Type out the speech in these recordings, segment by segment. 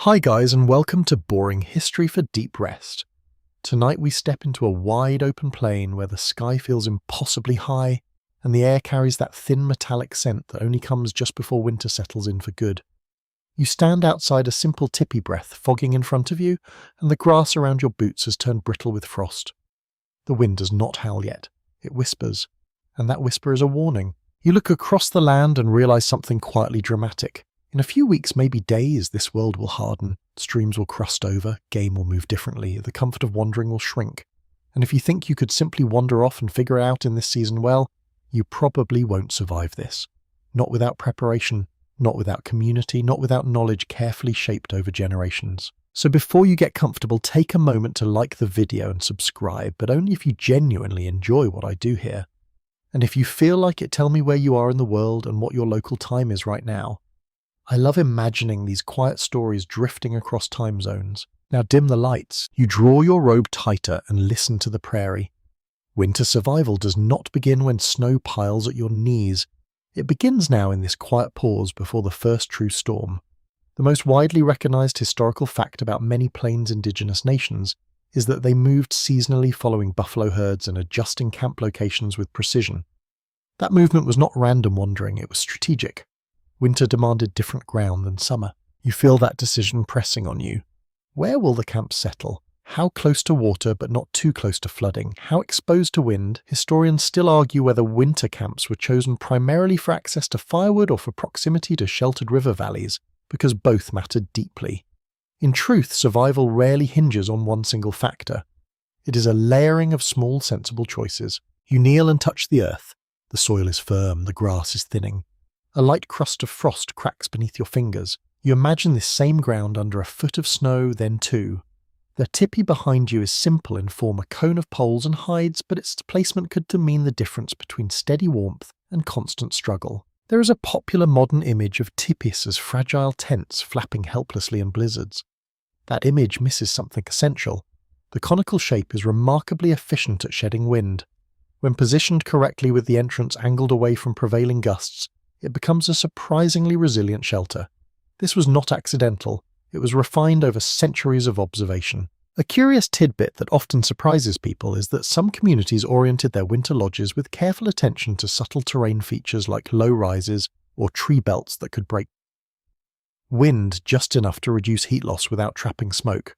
Hi guys, and welcome to Boring History for Deep Rest. Tonight we step into a wide open plain where the sky feels impossibly high and the air carries that thin metallic scent that only comes just before winter settles in for good. You stand outside a simple tippy breath fogging in front of you, and the grass around your boots has turned brittle with frost. The wind does not howl yet, it whispers, and that whisper is a warning. You look across the land and realize something quietly dramatic. In a few weeks, maybe days, this world will harden, streams will crust over, game will move differently, the comfort of wandering will shrink. And if you think you could simply wander off and figure it out in this season, well, you probably won't survive this. Not without preparation, not without community, not without knowledge carefully shaped over generations. So before you get comfortable, take a moment to like the video and subscribe, but only if you genuinely enjoy what I do here. And if you feel like it, tell me where you are in the world and what your local time is right now. I love imagining these quiet stories drifting across time zones. Now dim the lights, you draw your robe tighter and listen to the prairie. Winter survival does not begin when snow piles at your knees. It begins now in this quiet pause before the first true storm. The most widely recognized historical fact about many plains indigenous nations is that they moved seasonally following buffalo herds and adjusting camp locations with precision. That movement was not random wandering, it was strategic. Winter demanded different ground than summer. You feel that decision pressing on you. Where will the camp settle? How close to water but not too close to flooding? How exposed to wind? Historians still argue whether winter camps were chosen primarily for access to firewood or for proximity to sheltered river valleys, because both mattered deeply. In truth, survival rarely hinges on one single factor. It is a layering of small, sensible choices. You kneel and touch the earth. The soil is firm, the grass is thinning. A light crust of frost cracks beneath your fingers. You imagine this same ground under a foot of snow, then two. The tipi behind you is simple in form, a cone of poles and hides, but its placement could demean the difference between steady warmth and constant struggle. There is a popular modern image of tipis as fragile tents flapping helplessly in blizzards. That image misses something essential. The conical shape is remarkably efficient at shedding wind. When positioned correctly with the entrance angled away from prevailing gusts, it becomes a surprisingly resilient shelter. This was not accidental, it was refined over centuries of observation. A curious tidbit that often surprises people is that some communities oriented their winter lodges with careful attention to subtle terrain features like low rises or tree belts that could break wind just enough to reduce heat loss without trapping smoke.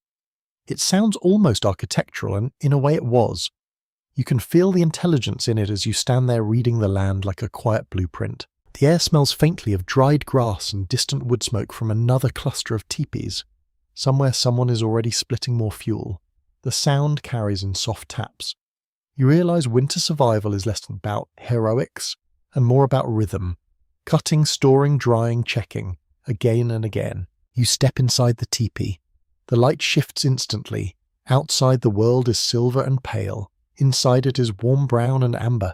It sounds almost architectural, and in a way it was. You can feel the intelligence in it as you stand there reading the land like a quiet blueprint. The air smells faintly of dried grass and distant wood smoke from another cluster of teepees. Somewhere someone is already splitting more fuel. The sound carries in soft taps. You realize winter survival is less about heroics and more about rhythm. Cutting, storing, drying, checking, again and again. You step inside the teepee. The light shifts instantly. Outside the world is silver and pale. Inside it is warm brown and amber.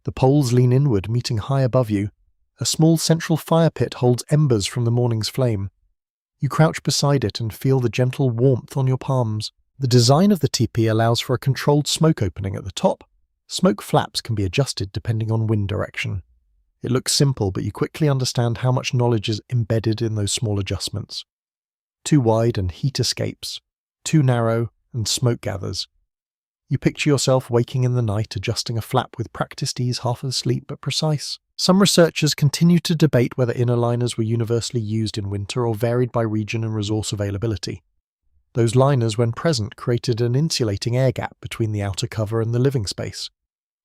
The poles lean inward, meeting high above you. A small central fire pit holds embers from the morning's flame. You crouch beside it and feel the gentle warmth on your palms. The design of the teepee allows for a controlled smoke opening at the top. Smoke flaps can be adjusted depending on wind direction. It looks simple, but you quickly understand how much knowledge is embedded in those small adjustments. Too wide and heat escapes. Too narrow and smoke gathers. You picture yourself waking in the night, adjusting a flap with practiced ease, half asleep but precise. Some researchers continue to debate whether inner liners were universally used in winter or varied by region and resource availability. Those liners, when present, created an insulating air gap between the outer cover and the living space.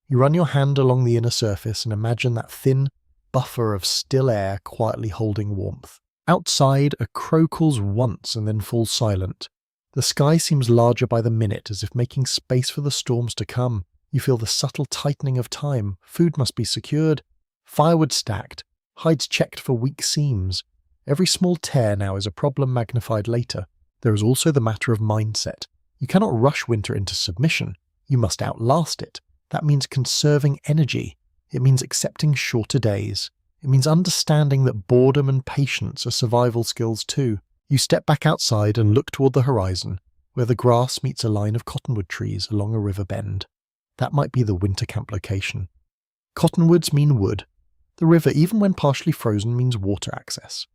You run your hand along the inner surface and imagine that thin buffer of still air quietly holding warmth. Outside, a crow calls once and then falls silent. The sky seems larger by the minute, as if making space for the storms to come. You feel the subtle tightening of time. Food must be secured. Firewood stacked, hides checked for weak seams. Every small tear now is a problem magnified later. There is also the matter of mindset. You cannot rush winter into submission. You must outlast it. That means conserving energy. It means accepting shorter days. It means understanding that boredom and patience are survival skills too. You step back outside and look toward the horizon, where the grass meets a line of cottonwood trees along a river bend. That might be the winter camp location. Cottonwoods mean wood. The river, even when partially frozen, means water access.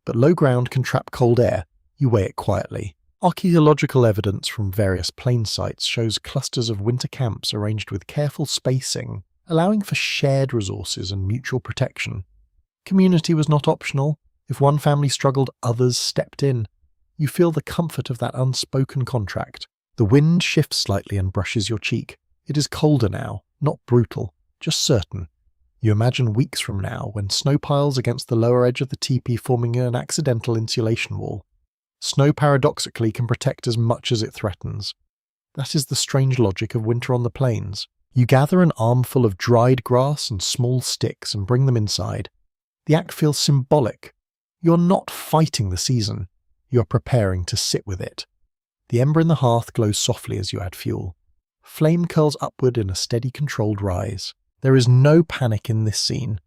But low ground can trap cold air. You weigh it quietly. Archaeological evidence from various plain sites shows clusters of winter camps arranged with careful spacing, allowing for shared resources and mutual protection. Community was not optional. If one family struggled, others stepped in. You feel the comfort of that unspoken contract. The wind shifts slightly and brushes your cheek. It is colder now, not brutal, just certain. You imagine weeks from now, when snow piles against the lower edge of the teepee forming an accidental insulation wall. Snow paradoxically can protect as much as it threatens. That is the strange logic of winter on the plains. You gather an armful of dried grass and small sticks and bring them inside. The act feels symbolic. You're not fighting the season. You're preparing to sit with it. The ember in the hearth glows softly as you add fuel. Flame curls upward in a steady, controlled rise. There is no panic in this scene,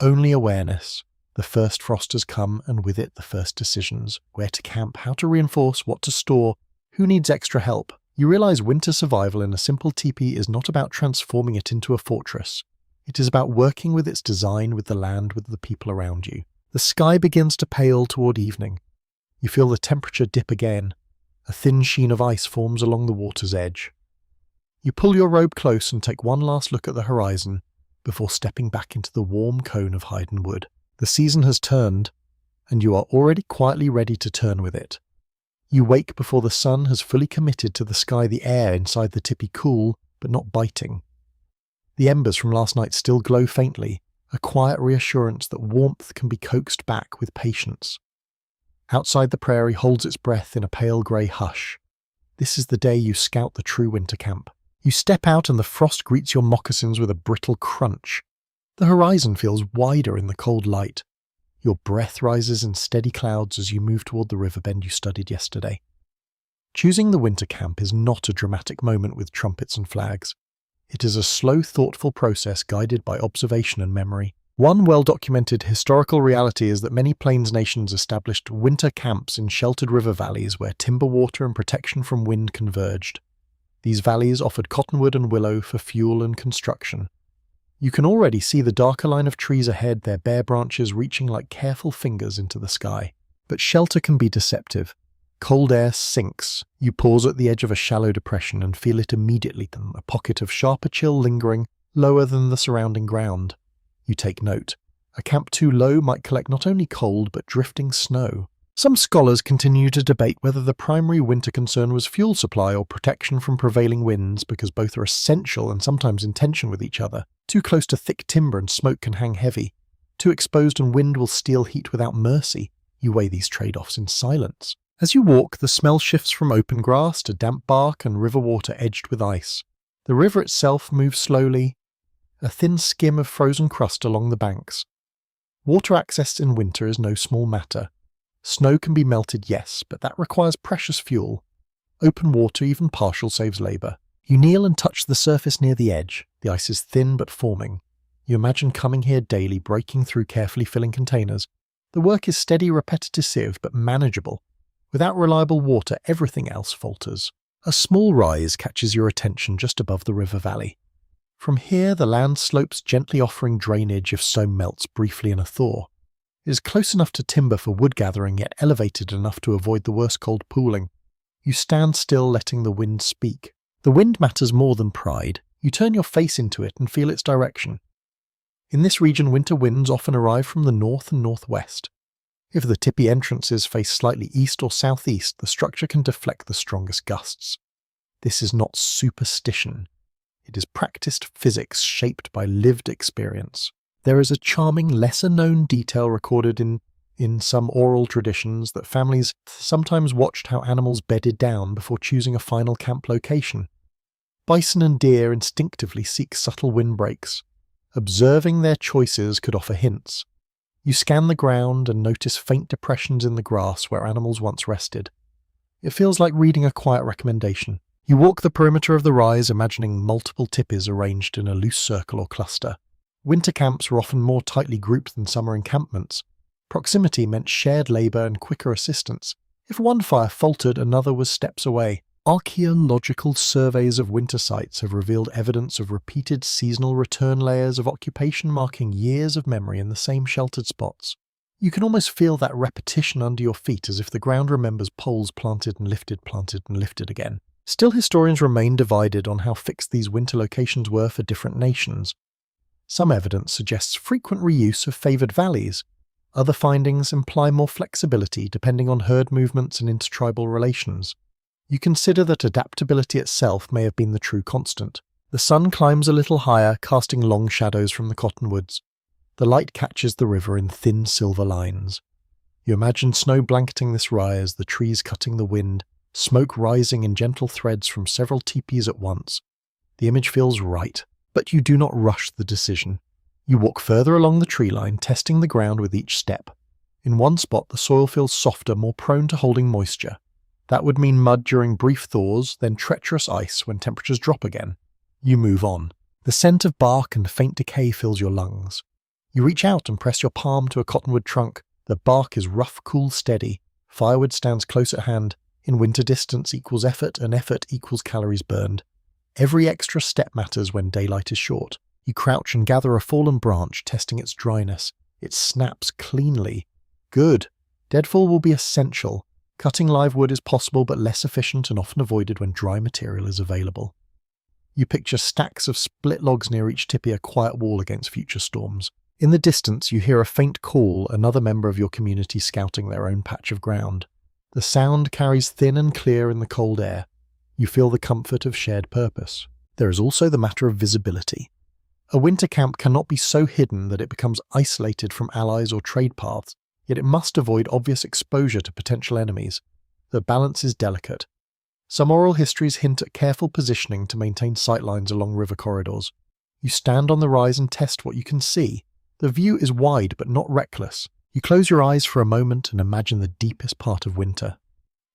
only awareness. The first frost has come, and with it the first decisions. Where to camp, how to reinforce, what to store, who needs extra help. You realize winter survival in a simple teepee is not about transforming it into a fortress. It is about working with its design, with the land, with the people around you. The sky begins to pale toward evening. You feel the temperature dip again. A thin sheen of ice forms along the water's edge. You pull your robe close and take one last look at the horizon before stepping back into the warm cone of hide and wood. The season has turned, and you are already quietly ready to turn with it. You wake before the sun has fully committed to the sky, the air inside the tipi cool, but not biting. The embers from last night still glow faintly, a quiet reassurance that warmth can be coaxed back with patience. Outside the prairie holds its breath in a pale grey hush. This is the day you scout the true winter camp. You step out and the frost greets your moccasins with a brittle crunch. The horizon feels wider in the cold light. Your breath rises in steady clouds as you move toward the river bend you studied yesterday. Choosing the winter camp is not a dramatic moment with trumpets and flags. It is a slow, thoughtful process guided by observation and memory. One well-documented historical reality is that many plains nations established winter camps in sheltered river valleys where timber water and protection from wind converged. These valleys offered cottonwood and willow for fuel and construction. You can already see the darker line of trees ahead, their bare branches reaching like careful fingers into the sky. But shelter can be deceptive. Cold air sinks. You pause at the edge of a shallow depression and feel it immediately, a pocket of sharper chill lingering, lower than the surrounding ground. You take note. A camp too low might collect not only cold but drifting snow. Some scholars continue to debate whether the primary winter concern was fuel supply or protection from prevailing winds, because both are essential and sometimes in tension with each other. Too close to thick timber and smoke can hang heavy. Too exposed and wind will steal heat without mercy. You weigh these trade-offs in silence. As you walk, the smell shifts from open grass to damp bark and river water edged with ice. The river itself moves slowly, a thin skim of frozen crust along the banks. Water access in winter is no small matter. Snow can be melted, yes, but that requires precious fuel. Open water, even partial, saves labour. You kneel and touch the surface near the edge. The ice is thin but forming. You imagine coming here daily, breaking through carefully filling containers. The work is steady, repetitive, but manageable. Without reliable water, everything else falters. A small rise catches your attention just above the river valley. From here, the land slopes gently, offering drainage if snow melts briefly in a thaw. It is close enough to timber for wood gathering, yet elevated enough to avoid the worst cold pooling. You stand still, letting the wind speak. The wind matters more than pride. You turn your face into it and feel its direction. In this region, winter winds often arrive from the north and northwest. If the tipi entrances face slightly east or southeast, the structure can deflect the strongest gusts. This is not superstition. It is practiced physics shaped by lived experience. There is a charming, lesser-known detail recorded in some oral traditions that families sometimes watched how animals bedded down before choosing a final camp location. Bison and deer instinctively seek subtle windbreaks. Observing their choices could offer hints. You scan the ground and notice faint depressions in the grass where animals once rested. It feels like reading a quiet recommendation. You walk the perimeter of the rise, imagining multiple tipis arranged in a loose circle or cluster. Winter camps were often more tightly grouped than summer encampments. Proximity meant shared labour and quicker assistance. If one fire faltered, another was steps away. Archaeological surveys of winter sites have revealed evidence of repeated seasonal return layers of occupation marking years of memory in the same sheltered spots. You can almost feel that repetition under your feet, as if the ground remembers poles planted and lifted again. Still, historians remain divided on how fixed these winter locations were for different nations. Some evidence suggests frequent reuse of favoured valleys. Other findings imply more flexibility depending on herd movements and intertribal relations. You consider that adaptability itself may have been the true constant. The sun climbs a little higher, casting long shadows from the cottonwoods. The light catches the river in thin silver lines. You imagine snow blanketing this rise, the trees cutting the wind, smoke rising in gentle threads from several teepees at once. The image feels right, but you do not rush the decision. You walk further along the tree line, testing the ground with each step. In one spot, the soil feels softer, more prone to holding moisture. That would mean mud during brief thaws, then treacherous ice when temperatures drop again. You move on. The scent of bark and faint decay fills your lungs. You reach out and press your palm to a cottonwood trunk. The bark is rough, cool, steady. Firewood stands close at hand. In winter, distance equals effort, and effort equals calories burned. Every extra step matters when daylight is short. You crouch and gather a fallen branch, testing its dryness. It snaps cleanly. Good. Deadfall will be essential. Cutting live wood is possible but less efficient and often avoided when dry material is available. You picture stacks of split logs near each tipi, a quiet wall against future storms. In the distance, you hear a faint call, another member of your community scouting their own patch of ground. The sound carries thin and clear in the cold air. You feel the comfort of shared purpose. There is also the matter of visibility. A winter camp cannot be so hidden that it becomes isolated from allies or trade paths, yet it must avoid obvious exposure to potential enemies. The balance is delicate. Some oral histories hint at careful positioning to maintain sightlines along river corridors. You stand on the rise and test what you can see. The view is wide but not reckless. You close your eyes for a moment and imagine the deepest part of winter.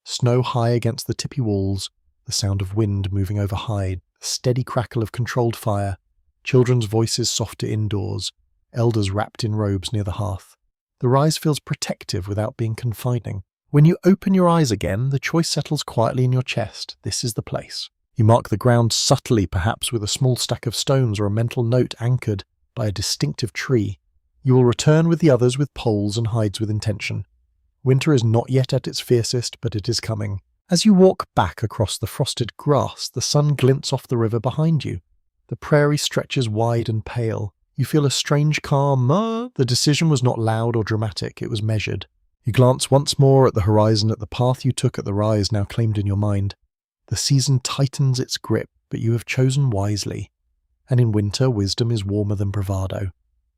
Snow high against the tipi walls, the sound of wind moving overhead, the steady crackle of controlled fire, children's voices softer indoors, elders wrapped in robes near the hearth. The rise feels protective without being confining. When you open your eyes again, the choice settles quietly in your chest. This is the place. You mark the ground subtly, perhaps with a small stack of stones or a mental note anchored by a distinctive tree. You will return with the others with poles and hides with intention. Winter is not yet at its fiercest, but it is coming. As you walk back across the frosted grass, the sun glints off the river behind you. The prairie stretches wide and pale. You feel a strange calm. The decision was not loud or dramatic, it was measured. You glance once more at the horizon, at the path you took at the rise now claimed in your mind. The season tightens its grip, but you have chosen wisely. And in winter, wisdom is warmer than bravado.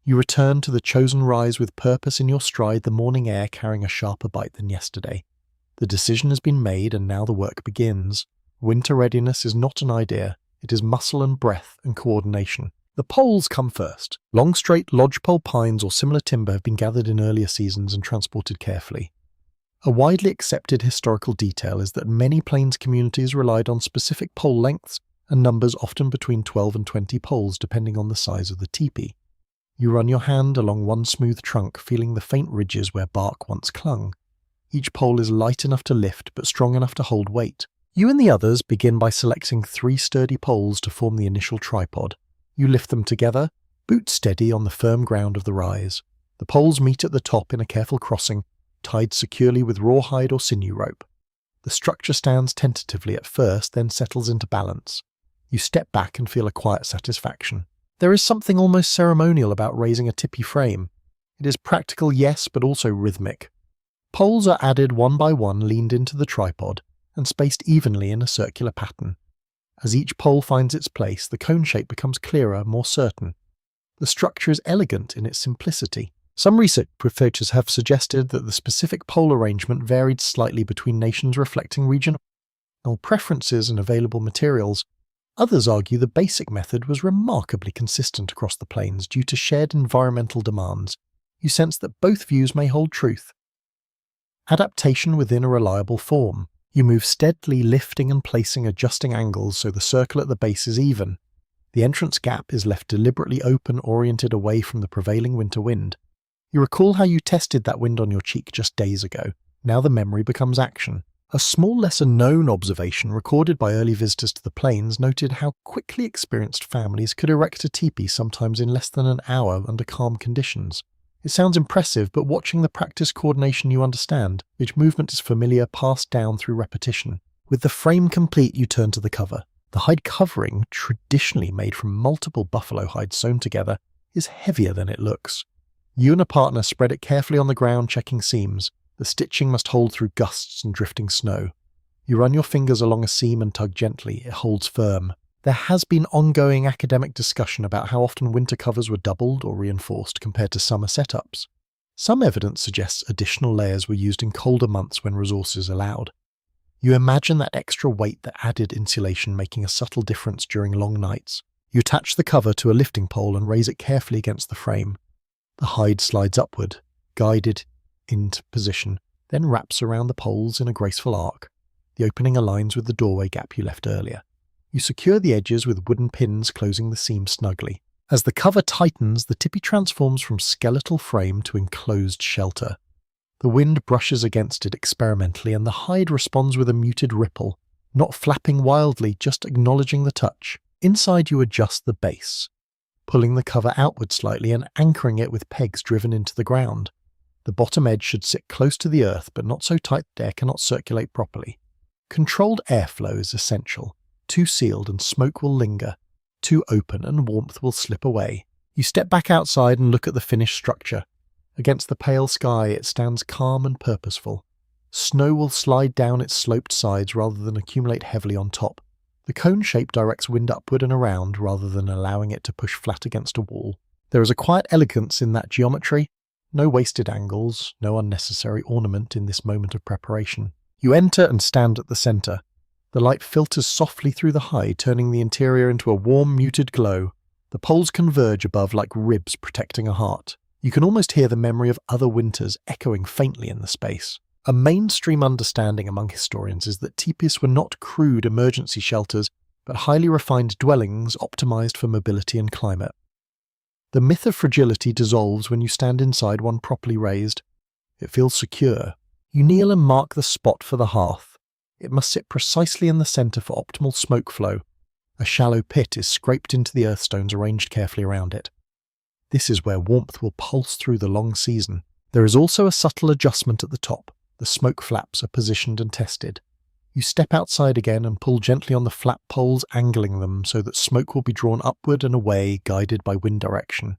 You return to the chosen rise with purpose in your stride, the morning air carrying a sharper bite than yesterday. The decision has been made, and now the work begins. Winter readiness is not an idea. It is muscle and breath and coordination. The poles come first. Long, straight lodgepole pines or similar timber have been gathered in earlier seasons and transported carefully. A widely accepted historical detail is that many plains communities relied on specific pole lengths and numbers, often between 12 and 20 poles depending on the size of the teepee. You run your hand along one smooth trunk, feeling the faint ridges where bark once clung. Each pole is light enough to lift but strong enough to hold weight. You and the others begin by selecting 3 sturdy poles to form the initial tripod. You lift them together, boot steady on the firm ground of the rise. The poles meet at the top in a careful crossing, tied securely with rawhide or sinew rope. The structure stands tentatively at first, then settles into balance. You step back and feel a quiet satisfaction. There is something almost ceremonial about raising a tipi frame. It is practical, yes, but also rhythmic. Poles are added one by one, leaned into the tripod, and spaced evenly in a circular pattern. As each pole finds its place, the cone shape becomes clearer, more certain. The structure is elegant in its simplicity. Some researchers have suggested that the specific pole arrangement varied slightly between nations, reflecting regional preferences and available materials. Others argue the basic method was remarkably consistent across the plains due to shared environmental demands. You sense that both views may hold truth. Adaptation within a reliable form. You move steadily, lifting and placing, adjusting angles so the circle at the base is even. The entrance gap is left deliberately open, oriented away from the prevailing winter wind. You recall how you tested that wind on your cheek just days ago. Now the memory becomes action. A small lesser-known observation recorded by early visitors to the plains noted how quickly experienced families could erect a teepee, sometimes in less than an hour under calm conditions. It sounds impressive, but watching the practice coordination you understand, each movement is familiar, passed down through repetition. With the frame complete, you turn to the cover. The hide covering, traditionally made from multiple buffalo hides sewn together, is heavier than it looks. You and a partner spread it carefully on the ground, checking seams. The stitching must hold through gusts and drifting snow. You run your fingers along a seam and tug gently. It holds firm. There has been ongoing academic discussion about how often winter covers were doubled or reinforced compared to summer setups. Some evidence suggests additional layers were used in colder months when resources allowed. You imagine that extra weight that added insulation making a subtle difference during long nights. You attach the cover to a lifting pole and raise it carefully against the frame. The hide slides upward, guided into position, then wraps around the poles in a graceful arc. The opening aligns with the doorway gap you left earlier. You secure the edges with wooden pins closing the seam snugly. As the cover tightens, the tipi transforms from skeletal frame to enclosed shelter. The wind brushes against it experimentally, and the hide responds with a muted ripple, not flapping wildly, just acknowledging the touch. Inside, you adjust the base, pulling the cover outward slightly and anchoring it with pegs driven into the ground. The bottom edge should sit close to the earth, but not so tight that air cannot circulate properly. Controlled airflow is essential. Too sealed and smoke will linger. Too open and warmth will slip away. You step back outside and look at the finished structure. Against the pale sky, it stands calm and purposeful. Snow will slide down its sloped sides rather than accumulate heavily on top. The cone shape directs wind upward and around rather than allowing it to push flat against a wall. There is a quiet elegance in that geometry. No wasted angles, no unnecessary ornament in this moment of preparation. You enter and stand at the center. The light filters softly through the hide, turning the interior into a warm, muted glow. The poles converge above like ribs protecting a heart. You can almost hear the memory of other winters echoing faintly in the space. A mainstream understanding among historians is that tipis were not crude emergency shelters, but highly refined dwellings optimized for mobility and climate. The myth of fragility dissolves when you stand inside one properly raised. It feels secure. You kneel and mark the spot for the hearth. It must sit precisely in the center for optimal smoke flow. A shallow pit is scraped into the earthstones arranged carefully around it. This is where warmth will pulse through the long season. There is also a subtle adjustment at the top. The smoke flaps are positioned and tested. You step outside again and pull gently on the flap poles, angling them so that smoke will be drawn upward and away, guided by wind direction.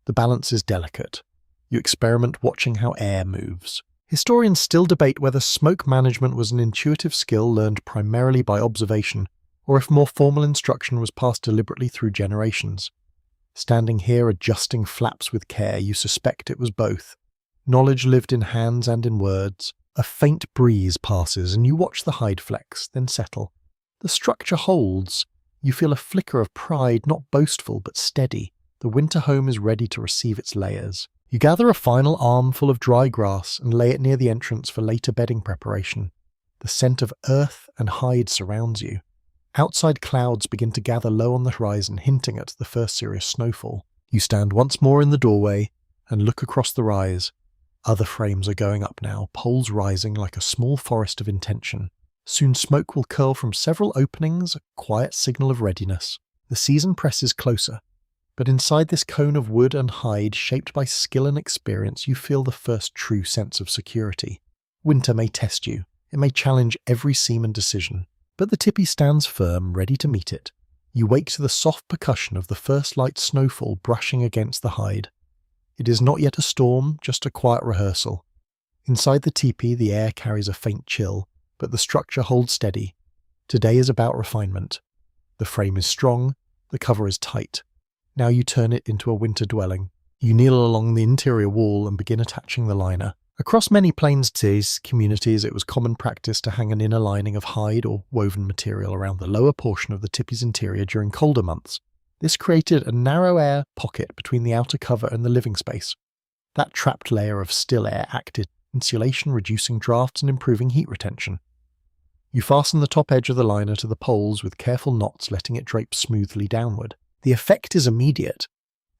The balance is delicate. You experiment watching how air moves. Historians still debate whether smoke management was an intuitive skill learned primarily by observation, or if more formal instruction was passed deliberately through generations. Standing here adjusting flaps with care, you suspect it was both. Knowledge lived in hands and in words. A faint breeze passes and you watch the hide flex, then settle. The structure holds. You feel a flicker of pride, not boastful but steady. The winter home is ready to receive its layers. You gather a final armful of dry grass and lay it near the entrance for later bedding preparation. The scent of earth and hide surrounds you. Outside clouds begin to gather low on the horizon, hinting at the first serious snowfall. You stand once more in the doorway and look across the rise. Other frames are going up now, poles rising like a small forest of intention. Soon smoke will curl from several openings, a quiet signal of readiness. The season presses closer. But inside this cone of wood and hide, shaped by skill and experience, you feel the first true sense of security. Winter may test you. It may challenge every seam and decision. But the tipi stands firm, ready to meet it. You wake to the soft percussion of the first light snowfall brushing against the hide. It is not yet a storm, just a quiet rehearsal. Inside the tipi, the air carries a faint chill, but the structure holds steady. Today is about refinement. The frame is strong, the cover is tight. Now you turn it into a winter dwelling. You kneel along the interior wall and begin attaching the liner. Across many plains communities, it was common practice to hang an inner lining of hide or woven material around the lower portion of the tipi's interior during colder months. This created a narrow air pocket between the outer cover and the living space. That trapped layer of still air acted insulation, reducing drafts and improving heat retention. You fasten the top edge of the liner to the poles with careful knots, letting it drape smoothly downward. The effect is immediate.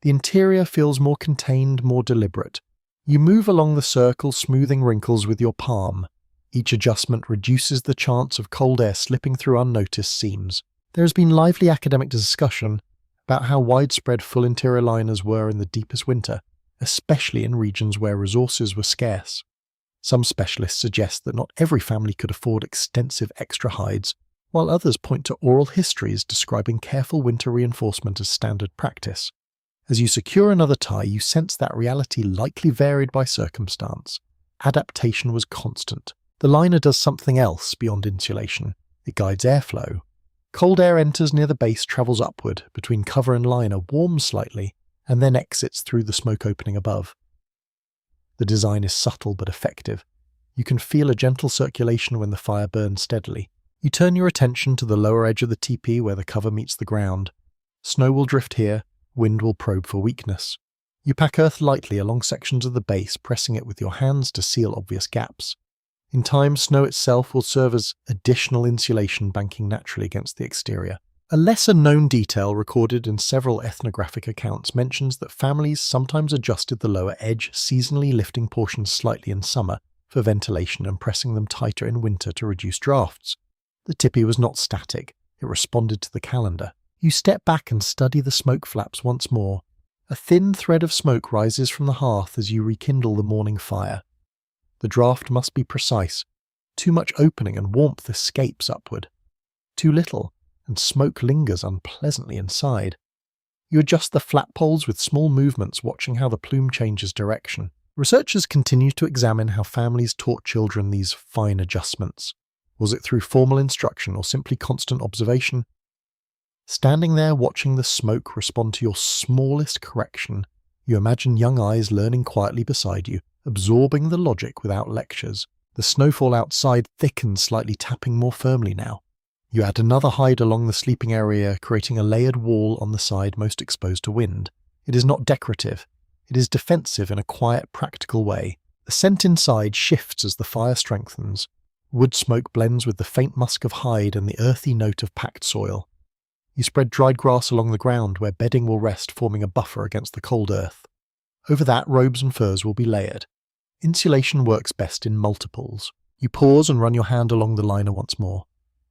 The interior feels more contained, more deliberate. You move along the circle, smoothing wrinkles with your palm. Each adjustment reduces the chance of cold air slipping through unnoticed seams. There has been lively academic discussion about how widespread full interior liners were in the deepest winter, especially in regions where resources were scarce. Some specialists suggest that not every family could afford extensive extra hides, while others point to oral histories describing careful winter reinforcement as standard practice. As you secure another tie, you sense that reality likely varied by circumstance. Adaptation was constant. The liner does something else beyond insulation. It guides airflow. Cold air enters near the base, travels upward, between cover and liner, warms slightly, and then exits through the smoke opening above. The design is subtle but effective. You can feel a gentle circulation when the fire burns steadily. You turn your attention to the lower edge of the teepee where the cover meets the ground. Snow will drift here, wind will probe for weakness. You pack earth lightly along sections of the base, pressing it with your hands to seal obvious gaps. In time, snow itself will serve as additional insulation, banking naturally against the exterior. A lesser-known detail recorded in several ethnographic accounts mentions that families sometimes adjusted the lower edge, seasonally lifting portions slightly in summer for ventilation and pressing them tighter in winter to reduce drafts. The tipi was not static, it responded to the calendar. You step back and study the smoke flaps once more. A thin thread of smoke rises from the hearth as you rekindle the morning fire. The draft must be precise. Too much opening and warmth escapes upward. Too little, and smoke lingers unpleasantly inside. You adjust the flap poles with small movements, watching how the plume changes direction. Researchers continue to examine how families taught children these fine adjustments. Was it through formal instruction or simply constant observation? Standing there watching the smoke respond to your smallest correction, you imagine young eyes learning quietly beside you, absorbing the logic without lectures. The snowfall outside thickens slightly, tapping more firmly now. You add another hide along the sleeping area, creating a layered wall on the side most exposed to wind. It is not decorative. It is defensive in a quiet, practical way. The scent inside shifts as the fire strengthens. Wood smoke blends with the faint musk of hide and the earthy note of packed soil. You spread dried grass along the ground where bedding will rest, forming a buffer against the cold earth. Over that, robes and furs will be layered. Insulation works best in multiples. You pause and run your hand along the liner once more.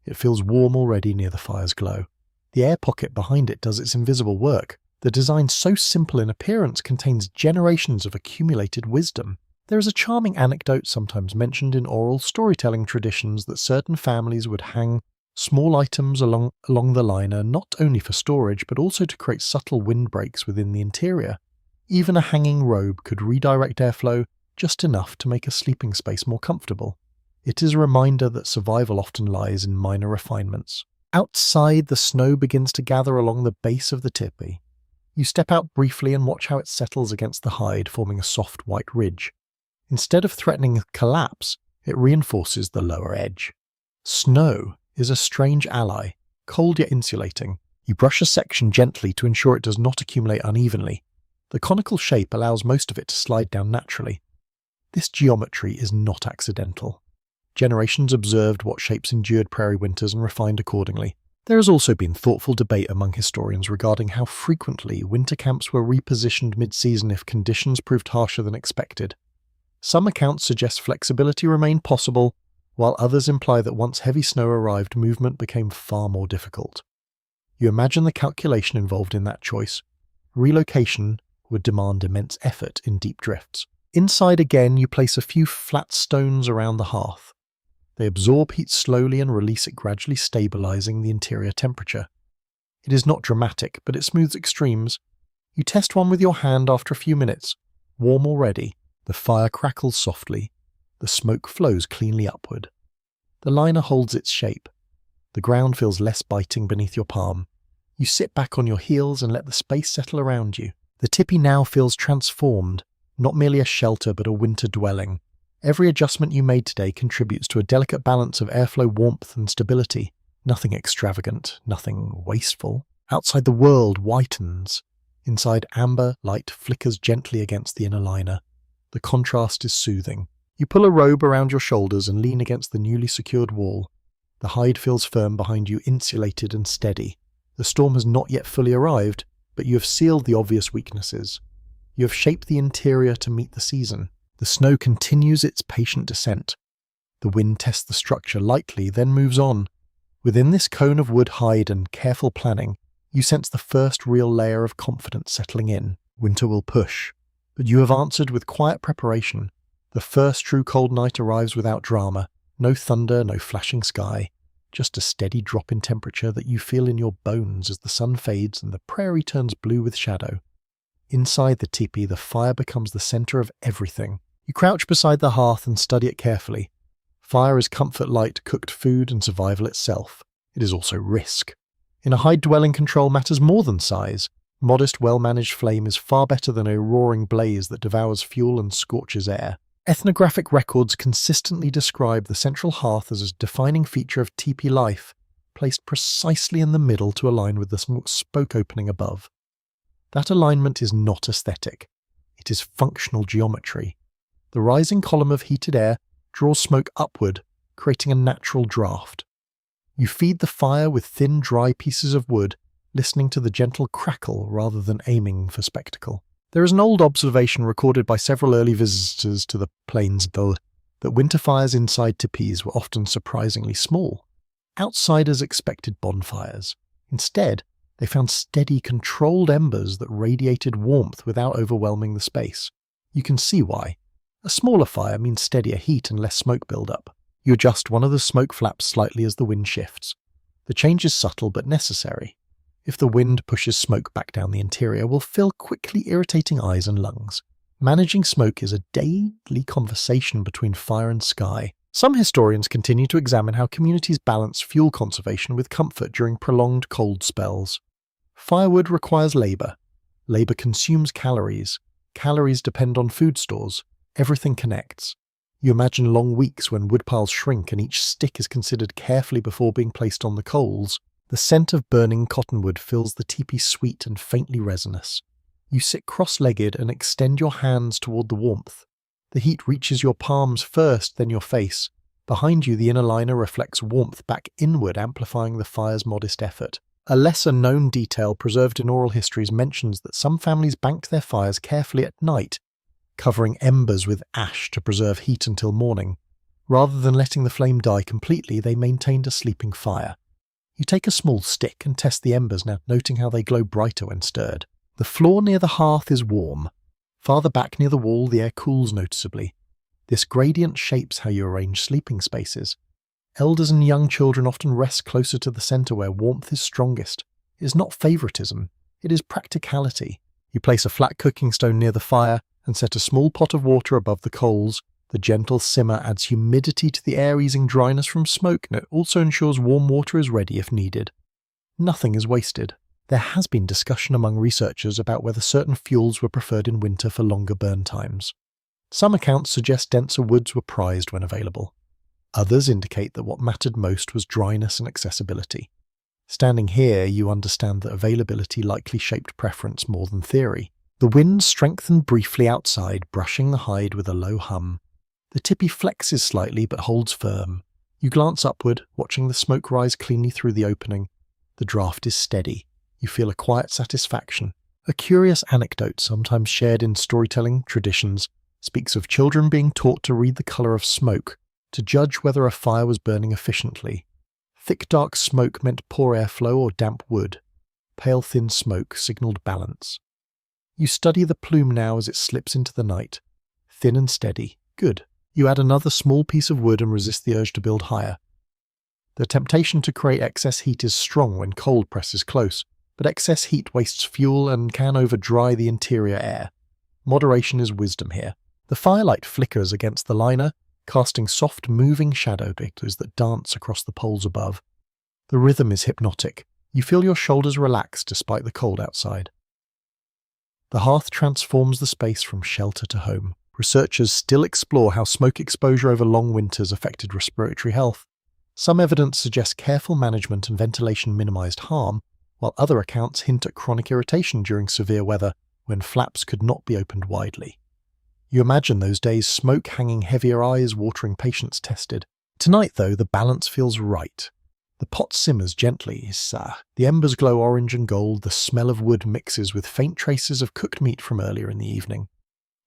It feels warm already near the fire's glow. The air pocket behind it does its invisible work. The design, so simple in appearance, contains generations of accumulated wisdom. There is a charming anecdote sometimes mentioned in oral storytelling traditions that certain families would hang small items along the liner, not only for storage but also to create subtle windbreaks within the interior. Even a hanging robe could redirect airflow just enough to make a sleeping space more comfortable. It is a reminder that survival often lies in minor refinements. Outside, the snow begins to gather along the base of the tipi. You step out briefly and watch how it settles against the hide, forming a soft white ridge. Instead of threatening collapse, it reinforces the lower edge. Snow is a strange ally, cold yet insulating. You brush a section gently to ensure it does not accumulate unevenly. The conical shape allows most of it to slide down naturally. This geometry is not accidental. Generations observed what shapes endured prairie winters and refined accordingly. There has also been thoughtful debate among historians regarding how frequently winter camps were repositioned mid-season if conditions proved harsher than expected. Some accounts suggest flexibility remained possible, while others imply that once heavy snow arrived, movement became far more difficult. You imagine the calculation involved in that choice. Relocation would demand immense effort in deep drifts. Inside again, you place a few flat stones around the hearth. They absorb heat slowly and release it, gradually stabilizing the interior temperature. It is not dramatic, but it smooths extremes. You test one with your hand after a few minutes. Warm already, the fire crackles softly. The smoke flows cleanly upward. The liner holds its shape. The ground feels less biting beneath your palm. You sit back on your heels and let the space settle around you. The tipi now feels transformed, not merely a shelter but a winter dwelling. Every adjustment you made today contributes to a delicate balance of airflow, warmth and stability. Nothing extravagant, nothing wasteful. Outside, the world whitens. Inside, amber light flickers gently against the inner liner. The contrast is soothing. You pull a robe around your shoulders and lean against the newly secured wall. The hide feels firm behind you, insulated and steady. The storm has not yet fully arrived, but you have sealed the obvious weaknesses. You have shaped the interior to meet the season. The snow continues its patient descent. The wind tests the structure lightly, then moves on. Within this cone of wood, hide and careful planning, you sense the first real layer of confidence settling in. Winter will push, But you have answered with quiet preparation. The first true cold night arrives without drama. No thunder, no flashing sky. Just a steady drop in temperature that you feel in your bones as the sun fades and the prairie turns blue with shadow. Inside the teepee, the fire becomes the center of everything. You crouch beside the hearth and study it carefully. Fire is comfort light, cooked food, and survival itself. It is also risk. In a hide-dwelling, control matters more than size. Modest, well-managed flame is far better than a roaring blaze that devours fuel and scorches air. Ethnographic records consistently describe the central hearth as a defining feature of teepee life, placed precisely in the middle to align with the spoke opening above. That alignment is not aesthetic. It is functional geometry. The rising column of heated air draws smoke upward, creating a natural draft. You feed the fire with thin, dry pieces of wood, listening to the gentle crackle rather than aiming for spectacle. There is an old observation recorded by several early visitors to the plains that winter fires inside teepees were often surprisingly small. Outsiders expected bonfires. Instead, they found steady, controlled embers that radiated warmth without overwhelming the space. You can see why. A smaller fire means steadier heat and less smoke buildup. You adjust one of the smoke flaps slightly as the wind shifts. The change is subtle but necessary. If the wind pushes smoke back down the interior, will fill quickly irritating eyes and lungs. Managing smoke is a daily conversation between fire and sky. Some historians continue to examine how communities balance fuel conservation with comfort during prolonged cold spells. Firewood requires labour. Labour consumes calories. Calories depend on food stores. Everything connects. You imagine long weeks when woodpiles shrink and each stick is considered carefully before being placed on the coals. The scent of burning cottonwood fills the teepee sweet and faintly resinous. You sit cross-legged and extend your hands toward the warmth. The heat reaches your palms first, then your face. Behind you, the inner liner reflects warmth back inward, amplifying the fire's modest effort. A lesser-known detail preserved in oral histories mentions that some families banked their fires carefully at night, covering embers with ash to preserve heat until morning. Rather than letting the flame die completely, they maintained a sleeping fire. You take a small stick and test the embers now, noting how they glow brighter when stirred. The floor near the hearth is warm. Farther back near the wall, the air cools noticeably. This gradient shapes how you arrange sleeping spaces. Elders and young children often rest closer to the center where warmth is strongest. It is not favoritism, it is practicality. You place a flat cooking stone near the fire and set a small pot of water above the coals. The gentle simmer adds humidity to the air, easing dryness from smoke, and it also ensures warm water is ready if needed. Nothing is wasted. There has been discussion among researchers about whether certain fuels were preferred in winter for longer burn times. Some accounts suggest denser woods were prized when available. Others indicate that what mattered most was dryness and accessibility. Standing here, you understand that availability likely shaped preference more than theory. The wind strengthened briefly outside, brushing the hide with a low hum. The teepee flexes slightly but holds firm. You glance upward, watching the smoke rise cleanly through the opening. The draft is steady. You feel a quiet satisfaction. A curious anecdote, sometimes shared in storytelling traditions, speaks of children being taught to read the colour of smoke, to judge whether a fire was burning efficiently. Thick dark smoke meant poor airflow or damp wood. Pale thin smoke signalled balance. You study the plume now as it slips into the night. Thin and steady. Good. You add another small piece of wood and resist the urge to build higher. The temptation to create excess heat is strong when cold presses close, but excess heat wastes fuel and can over-dry the interior air. Moderation is wisdom here. The firelight flickers against the liner, casting soft, moving shadow vectors that dance across the poles above. The rhythm is hypnotic. You feel your shoulders relax despite the cold outside. The hearth transforms the space from shelter to home. Researchers still explore how smoke exposure over long winters affected respiratory health. Some evidence suggests careful management and ventilation minimized harm, while other accounts hint at chronic irritation during severe weather when flaps could not be opened widely. You imagine those days, smoke hanging heavier eyes, watering patients tested. Tonight, though, the balance feels right. The pot simmers gently, the embers glow orange and gold, the smell of wood mixes with faint traces of cooked meat from earlier in the evening.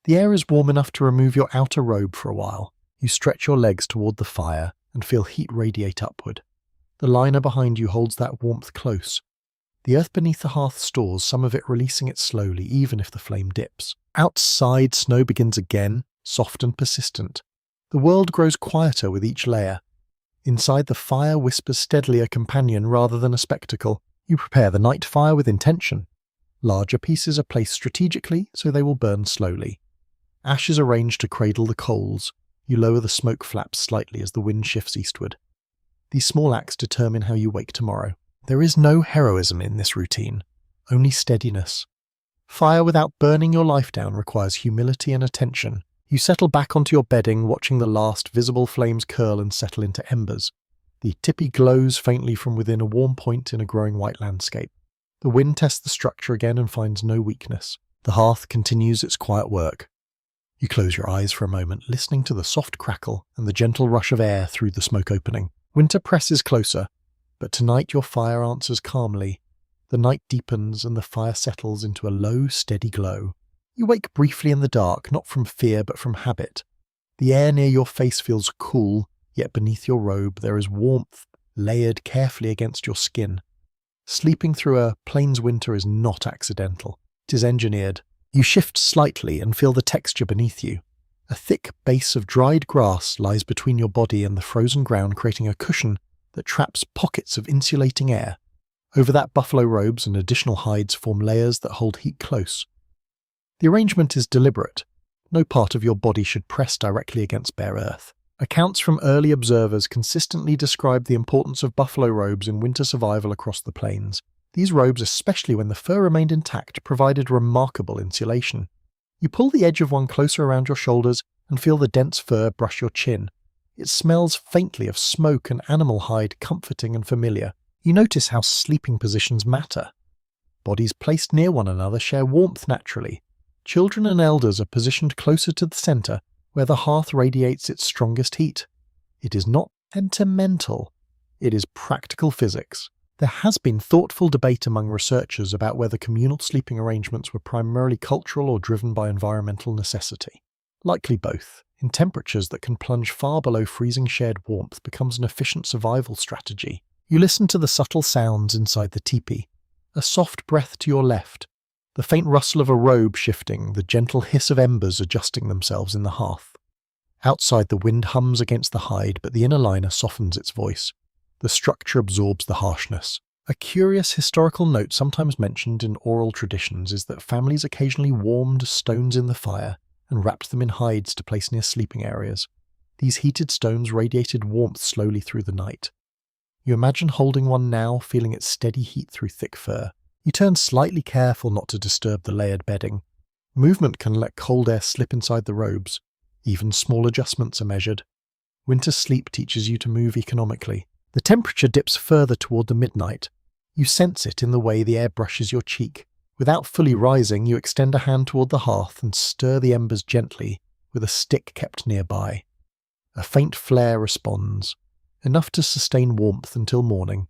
The air is warm enough to remove your outer robe for a while. You stretch your legs toward the fire and feel heat radiate upward. The liner behind you holds that warmth close. The earth beneath the hearth stores some of it, releasing it slowly, even if the flame dips. Outside, snow begins again, soft and persistent. The world grows quieter with each layer. Inside, the fire whispers steadily, a companion rather than a spectacle. You prepare the night fire with intention. Larger pieces are placed strategically so they will burn slowly. Ash is arranged to cradle the coals. You lower the smoke flaps slightly as the wind shifts eastward. These small acts determine how you wake tomorrow. There is no heroism in this routine, only steadiness. Fire without burning your life down requires humility and attention. You settle back onto your bedding, watching the last visible flames curl and settle into embers. The tipi glows faintly from within a warm point in a growing white landscape. The wind tests the structure again and finds no weakness. The hearth continues its quiet work. You close your eyes for a moment, listening to the soft crackle and the gentle rush of air through the smoke opening. Winter presses closer, but tonight your fire answers calmly. The night deepens and the fire settles into a low, steady glow. You wake briefly in the dark, not from fear but from habit. The air near your face feels cool, yet beneath your robe there is warmth, layered carefully against your skin. Sleeping through a plains winter is not accidental. It is engineered. You shift slightly and feel the texture beneath you. A thick base of dried grass lies between your body and the frozen ground, creating a cushion that traps pockets of insulating air. Over that, buffalo robes and additional hides form layers that hold heat close. The arrangement is deliberate. No part of your body should press directly against bare earth. Accounts from early observers consistently describe the importance of buffalo robes in winter survival across the plains. These robes, especially when the fur remained intact, provided remarkable insulation. You pull the edge of one closer around your shoulders and feel the dense fur brush your chin. It smells faintly of smoke and animal hide, comforting and familiar. You notice how sleeping positions matter. Bodies placed near one another share warmth naturally. Children and elders are positioned closer to the center, where the hearth radiates its strongest heat. It is not sentimental. It is practical physics. There has been thoughtful debate among researchers about whether communal sleeping arrangements were primarily cultural or driven by environmental necessity. Likely both. In temperatures that can plunge far below freezing, shared warmth becomes an efficient survival strategy. You listen to the subtle sounds inside the teepee. A soft breath to your left, the faint rustle of a robe shifting, the gentle hiss of embers adjusting themselves in the hearth. Outside, the wind hums against the hide, but the inner liner softens its voice. The structure absorbs the harshness. A curious historical note sometimes mentioned in oral traditions is that families occasionally warmed stones in the fire and wrapped them in hides to place near sleeping areas. These heated stones radiated warmth slowly through the night. You imagine holding one now, feeling its steady heat through thick fur. You turn slightly, careful not to disturb the layered bedding. Movement can let cold air slip inside the robes. Even small adjustments are measured. Winter sleep teaches you to move economically. The temperature dips further toward the midnight. You sense it in the way the air brushes your cheek. Without fully rising, you extend a hand toward the hearth and stir the embers gently with a stick kept nearby. A faint flare responds, enough to sustain warmth until morning.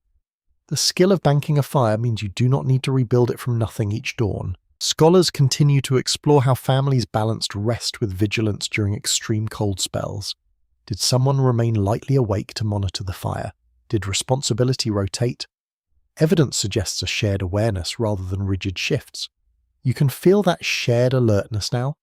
The skill of banking a fire means you do not need to rebuild it from nothing each dawn. Scholars continue to explore how families balanced rest with vigilance during extreme cold spells. Did someone remain lightly awake to monitor the fire? Did responsibility rotate? Evidence suggests a shared awareness rather than rigid shifts. You can feel that shared alertness now,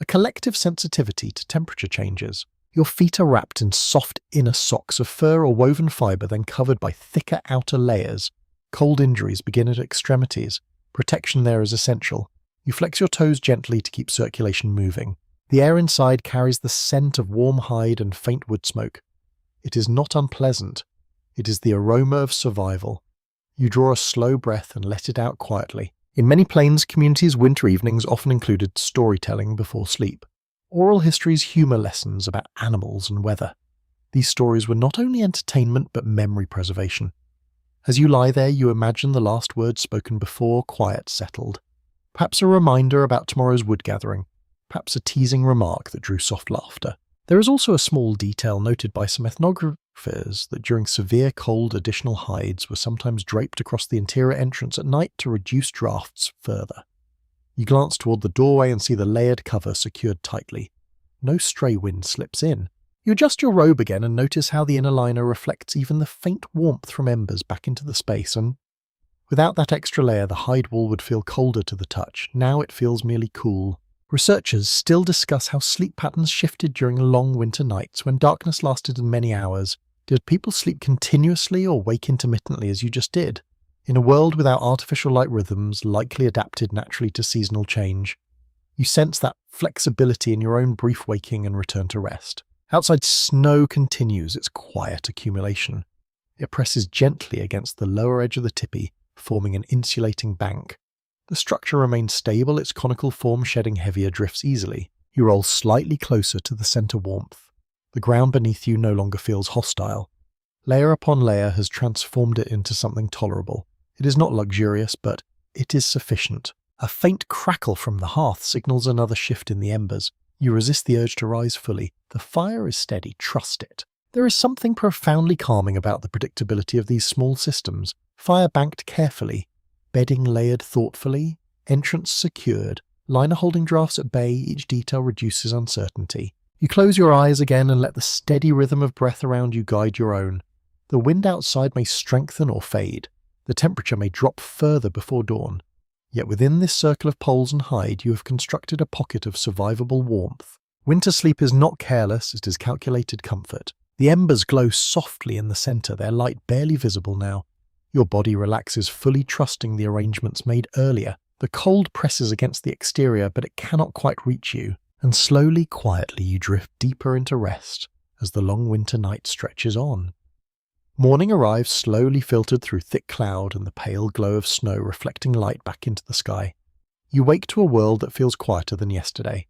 a collective sensitivity to temperature changes. Your feet are wrapped in soft inner socks of fur or woven fiber, then covered by thicker outer layers. Cold injuries begin at extremities. Protection there is essential. You flex your toes gently to keep circulation moving. The air inside carries the scent of warm hide and faint wood smoke. It is not unpleasant. It is the aroma of survival. You draw a slow breath and let it out quietly. In many plains communities, winter evenings often included storytelling before sleep. Oral histories humor lessons about animals and weather. These stories were not only entertainment but memory preservation. As you lie there, you imagine the last words spoken before quiet settled. Perhaps a reminder about tomorrow's wood gathering. Perhaps a teasing remark that drew soft laughter. There is also a small detail noted by some ethnographers that during severe cold, additional hides were sometimes draped across the interior entrance at night to reduce drafts further. You glance toward the doorway and see the layered cover secured tightly. No stray wind slips in. You adjust your robe again and notice how the inner liner reflects even the faint warmth from embers back into the space, and without that extra layer, the hide wall would feel colder to the touch. Now it feels merely cool. Researchers still discuss how sleep patterns shifted during long winter nights when darkness lasted many hours. Did people sleep continuously or wake intermittently as you just did? In a world without artificial light rhythms likely adapted naturally to seasonal change, you sense that flexibility in your own brief waking and return to rest. Outside, snow continues its quiet accumulation. It presses gently against the lower edge of the tipi, forming an insulating bank. The structure remains stable, its conical form shedding heavier drifts easily. You roll slightly closer to the center warmth. The ground beneath you no longer feels hostile. Layer upon layer has transformed it into something tolerable. It is not luxurious, but it is sufficient. A faint crackle from the hearth signals another shift in the embers. You resist the urge to rise fully. The fire is steady, trust it. There is something profoundly calming about the predictability of these small systems. Fire banked carefully, bedding layered thoughtfully, entrance secured, liner holding drafts at bay, each detail reduces uncertainty. You close your eyes again and let the steady rhythm of breath around you guide your own. The wind outside may strengthen or fade. The temperature may drop further before dawn. Yet within this circle of poles and hide, you have constructed a pocket of survivable warmth. Winter sleep is not careless, it is calculated comfort. The embers glow softly in the center, their light barely visible now. Your body relaxes, fully trusting the arrangements made earlier. The cold presses against the exterior, but it cannot quite reach you. And slowly, quietly, you drift deeper into rest as the long winter night stretches on. Morning arrives, slowly filtered through thick cloud and the pale glow of snow reflecting light back into the sky. You wake to a world that feels quieter than yesterday.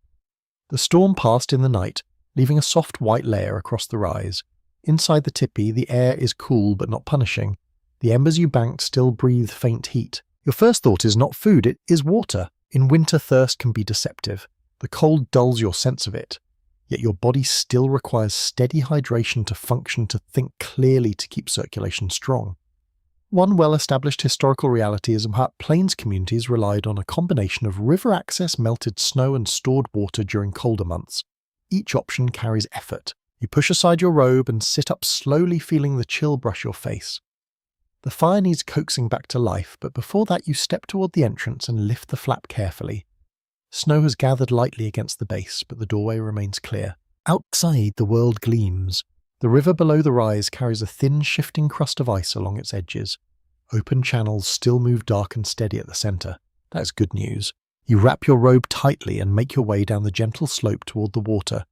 The storm passed in the night, leaving a soft white layer across the rise. Inside the tipi, the air is cool but not punishing. The embers you banked still breathe faint heat. Your first thought is not food, it is water. In winter, thirst can be deceptive. The cold dulls your sense of it. Yet your body still requires steady hydration to function, to think clearly, to keep circulation strong. One well-established historical reality is how plains communities relied on a combination of river access, melted snow, and stored water during colder months. Each option carries effort. You push aside your robe and sit up slowly, feeling the chill brush your face. The fire needs coaxing back to life, but before that you step toward the entrance and lift the flap carefully. Snow has gathered lightly against the base, but the doorway remains clear. Outside, the world gleams. The river below the rise carries a thin, shifting crust of ice along its edges. Open channels still move dark and steady at the center. That is good news. You wrap your robe tightly and make your way down the gentle slope toward the water.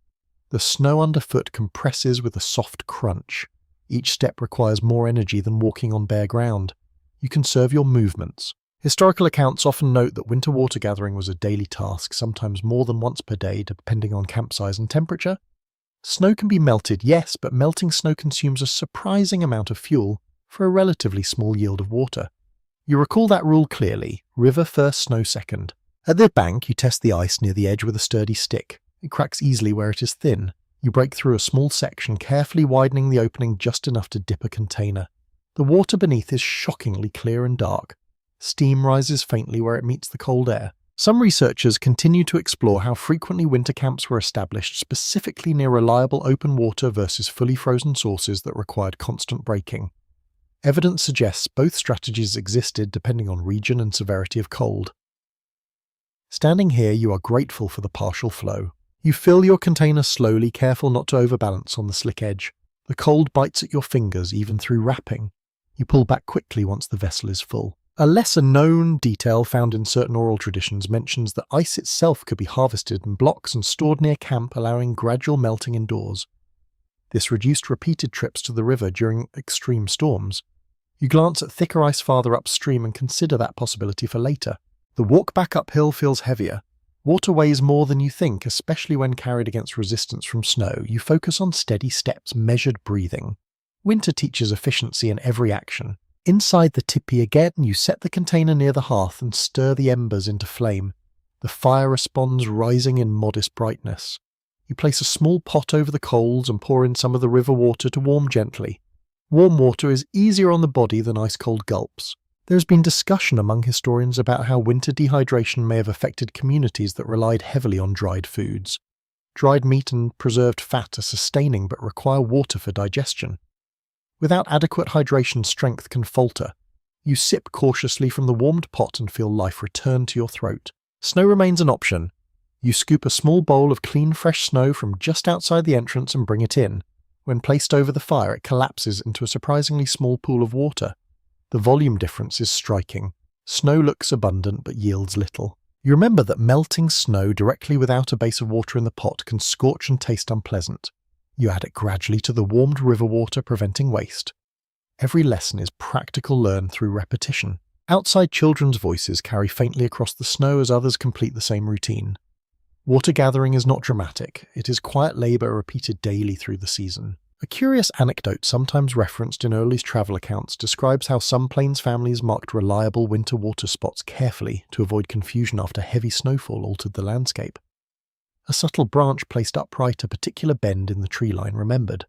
The snow underfoot compresses with a soft crunch. Each step requires more energy than walking on bare ground. You conserve your movements. Historical accounts often note that winter water gathering was a daily task, sometimes more than once per day, depending on camp size and temperature. Snow can be melted, yes, but melting snow consumes a surprising amount of fuel for a relatively small yield of water. You recall that rule clearly: river first, snow second. At the bank, you test the ice near the edge with a sturdy stick. It cracks easily where it is thin. You break through a small section, carefully widening the opening just enough to dip a container. The water beneath is shockingly clear and dark. Steam rises faintly where it meets the cold air. Some researchers continue to explore how frequently winter camps were established specifically near reliable open water versus fully frozen sources that required constant braking. Evidence suggests both strategies existed depending on region and severity of cold. Standing here, you are grateful for the partial flow. You fill your container slowly, careful not to overbalance on the slick edge. The cold bites at your fingers even through wrapping. You pull back quickly once the vessel is full. A lesser-known detail found in certain oral traditions mentions that ice itself could be harvested in blocks and stored near camp, allowing gradual melting indoors. This reduced repeated trips to the river during extreme storms. You glance at thicker ice farther upstream and consider that possibility for later. The walk back uphill feels heavier. Water weighs more than you think, especially when carried against resistance from snow. You focus on steady steps, measured breathing. Winter teaches efficiency in every action. Inside the tipi again, you set the container near the hearth and stir the embers into flame. The fire responds, rising in modest brightness. You place a small pot over the coals and pour in some of the river water to warm gently. Warm water is easier on the body than ice-cold gulps. There has been discussion among historians about how winter dehydration may have affected communities that relied heavily on dried foods. Dried meat and preserved fat are sustaining but require water for digestion. Without adequate hydration, strength can falter. You sip cautiously from the warmed pot and feel life return to your throat. Snow remains an option. You scoop a small bowl of clean, fresh snow from just outside the entrance and bring it in. When placed over the fire, it collapses into a surprisingly small pool of water. The volume difference is striking. Snow looks abundant but yields little. You remember that melting snow directly without a base of water in the pot can scorch and taste unpleasant. You add it gradually to the warmed river water, preventing waste. Every lesson is practical, learned through repetition. Outside children's voices carry faintly across the snow as others complete the same routine. Water gathering is not dramatic. It is quiet labour repeated daily through the season. A curious anecdote sometimes referenced in early travel accounts describes how some plains families marked reliable winter water spots carefully to avoid confusion after heavy snowfall altered the landscape. A subtle branch placed upright, a particular bend in the tree line remembered.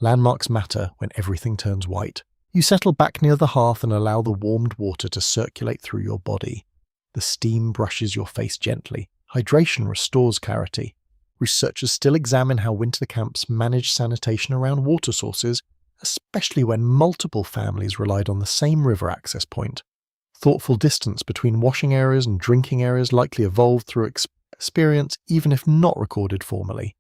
Landmarks matter when everything turns white. You settle back near the hearth and allow the warmed water to circulate through your body. The steam brushes your face gently. Hydration restores clarity. Researchers still examine how winter camps manage sanitation around water sources, especially when multiple families relied on the same river access point. Thoughtful distance between washing areas and drinking areas likely evolved through experience, even if not recorded formally.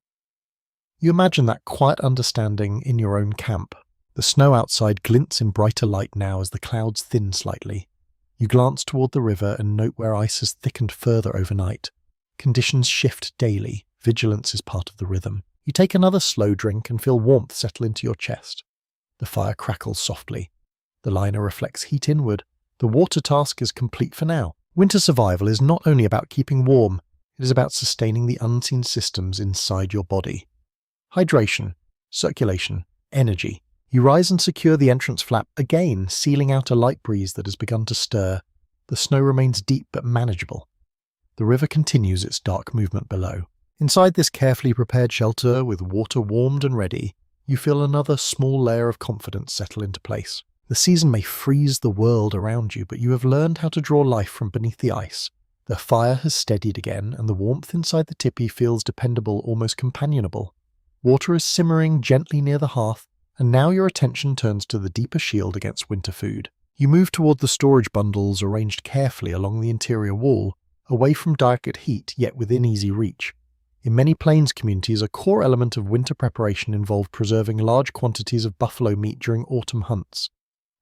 You imagine that quiet understanding in your own camp. The snow outside glints in brighter light now as the clouds thin slightly. You glance toward the river and note where ice has thickened further overnight. Conditions shift daily. Vigilance is part of the rhythm. You take another slow drink and feel warmth settle into your chest. The fire crackles softly. The liner reflects heat inward. The water task is complete for now. Winter survival is not only about keeping warm, it is about sustaining the unseen systems inside your body. Hydration, circulation, energy. You rise and secure the entrance flap again, sealing out a light breeze that has begun to stir. The snow remains deep but manageable. The river continues its dark movement below. Inside this carefully prepared shelter, with water warmed and ready, you feel another small layer of confidence settle into place. The season may freeze the world around you, but you have learned how to draw life from beneath the ice. The fire has steadied again, and the warmth inside the tipi feels dependable, almost companionable. Water is simmering gently near the hearth, and now your attention turns to the deeper shield against winter food. You move toward the storage bundles arranged carefully along the interior wall, away from direct heat yet within easy reach. In many plains communities, a core element of winter preparation involved preserving large quantities of buffalo meat during autumn hunts.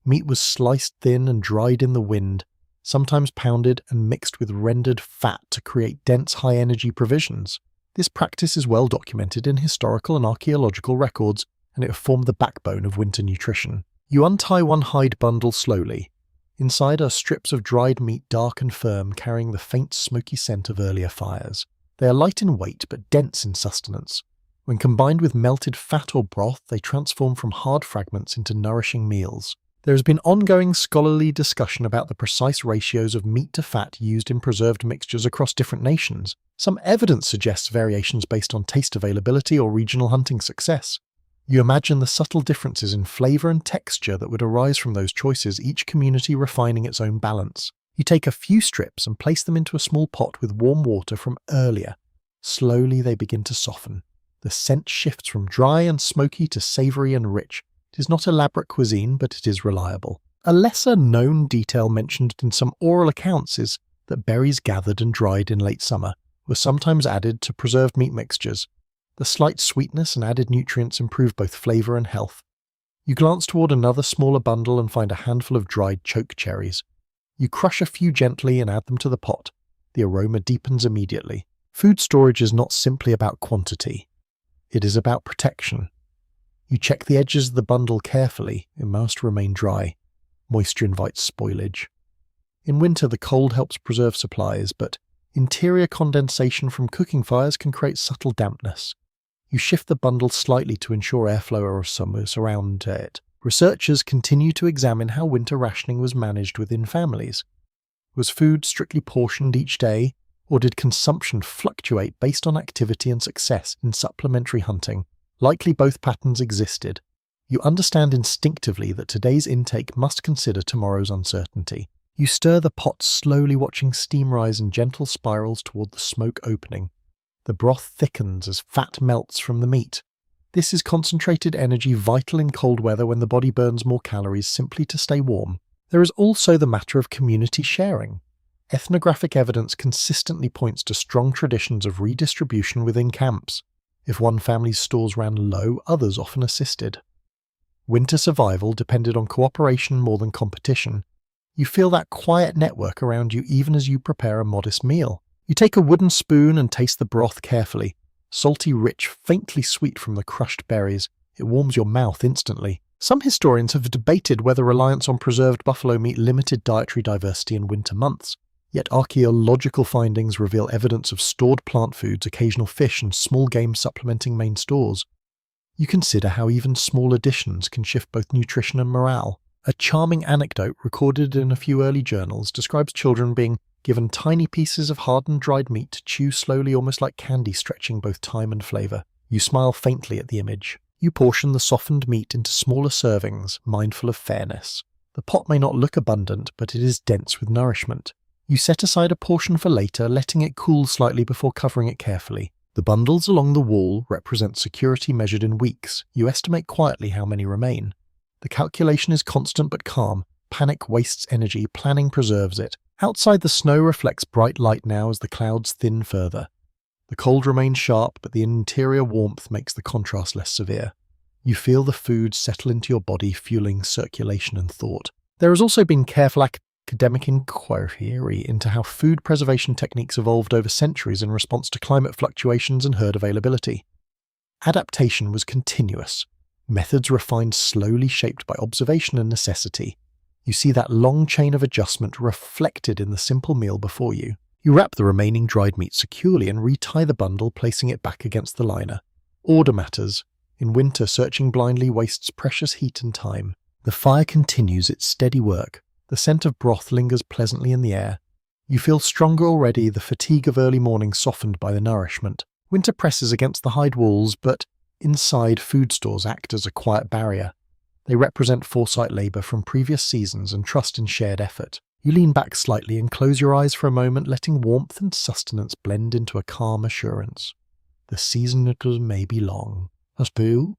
Meat was sliced thin and dried in the wind, sometimes pounded and mixed with rendered fat to create dense, high-energy provisions. This practice is well documented in historical and archaeological records, and it formed the backbone of winter nutrition. You untie one hide bundle slowly. Inside are strips of dried meat, dark and firm, carrying the faint smoky scent of earlier fires. They are light in weight but dense in sustenance. When combined with melted fat or broth, they transform from hard fragments into nourishing meals. There has been ongoing scholarly discussion about the precise ratios of meat to fat used in preserved mixtures across different nations. Some evidence suggests variations based on taste availability or regional hunting success. You imagine the subtle differences in flavour and texture that would arise from those choices, each community refining its own balance. You take a few strips and place them into a small pot with warm water from earlier. Slowly they begin to soften. The scent shifts from dry and smoky to savoury and rich. It is not elaborate cuisine, but it is reliable. A lesser-known detail mentioned in some oral accounts is that berries gathered and dried in late summer were sometimes added to preserved meat mixtures. The slight sweetness and added nutrients improve both flavour and health. You glance toward another smaller bundle and find a handful of dried choke cherries. You crush a few gently and add them to the pot. The aroma deepens immediately. Food storage is not simply about quantity. It is about protection. You check the edges of the bundle carefully. It must remain dry. Moisture invites spoilage. In winter, the cold helps preserve supplies, but interior condensation from cooking fires can create subtle dampness. You shift the bundle slightly to ensure airflow around it. Researchers continue to examine how winter rationing was managed within families. Was food strictly portioned each day, or did consumption fluctuate based on activity and success in supplementary hunting? Likely both patterns existed. You understand instinctively that today's intake must consider tomorrow's uncertainty. You stir the pot slowly, watching steam rise in gentle spirals toward the smoke opening. The broth thickens as fat melts from the meat. This is concentrated energy vital in cold weather when the body burns more calories simply to stay warm. There is also the matter of community sharing. Ethnographic evidence consistently points to strong traditions of redistribution within camps. If one family's stores ran low, others often assisted. Winter survival depended on cooperation more than competition. You feel that quiet network around you even as you prepare a modest meal. You take a wooden spoon and taste the broth carefully. Salty, rich, faintly sweet from the crushed berries. It warms your mouth instantly. Some historians have debated whether reliance on preserved buffalo meat limited dietary diversity in winter months. Yet archaeological findings reveal evidence of stored plant foods, occasional fish, and small game supplementing main stores. You consider how even small additions can shift both nutrition and morale. A charming anecdote recorded in a few early journals describes children being given tiny pieces of hardened dried meat to chew slowly, almost like candy, stretching both time and flavour. You smile faintly at the image. You portion the softened meat into smaller servings, mindful of fairness. The pot may not look abundant, but it is dense with nourishment. You set aside a portion for later, letting it cool slightly before covering it carefully. The bundles along the wall represent security measured in weeks. You estimate quietly how many remain. The calculation is constant but calm. Panic wastes energy, planning preserves it. Outside, the snow reflects bright light now as the clouds thin further. The cold remains sharp, but the interior warmth makes the contrast less severe. You feel the food settle into your body, fueling circulation and thought. There has also been careful academic inquiry into how food preservation techniques evolved over centuries in response to climate fluctuations and herd availability. Adaptation was continuous. Methods refined slowly, shaped by observation and necessity. You see that long chain of adjustment reflected in the simple meal before you. You wrap the remaining dried meat securely and retie the bundle, placing it back against the liner. Order matters. In winter, searching blindly wastes precious heat and time. The fire continues its steady work. The scent of broth lingers pleasantly in the air. You feel stronger already, the fatigue of early morning softened by the nourishment. Winter presses against the hide walls, but inside, food stores act as a quiet barrier. They represent foresight labour from previous seasons and trust in shared effort. You lean back slightly and close your eyes for a moment, letting warmth and sustenance blend into a calm assurance. The season may be long. Snow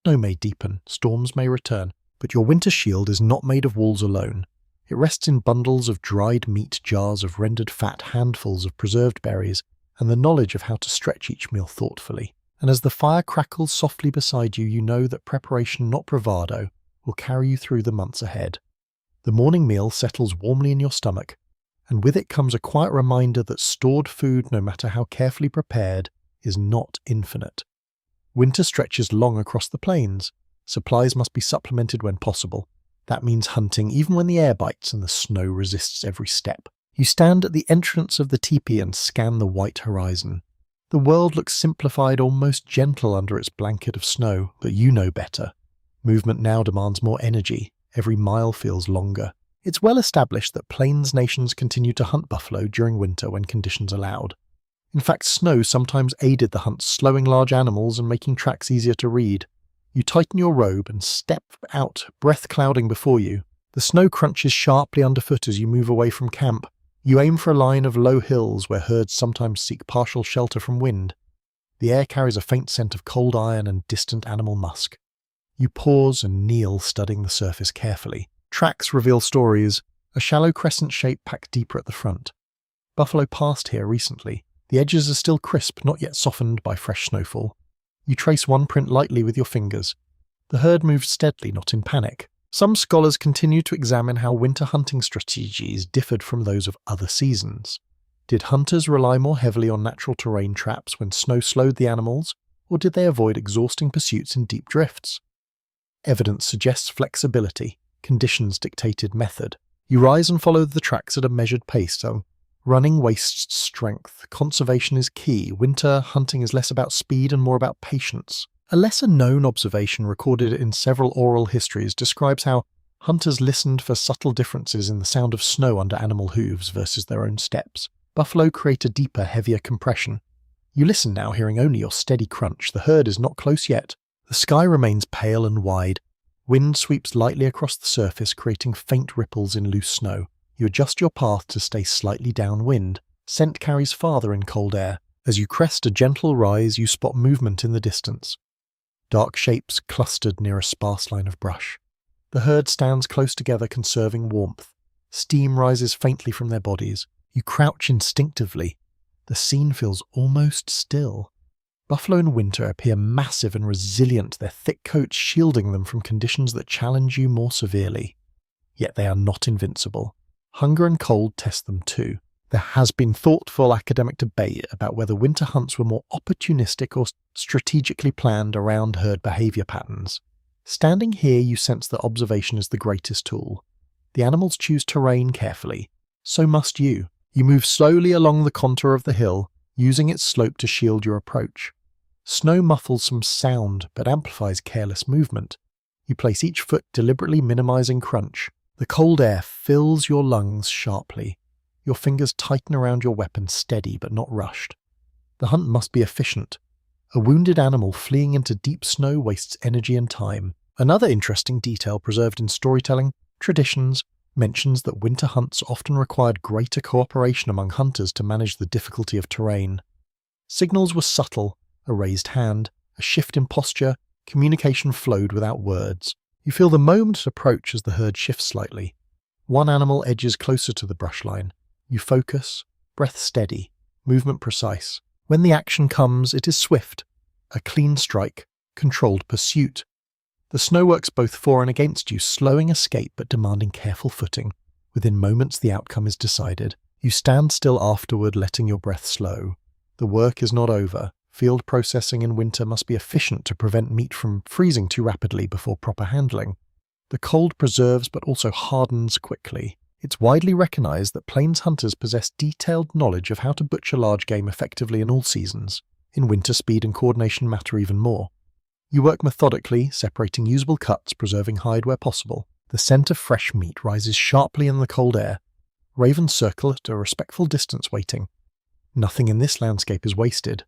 may deepen, storms may return, but your winter shield is not made of walls alone. It rests in bundles of dried meat, jars of rendered fat, handfuls of preserved berries, and the knowledge of how to stretch each meal thoughtfully. And as the fire crackles softly beside you, you know that preparation, not bravado, will carry you through the months ahead. The morning meal settles warmly in your stomach, and with it comes a quiet reminder that stored food, no matter how carefully prepared, is not infinite. Winter stretches long across the plains. Supplies must be supplemented when possible. That means hunting even when the air bites and the snow resists every step. You stand at the entrance of the teepee and scan the white horizon. The world looks simplified, almost gentle under its blanket of snow, but you know better. Movement now demands more energy. Every mile feels longer. It's well established that plains nations continue to hunt buffalo during winter when conditions allowed. In fact, snow sometimes aided the hunt, slowing large animals and making tracks easier to read. You tighten your robe and step out, breath clouding before you. The snow crunches sharply underfoot as you move away from camp. You aim for a line of low hills where herds sometimes seek partial shelter from wind. The air carries a faint scent of cold iron and distant animal musk. You pause and kneel, studying the surface carefully. Tracks reveal stories, a shallow crescent shape packed deeper at the front. Buffalo passed here recently. The edges are still crisp, not yet softened by fresh snowfall. You trace one print lightly with your fingers. The herd moves steadily, not in panic. Some scholars continue to examine how winter hunting strategies differed from those of other seasons. Did hunters rely more heavily on natural terrain traps when snow slowed the animals, or did they avoid exhausting pursuits in deep drifts? Evidence suggests flexibility. Conditions dictated method. You rise and follow the tracks at a measured pace, so running wastes strength. Conservation is key. Winter hunting is less about speed and more about patience. A lesser-known observation recorded in several oral histories describes how hunters listened for subtle differences in the sound of snow under animal hooves versus their own steps. Buffalo create a deeper, heavier compression. You listen now, hearing only your steady crunch. The herd is not close yet. The sky remains pale and wide. Wind sweeps lightly across the surface, creating faint ripples in loose snow. You adjust your path to stay slightly downwind. Scent carries farther in cold air. As you crest a gentle rise, you spot movement in the distance. Dark shapes clustered near a sparse line of brush. The herd stands close together, conserving warmth. Steam rises faintly from their bodies. You crouch instinctively. The scene feels almost still. Buffalo in winter appear massive and resilient, their thick coats shielding them from conditions that challenge you more severely. Yet they are not invincible. Hunger and cold test them too. There has been thoughtful academic debate about whether winter hunts were more opportunistic or strategically planned around herd behavior patterns. Standing here, you sense that observation is the greatest tool. The animals choose terrain carefully. So must you. You move slowly along the contour of the hill, using its slope to shield your approach. Snow muffles some sound but amplifies careless movement. You place each foot deliberately minimizing crunch. The cold air fills your lungs sharply. Your fingers tighten around your weapon, steady but not rushed. The hunt must be efficient. A wounded animal fleeing into deep snow wastes energy and time. Another interesting detail preserved in storytelling, traditions, mentions that winter hunts often required greater cooperation among hunters to manage the difficulty of terrain. Signals were subtle, a raised hand, a shift in posture, communication flowed without words. You feel the moment approach as the herd shifts slightly. One animal edges closer to the brush line. You focus, breath steady, movement precise. When the action comes, it is swift, a clean strike, controlled pursuit. The snow works both for and against you, slowing escape but demanding careful footing. Within moments, the outcome is decided. You stand still afterward, letting your breath slow. The work is not over. Field processing in winter must be efficient to prevent meat from freezing too rapidly before proper handling. The cold preserves but also hardens quickly. It's widely recognized that plains hunters possess detailed knowledge of how to butcher large game effectively in all seasons. In winter, speed and coordination matter even more. You work methodically, separating usable cuts, preserving hide where possible. The scent of fresh meat rises sharply in the cold air. Ravens circle at a respectful distance, waiting. Nothing in this landscape is wasted.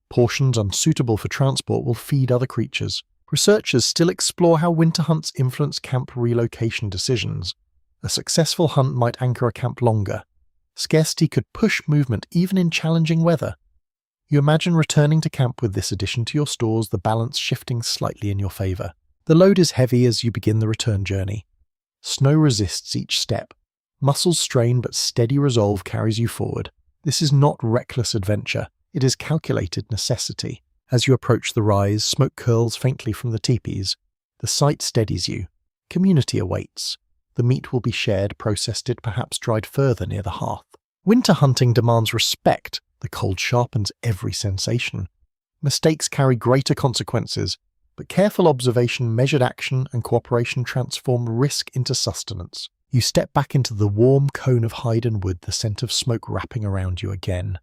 Portions unsuitable for transport will feed other creatures. Researchers still explore how winter hunts influence camp relocation decisions. A successful hunt might anchor a camp longer. Scarcity could push movement even in challenging weather. You imagine returning to camp with this addition to your stores, the balance shifting slightly in your favor. The load is heavy as you begin the return journey. Snow resists each step. Muscles strain, but steady resolve carries you forward. This is not reckless adventure. It is calculated necessity. As you approach the rise, smoke curls faintly from the teepees. The sight steadies you. Community awaits. The meat will be shared, processed it, perhaps dried further near the hearth. Winter hunting demands respect. The cold sharpens every sensation. Mistakes carry greater consequences, but careful observation, measured action, and cooperation transform risk into sustenance. You step back into the warm cone of hide and wood, the scent of smoke wrapping around you again.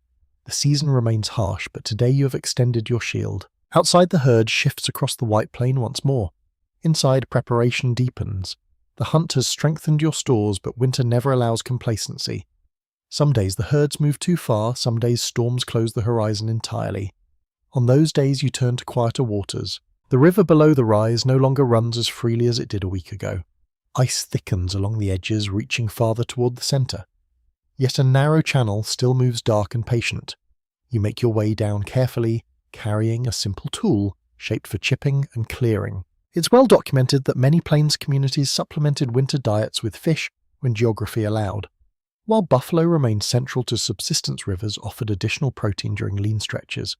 The season remains harsh, but today you have extended your shield. Outside, the herd shifts across the white plain once more. Inside, preparation deepens. The hunt has strengthened your stores, but winter never allows complacency. Some days the herds move too far, some days storms close the horizon entirely. On those days you turn to quieter waters. The river below the rise no longer runs as freely as it did a week ago. Ice thickens along the edges, reaching farther toward the center. Yet a narrow channel still moves dark and patient. You make your way down carefully, carrying a simple tool shaped for chipping and clearing. It's well documented that many plains communities supplemented winter diets with fish when geography allowed. While buffalo remained central to subsistence, rivers offered additional protein during lean stretches.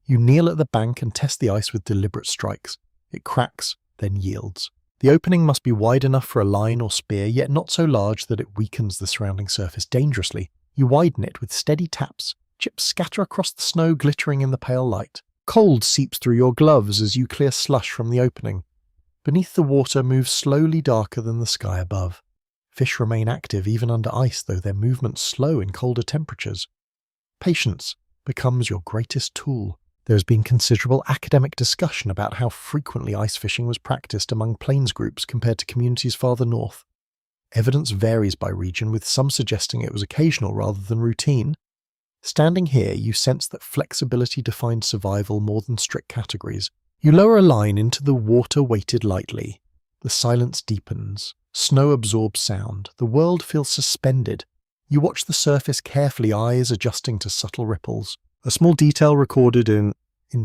You kneel at the bank and test the ice with deliberate strikes. It cracks, then yields. The opening must be wide enough for a line or spear, yet not so large that it weakens the surrounding surface dangerously. You widen it with steady taps. Chips scatter across the snow, glittering in the pale light. Cold seeps through your gloves as you clear slush from the opening. Beneath, the water moves slowly, darker than the sky above. Fish remain active even under ice, though their movements slow in colder temperatures. Patience becomes your greatest tool. There has been considerable academic discussion about how frequently ice fishing was practiced among plains groups compared to communities farther north. Evidence varies by region, with some suggesting it was occasional rather than routine. Standing here, you sense that flexibility defines survival more than strict categories. You lower a line into the water, weighted lightly. The silence deepens. Snow absorbs sound. The world feels suspended. You watch the surface carefully, eyes adjusting to subtle ripples. A small detail recorded in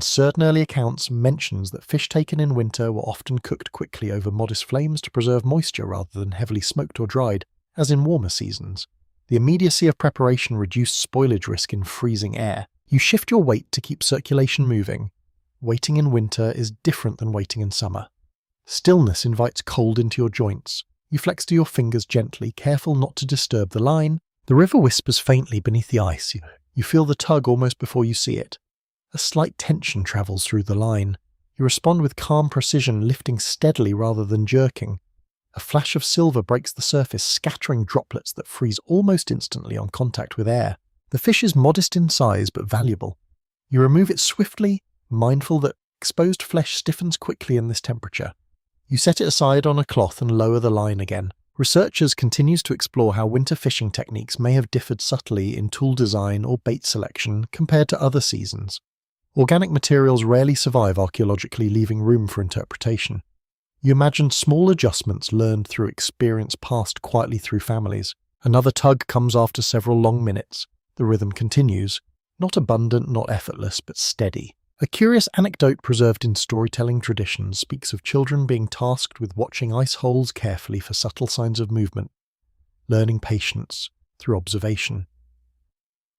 certain early accounts mentions that fish taken in winter were often cooked quickly over modest flames to preserve moisture rather than heavily smoked or dried. as in warmer seasons. The immediacy of preparation reduced spoilage risk in freezing air. You shift your weight to keep circulation moving. Waiting in winter is different than waiting in summer. Stillness invites cold into your joints. You flex to your fingers gently, careful not to disturb the line. The river whispers faintly beneath the ice. You feel the tug almost before you see it. A slight tension travels through the line. You respond with calm precision, lifting steadily rather than jerking. A flash of silver breaks the surface, scattering droplets that freeze almost instantly on contact with air. The fish is modest in size but valuable. You remove it swiftly, mindful that exposed flesh stiffens quickly in this temperature. You set it aside on a cloth and lower the line again. Researchers continue to explore how winter fishing techniques may have differed subtly in tool design or bait selection compared to other seasons. Organic materials rarely survive archaeologically, leaving room for interpretation. You imagine small adjustments learned through experience passed quietly through families. Another tug comes after several long minutes. The rhythm continues, not abundant, not effortless, but steady. A curious anecdote preserved in storytelling traditions speaks of children being tasked with watching ice holes carefully for subtle signs of movement, learning patience through observation.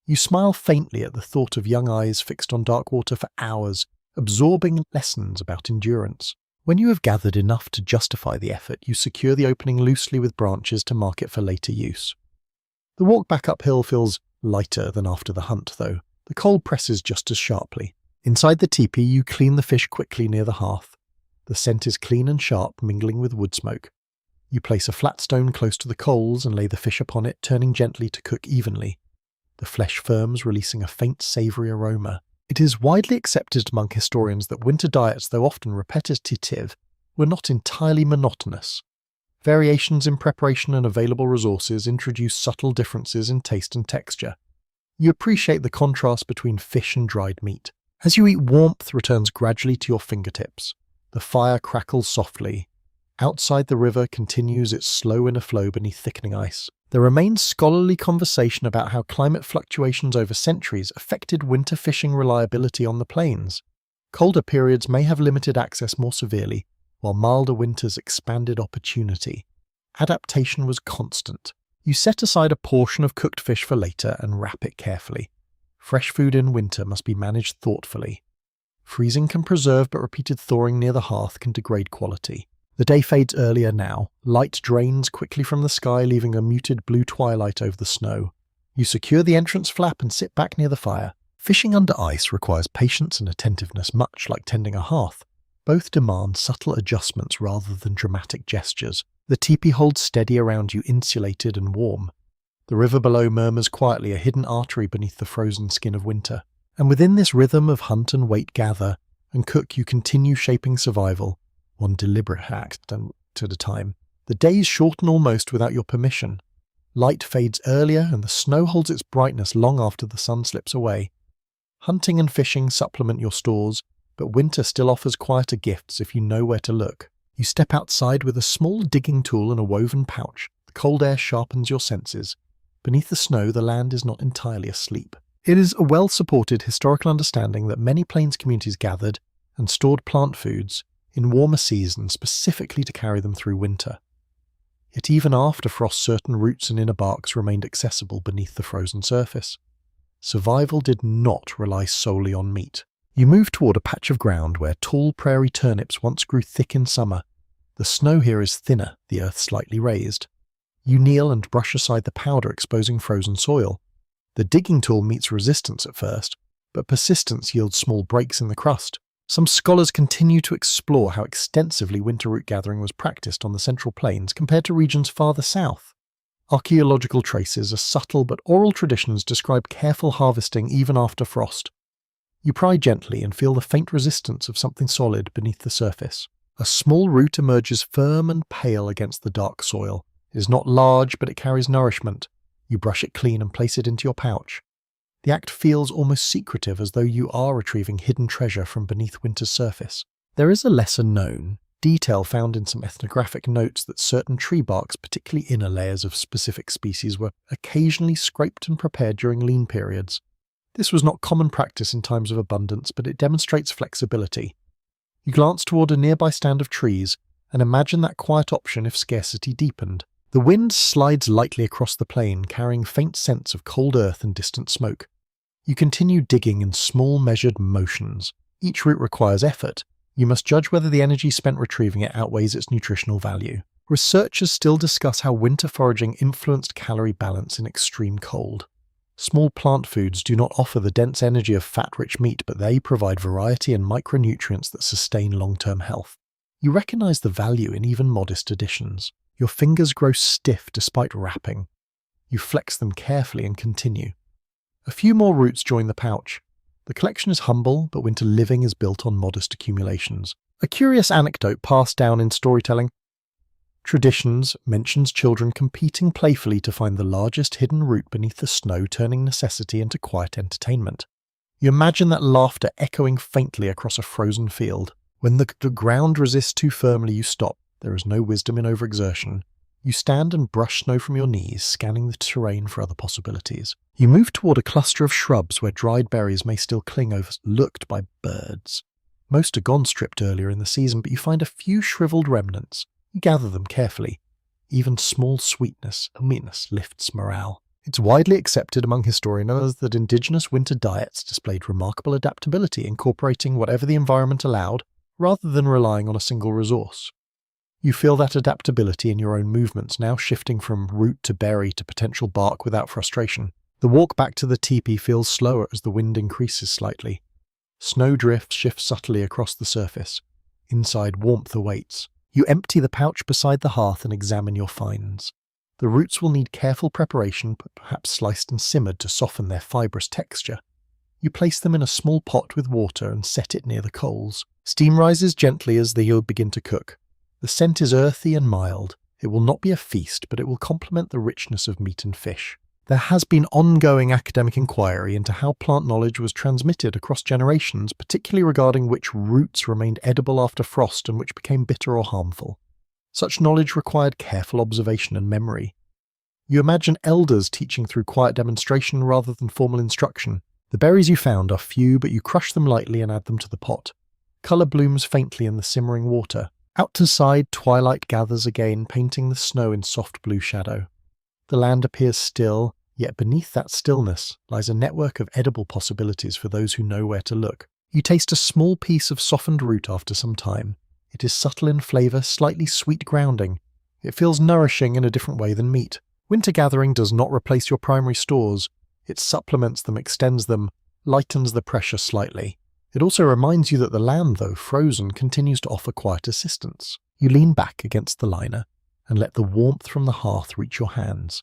You smile faintly at the thought of young eyes fixed on dark water for hours, absorbing lessons about endurance. When you have gathered enough to justify the effort, you secure the opening loosely with branches to mark it for later use. The walk back uphill feels lighter than after the hunt, though. The cold presses just as sharply. Inside the teepee, you clean the fish quickly near the hearth. The scent is clean and sharp, mingling with wood smoke. You place a flat stone close to the coals and lay the fish upon it, turning gently to cook evenly. The flesh firms, releasing a faint savoury aroma. It is widely accepted among historians that winter diets, though often repetitive, were not entirely monotonous. Variations in preparation and available resources introduce subtle differences in taste and texture. You appreciate the contrast between fish and dried meat. As you eat, warmth returns gradually to your fingertips. The fire crackles softly. Outside, the river continues its slow inner flow beneath thickening ice. There remains scholarly conversation about how climate fluctuations over centuries affected winter fishing reliability on the plains. Colder periods may have limited access more severely, while milder winters expanded opportunity. Adaptation was constant. You set aside a portion of cooked fish for later and wrap it carefully. Fresh food in winter must be managed thoughtfully. Freezing can preserve, but repeated thawing near the hearth can degrade quality. The day fades earlier now. Light drains quickly from the sky, leaving a muted blue twilight over the snow. You secure the entrance flap and sit back near the fire. Fishing under ice requires patience and attentiveness, much like tending a hearth. Both demand subtle adjustments rather than dramatic gestures. The teepee holds steady around you, insulated and warm. The river below murmurs quietly, a hidden artery beneath the frozen skin of winter. And within this rhythm of hunt and wait, gather and cook, you continue shaping survival, one deliberate act at a time. The days shorten almost without your permission. Light fades earlier and the snow holds its brightness long after the sun slips away. Hunting and fishing supplement your stores, but winter still offers quieter gifts if you know where to look. You step outside with a small digging tool and a woven pouch. The cold air sharpens your senses. Beneath the snow, the land is not entirely asleep. It is a well-supported historical understanding that many plains communities gathered and stored plant foods in warmer seasons specifically to carry them through winter. Yet even after frost, certain roots and inner barks remained accessible beneath the frozen surface. Survival did not rely solely on meat. You move toward a patch of ground where tall prairie turnips once grew thick in summer. The snow here is thinner, the earth slightly raised. You kneel and brush aside the powder, exposing frozen soil. The digging tool meets resistance at first, but persistence yields small breaks in the crust. Some scholars continue to explore how extensively winter root gathering was practiced on the Central Plains compared to regions farther south. Archaeological traces are subtle, but oral traditions describe careful harvesting even after frost. You pry gently and feel the faint resistance of something solid beneath the surface. A small root emerges firm and pale against the dark soil. It is not large, but it carries nourishment. You brush it clean and place it into your pouch. The act feels almost secretive, as though you are retrieving hidden treasure from beneath winter's surface. There is a lesser-known detail found in some ethnographic notes that certain tree barks, particularly inner layers of specific species, were occasionally scraped and prepared during lean periods. This was not common practice in times of abundance, but it demonstrates flexibility. You glance toward a nearby stand of trees and imagine that quiet option if scarcity deepened. The wind slides lightly across the plain, carrying faint scents of cold earth and distant smoke. You continue digging in small, measured motions. Each route requires effort. You must judge whether the energy spent retrieving it outweighs its nutritional value. Researchers still discuss how winter foraging influenced calorie balance in extreme cold. Small plant foods do not offer the dense energy of fat-rich meat, but they provide variety and micronutrients that sustain long-term health. You recognize the value in even modest additions. Your fingers grow stiff despite wrapping. You flex them carefully and continue. A few more roots join the pouch. The collection is humble, but winter living is built on modest accumulations. A curious anecdote passed down in storytelling. Traditions mentions children competing playfully to find the largest hidden root beneath the snow, turning necessity into quiet entertainment. You imagine that laughter echoing faintly across a frozen field. When the ground resists too firmly, you stop. There is no wisdom in overexertion. You stand and brush snow from your knees, scanning the terrain for other possibilities. You move toward a cluster of shrubs where dried berries may still cling, overlooked by birds. Most are gone, stripped earlier in the season, but you find a few shriveled remnants. You gather them carefully. Even small sweetness lifts morale. It's widely accepted among historians that indigenous winter diets displayed remarkable adaptability, incorporating whatever the environment allowed, rather than relying on a single resource. You feel that adaptability in your own movements, now shifting from root to berry to potential bark without frustration. The walk back to the teepee feels slower as the wind increases slightly. Snowdrift shifts subtly across the surface. Inside, warmth awaits. You empty the pouch beside the hearth and examine your finds. The roots will need careful preparation, but perhaps sliced and simmered to soften their fibrous texture. You place them in a small pot with water and set it near the coals. Steam rises gently as they begin to cook. The scent is earthy and mild. It will not be a feast, but it will complement the richness of meat and fish. There has been ongoing academic inquiry into how plant knowledge was transmitted across generations, particularly regarding which roots remained edible after frost and which became bitter or harmful. Such knowledge required careful observation and memory. You imagine elders teaching through quiet demonstration rather than formal instruction. The berries you found are few, but you crush them lightly and add them to the pot. Colour blooms faintly in the simmering water. Out to side, twilight gathers again, painting the snow in soft blue shadow. The land appears still, yet beneath that stillness lies a network of edible possibilities for those who know where to look. You taste a small piece of softened root after some time. It is subtle in flavour, slightly sweet grounding. It feels nourishing in a different way than meat. Winter gathering does not replace your primary stores. It supplements them, extends them, lightens the pressure slightly. It also reminds you that the land, though frozen, continues to offer quiet assistance. You lean back against the liner and let the warmth from the hearth reach your hands.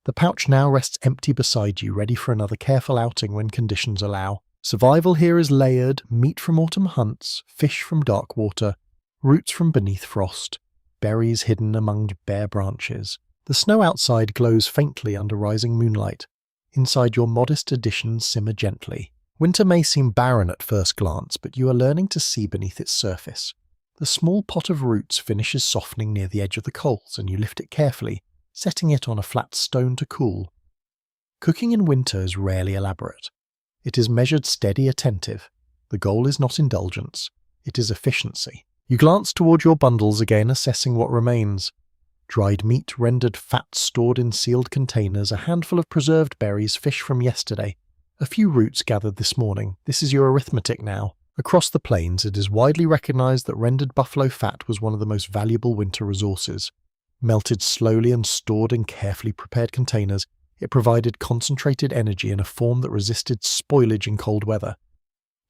The pouch now rests empty beside you, ready for another careful outing when conditions allow. Survival here is layered: meat from autumn hunts, fish from dark water, roots from beneath frost, berries hidden among bare branches. The snow outside glows faintly under rising moonlight. Inside, your modest additions simmer gently. Winter may seem barren at first glance, but you are learning to see beneath its surface. The small pot of roots finishes softening near the edge of the coals, and you lift it carefully, setting it on a flat stone to cool. Cooking in winter is rarely elaborate. It is measured, steady, attentive. The goal is not indulgence, it is efficiency. You glance toward your bundles again, assessing what remains. Dried meat, rendered fat stored in sealed containers, a handful of preserved berries, fish from yesterday. A few roots gathered this morning. This is your arithmetic now. Across the plains, it is widely recognized that rendered buffalo fat was one of the most valuable winter resources. Melted slowly and stored in carefully prepared containers, it provided concentrated energy in a form that resisted spoilage in cold weather.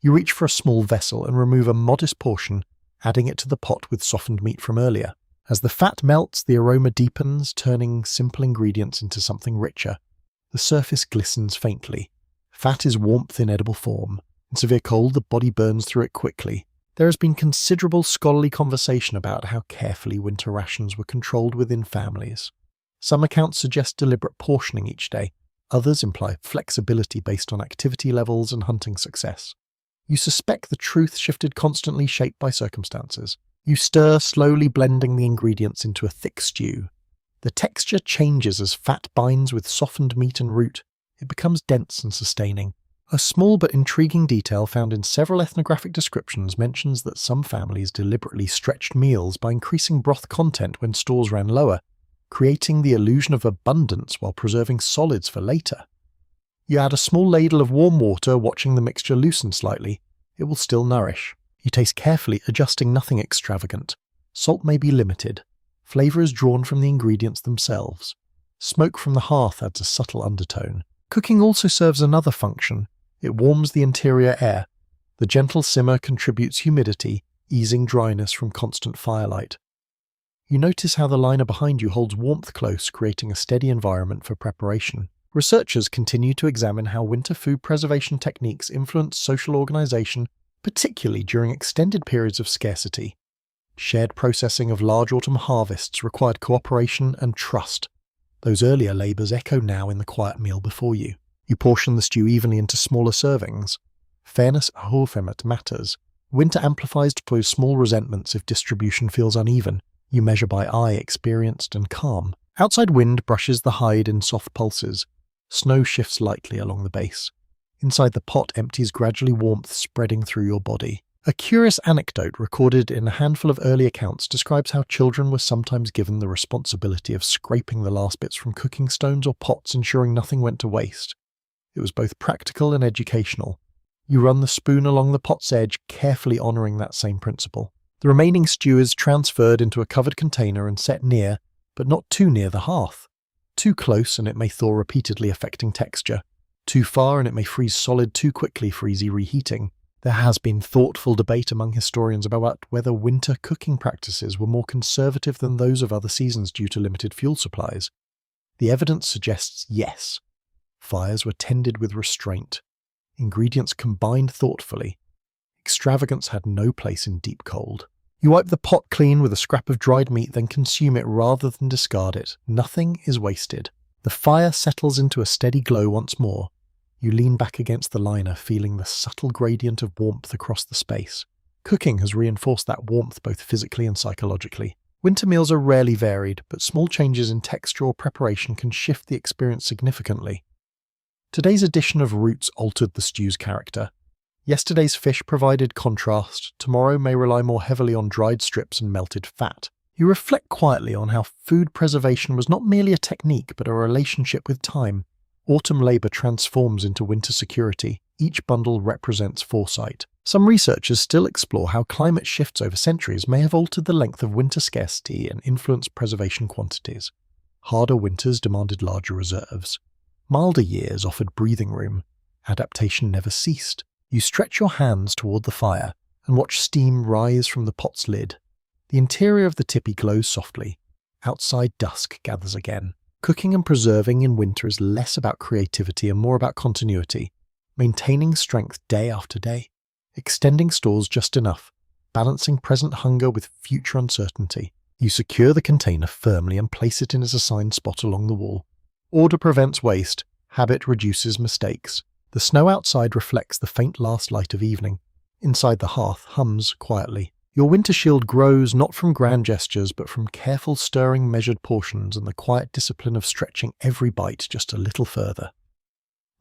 You reach for a small vessel and remove a modest portion, adding it to the pot with softened meat from earlier. As the fat melts, the aroma deepens, turning simple ingredients into something richer. The surface glistens faintly. Fat is warmth in edible form. In severe cold, the body burns through it quickly. There has been considerable scholarly conversation about how carefully winter rations were controlled within families. Some accounts suggest deliberate portioning each day. Others imply flexibility based on activity levels and hunting success. You suspect the truth shifted constantly, shaped by circumstances. You stir, slowly blending the ingredients into a thick stew. The texture changes as fat binds with softened meat and root. It becomes dense and sustaining. A small but intriguing detail found in several ethnographic descriptions mentions that some families deliberately stretched meals by increasing broth content when stores ran lower, creating the illusion of abundance while preserving solids for later. You add a small ladle of warm water, watching the mixture loosen slightly. It will still nourish. You taste carefully, adjusting nothing extravagant. Salt may be limited. Flavor is drawn from the ingredients themselves. Smoke from the hearth adds a subtle undertone. Cooking also serves another function. It warms the interior air. The gentle simmer contributes humidity, easing dryness from constant firelight. You notice how the liner behind you holds warmth close, creating a steady environment for preparation. Researchers continue to examine how winter food preservation techniques influence social organization, particularly during extended periods of scarcity. Shared processing of large autumn harvests required cooperation and trust. Those earlier labours echo now in the quiet meal before you. You portion the stew evenly into smaller servings. Fairness matters. Winter amplifies those small resentments if distribution feels uneven. You measure by eye, experienced and calm. Outside wind brushes the hide in soft pulses. Snow shifts lightly along the base. Inside the pot empties gradually, warmth spreading through your body. A curious anecdote recorded in a handful of early accounts describes how children were sometimes given the responsibility of scraping the last bits from cooking stones or pots, ensuring nothing went to waste. It was both practical and educational. You run the spoon along the pot's edge, carefully honouring that same principle. The remaining stew is transferred into a covered container and set near, but not too near the hearth. Too close and it may thaw repeatedly, affecting texture. Too far and it may freeze solid too quickly for easy reheating. There has been thoughtful debate among historians about whether winter cooking practices were more conservative than those of other seasons due to limited fuel supplies. The evidence suggests yes. Fires were tended with restraint. Ingredients combined thoughtfully. Extravagance had no place in deep cold. You wipe the pot clean with a scrap of dried meat, then consume it rather than discard it. Nothing is wasted. The fire settles into a steady glow once more. You lean back against the liner, feeling the subtle gradient of warmth across the space. Cooking has reinforced that warmth both physically and psychologically. Winter meals are rarely varied, but small changes in texture or preparation can shift the experience significantly. Today's addition of roots altered the stew's character. Yesterday's fish provided contrast, tomorrow may rely more heavily on dried strips and melted fat. You reflect quietly on how food preservation was not merely a technique but a relationship with time. Autumn labour transforms into winter security. Each bundle represents foresight. Some researchers still explore how climate shifts over centuries may have altered the length of winter scarcity and influenced preservation quantities. Harder winters demanded larger reserves. Milder years offered breathing room. Adaptation never ceased. You stretch your hands toward the fire and watch steam rise from the pot's lid. The interior of the tipi glows softly. Outside, dusk gathers again. Cooking and preserving in winter is less about creativity and more about continuity, maintaining strength day after day, extending stores just enough, balancing present hunger with future uncertainty. You secure the container firmly and place it in its assigned spot along the wall. Order prevents waste, habit reduces mistakes. The snow outside reflects the faint last light of evening. Inside the hearth hums quietly. Your winter shield grows not from grand gestures but from careful stirring measured portions and the quiet discipline of stretching every bite just a little further.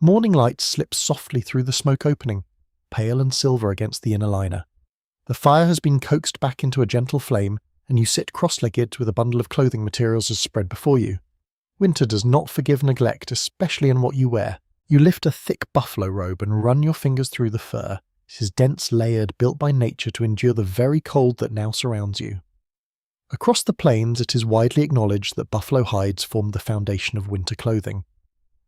Morning light slips softly through the smoke opening, pale and silver against the inner liner. The fire has been coaxed back into a gentle flame and you sit cross-legged with a bundle of clothing materials as spread before you. Winter does not forgive neglect, especially in what you wear. You lift a thick buffalo robe and run your fingers through the fur. It is dense, layered, built by nature to endure the very cold that now surrounds you. Across the plains, it is widely acknowledged that buffalo hides formed the foundation of winter clothing.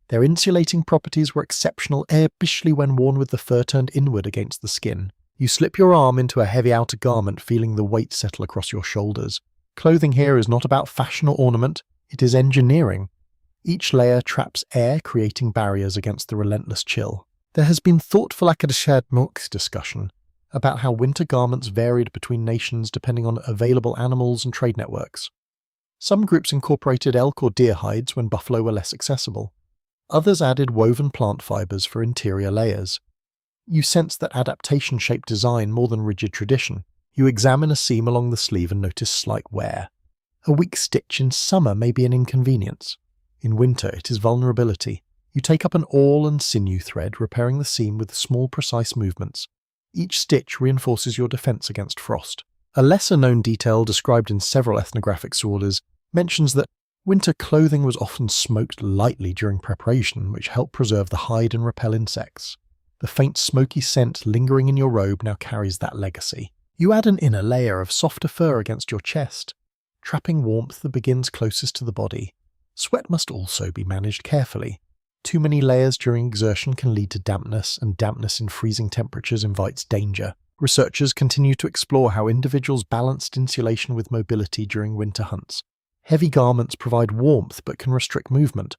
Their insulating properties were exceptional, especially when worn with the fur turned inward against the skin. You slip your arm into a heavy outer garment, feeling the weight settle across your shoulders. Clothing here is not about fashion or ornament, it is engineering. Each layer traps air, creating barriers against the relentless chill. There has been thoughtful academic discussion about how winter garments varied between nations depending on available animals and trade networks. Some groups incorporated elk or deer hides when buffalo were less accessible. Others added woven plant fibers for interior layers. You sense that adaptation shaped design more than rigid tradition. You examine a seam along the sleeve and notice slight wear. A weak stitch in summer may be an inconvenience. In winter, it is vulnerability. You take up an awl and sinew thread, repairing the seam with small, precise movements. Each stitch reinforces your defense against frost. A lesser-known detail described in several ethnographic sources mentions that Winter clothing was often smoked lightly during preparation, which helped preserve the hide and repel insects. The faint smoky scent lingering in your robe now carries that legacy. You add an inner layer of softer fur against your chest, trapping warmth that begins closest to the body. Sweat must also be managed carefully. Too many layers during exertion can lead to dampness, and dampness in freezing temperatures invites danger. Researchers continue to explore how individuals balanced insulation with mobility during winter hunts. Heavy garments provide warmth but can restrict movement.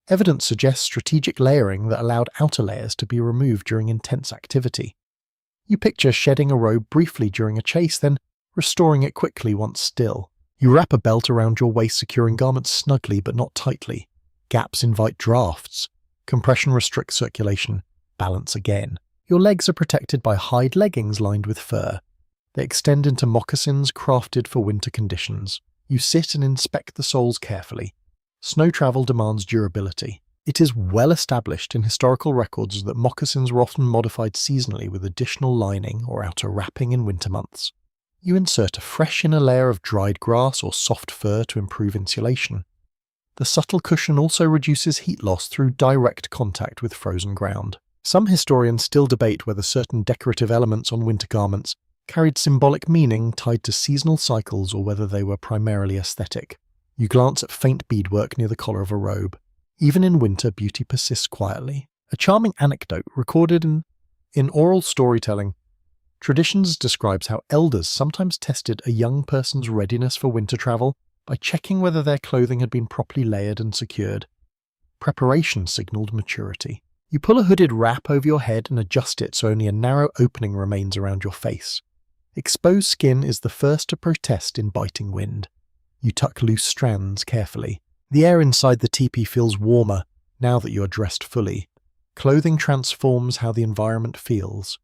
Evidence suggests strategic layering that allowed outer layers to be removed during intense activity. You picture shedding a robe briefly during a chase, then restoring it quickly once still. You wrap a belt around your waist, securing garments snugly but not tightly. Gaps invite drafts. Compression restricts circulation. Balance again. Your legs are protected by hide leggings lined with fur. They extend into moccasins crafted for winter conditions. You sit and inspect the soles carefully. Snow travel demands durability. It is well established in historical records that moccasins were often modified seasonally with additional lining or outer wrapping in winter months. You insert a fresh inner layer of dried grass or soft fur to improve insulation. The subtle cushion also reduces heat loss through direct contact with frozen ground. Some historians still debate whether certain decorative elements on winter garments carried symbolic meaning tied to seasonal cycles or whether they were primarily aesthetic. You glance at faint beadwork near the collar of a robe. Even in winter, beauty persists quietly. A charming anecdote recorded in oral storytelling traditions describes how elders sometimes tested a young person's readiness for winter travel by checking whether their clothing had been properly layered and secured. Preparation signaled maturity. You pull a hooded wrap over your head and adjust it so only a narrow opening remains around your face. Exposed skin is the first to protest in biting wind. You tuck loose strands carefully. The air inside the teepee feels warmer now that you are dressed fully. Clothing transforms how the environment feels.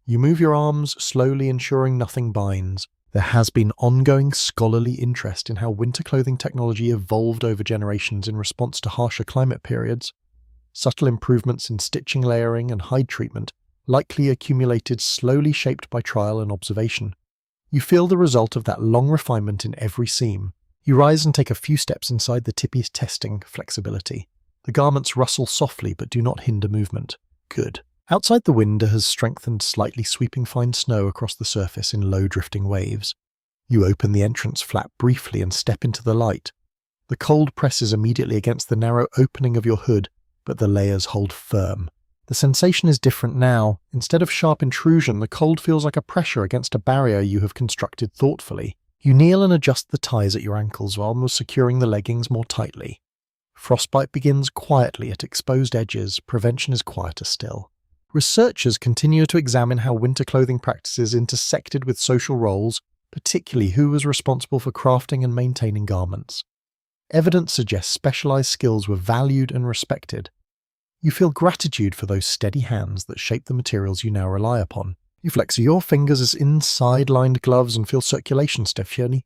You move your arms slowly, ensuring nothing binds. There has been ongoing scholarly interest in how winter clothing technology evolved over generations in response to harsher climate periods. Subtle improvements in stitching, layering, and hide treatment likely accumulated, slowly shaped by trial and observation. You feel the result of that long refinement in every seam. You rise and take a few steps inside the tipis, testing flexibility. The garments rustle softly but do not hinder movement. Good. Outside, the wind has strengthened, slightly sweeping fine snow across the surface in low drifting waves. You open the entrance flap briefly and step into the light. The cold presses immediately against the narrow opening of your hood, but the layers hold firm. The sensation is different now. Instead of sharp intrusion, the cold feels like a pressure against a barrier you have constructed thoughtfully. You kneel and adjust the ties at your ankles while securing the leggings more tightly. Frostbite begins quietly at exposed edges. Prevention is quieter still. Researchers continue to examine how winter clothing practices intersected with social roles, particularly who was responsible for crafting and maintaining garments. Evidence suggests specialized skills were valued and respected. You feel gratitude for those steady hands that shape the materials you now rely upon. You flex your fingers as inside-lined gloves and feel circulation stiffly.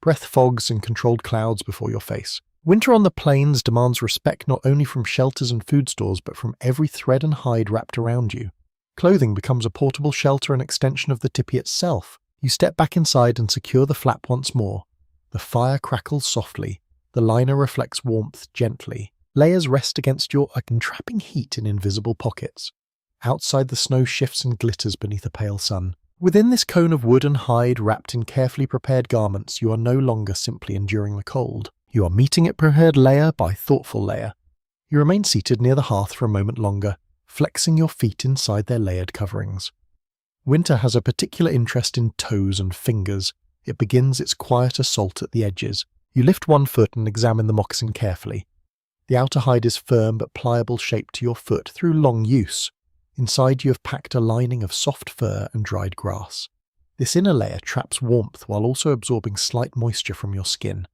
Breath fogs and controlled clouds before your face. Winter on the plains demands respect not only from shelters and food stores, but from every thread and hide wrapped around you. Clothing becomes a portable shelter and extension of the tipi itself. You step back inside and secure the flap once more. The fire crackles softly. The liner reflects warmth gently. Layers rest against your entrapping heat in invisible pockets. Outside, the snow shifts and glitters beneath a pale sun. Within this cone of wood and hide wrapped in carefully prepared garments, you are no longer simply enduring the cold. You are meeting it prepared layer by thoughtful layer. You remain seated near the hearth for a moment longer, flexing your feet inside their layered coverings. Winter has a particular interest in toes and fingers. It begins its quiet assault at the edges. You lift one foot and examine the moccasin carefully. The outer hide is firm but pliable shape to your foot through long use. Inside, you have packed a lining of soft fur and dried grass. This inner layer traps warmth while also absorbing slight moisture from your skin.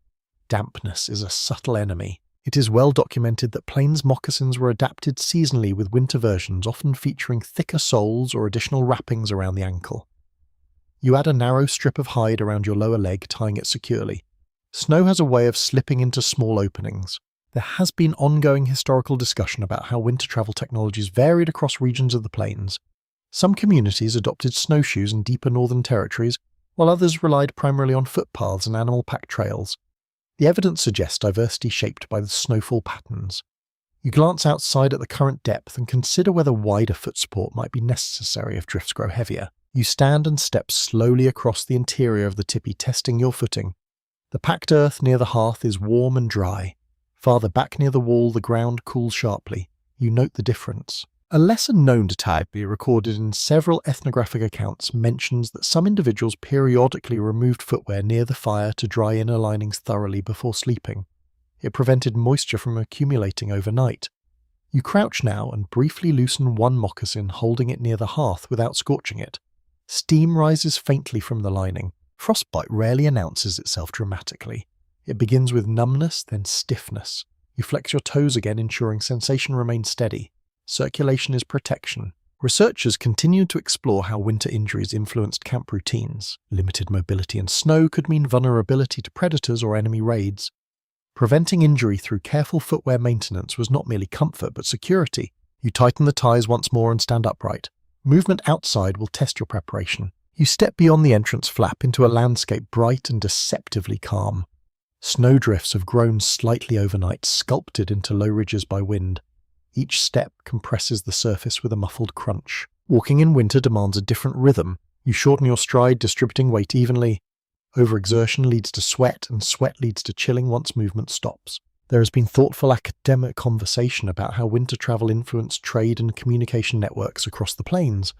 Dampness is a subtle enemy. It is well documented that plains moccasins were adapted seasonally, with winter versions often featuring thicker soles or additional wrappings around the ankle. You add a narrow strip of hide around your lower leg, tying it securely. Snow has a way of slipping into small openings. There has been ongoing historical discussion about how winter travel technologies varied across regions of the plains. Some communities adopted snowshoes in deeper northern territories, while others relied primarily on footpaths and animal-packed trails. The evidence suggests diversity shaped by the snowfall patterns. You glance outside at the current depth and consider whether wider foot support might be necessary if drifts grow heavier. You stand and step slowly across the interior of the tipi, testing your footing. The packed earth near the hearth is warm and dry. Farther back near the wall, the ground cools sharply. You note the difference. A lesson known to Tipis, recorded in several ethnographic accounts, mentions that some individuals periodically removed footwear near the fire to dry inner linings thoroughly before sleeping. It prevented moisture from accumulating overnight. You crouch now and briefly loosen one moccasin, holding it near the hearth without scorching it. Steam rises faintly from the lining. Frostbite rarely announces itself dramatically. It begins with numbness, then stiffness. You flex your toes again, ensuring sensation remains steady. Circulation is protection. Researchers continue to explore how winter injuries influenced camp routines. Limited mobility in snow could mean vulnerability to predators or enemy raids. Preventing injury through careful footwear maintenance was not merely comfort but security. You tighten the ties once more and stand upright. Movement outside will test your preparation. You step beyond the entrance flap into a landscape bright and deceptively calm. Snowdrifts have grown slightly overnight, sculpted into low ridges by wind. Each step compresses the surface with a muffled crunch. Walking in winter demands a different rhythm. You shorten your stride, distributing weight evenly. Overexertion leads to sweat, and sweat leads to chilling once movement stops. There has been thoughtful academic conversation about how winter travel influenced trade and communication networks across the plains.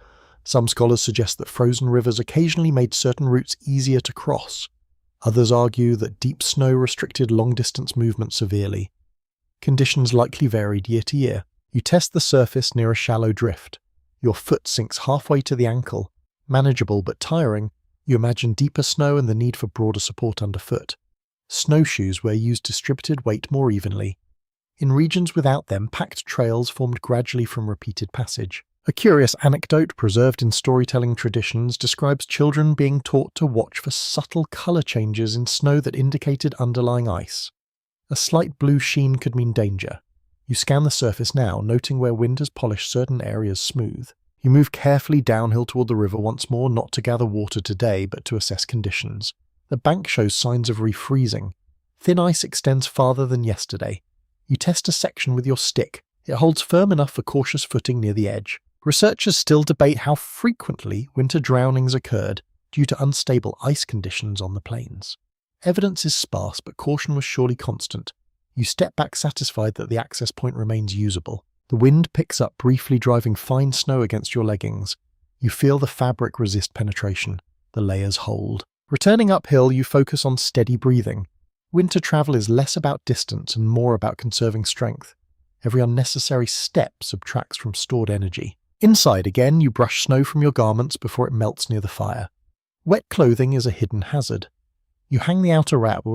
Some scholars suggest that frozen rivers occasionally made certain routes easier to cross. Others argue that deep snow restricted long-distance movement severely. Conditions likely varied year to year. You test the surface near a shallow drift. Your foot sinks halfway to the ankle. Manageable but tiring, you imagine deeper snow and the need for broader support underfoot. Snowshoes were used to distribute weight more evenly. In regions without them, packed trails formed gradually from repeated passage. A curious anecdote preserved in storytelling traditions describes children being taught to watch for subtle colour changes in snow that indicated underlying ice. A slight blue sheen could mean danger. You scan the surface now, noting where wind has polished certain areas smooth. You move carefully downhill toward the river once more, not to gather water today, but to assess conditions. The bank shows signs of refreezing. Thin ice extends farther than yesterday. You test a section with your stick. It holds firm enough for cautious footing near the edge. Researchers still debate how frequently winter drownings occurred due to unstable ice conditions on the plains. Evidence is sparse, but caution was surely constant. You step back satisfied that the access point remains usable. The wind picks up briefly, driving fine snow against your leggings. You feel the fabric resist penetration. The layers hold. Returning uphill, you focus on steady breathing. Winter travel is less about distance and more about conserving strength. Every unnecessary step subtracts from stored energy. Inside again, you brush snow from your garments before it melts near the fire. Wet clothing is a hidden hazard. You hang the outer wrap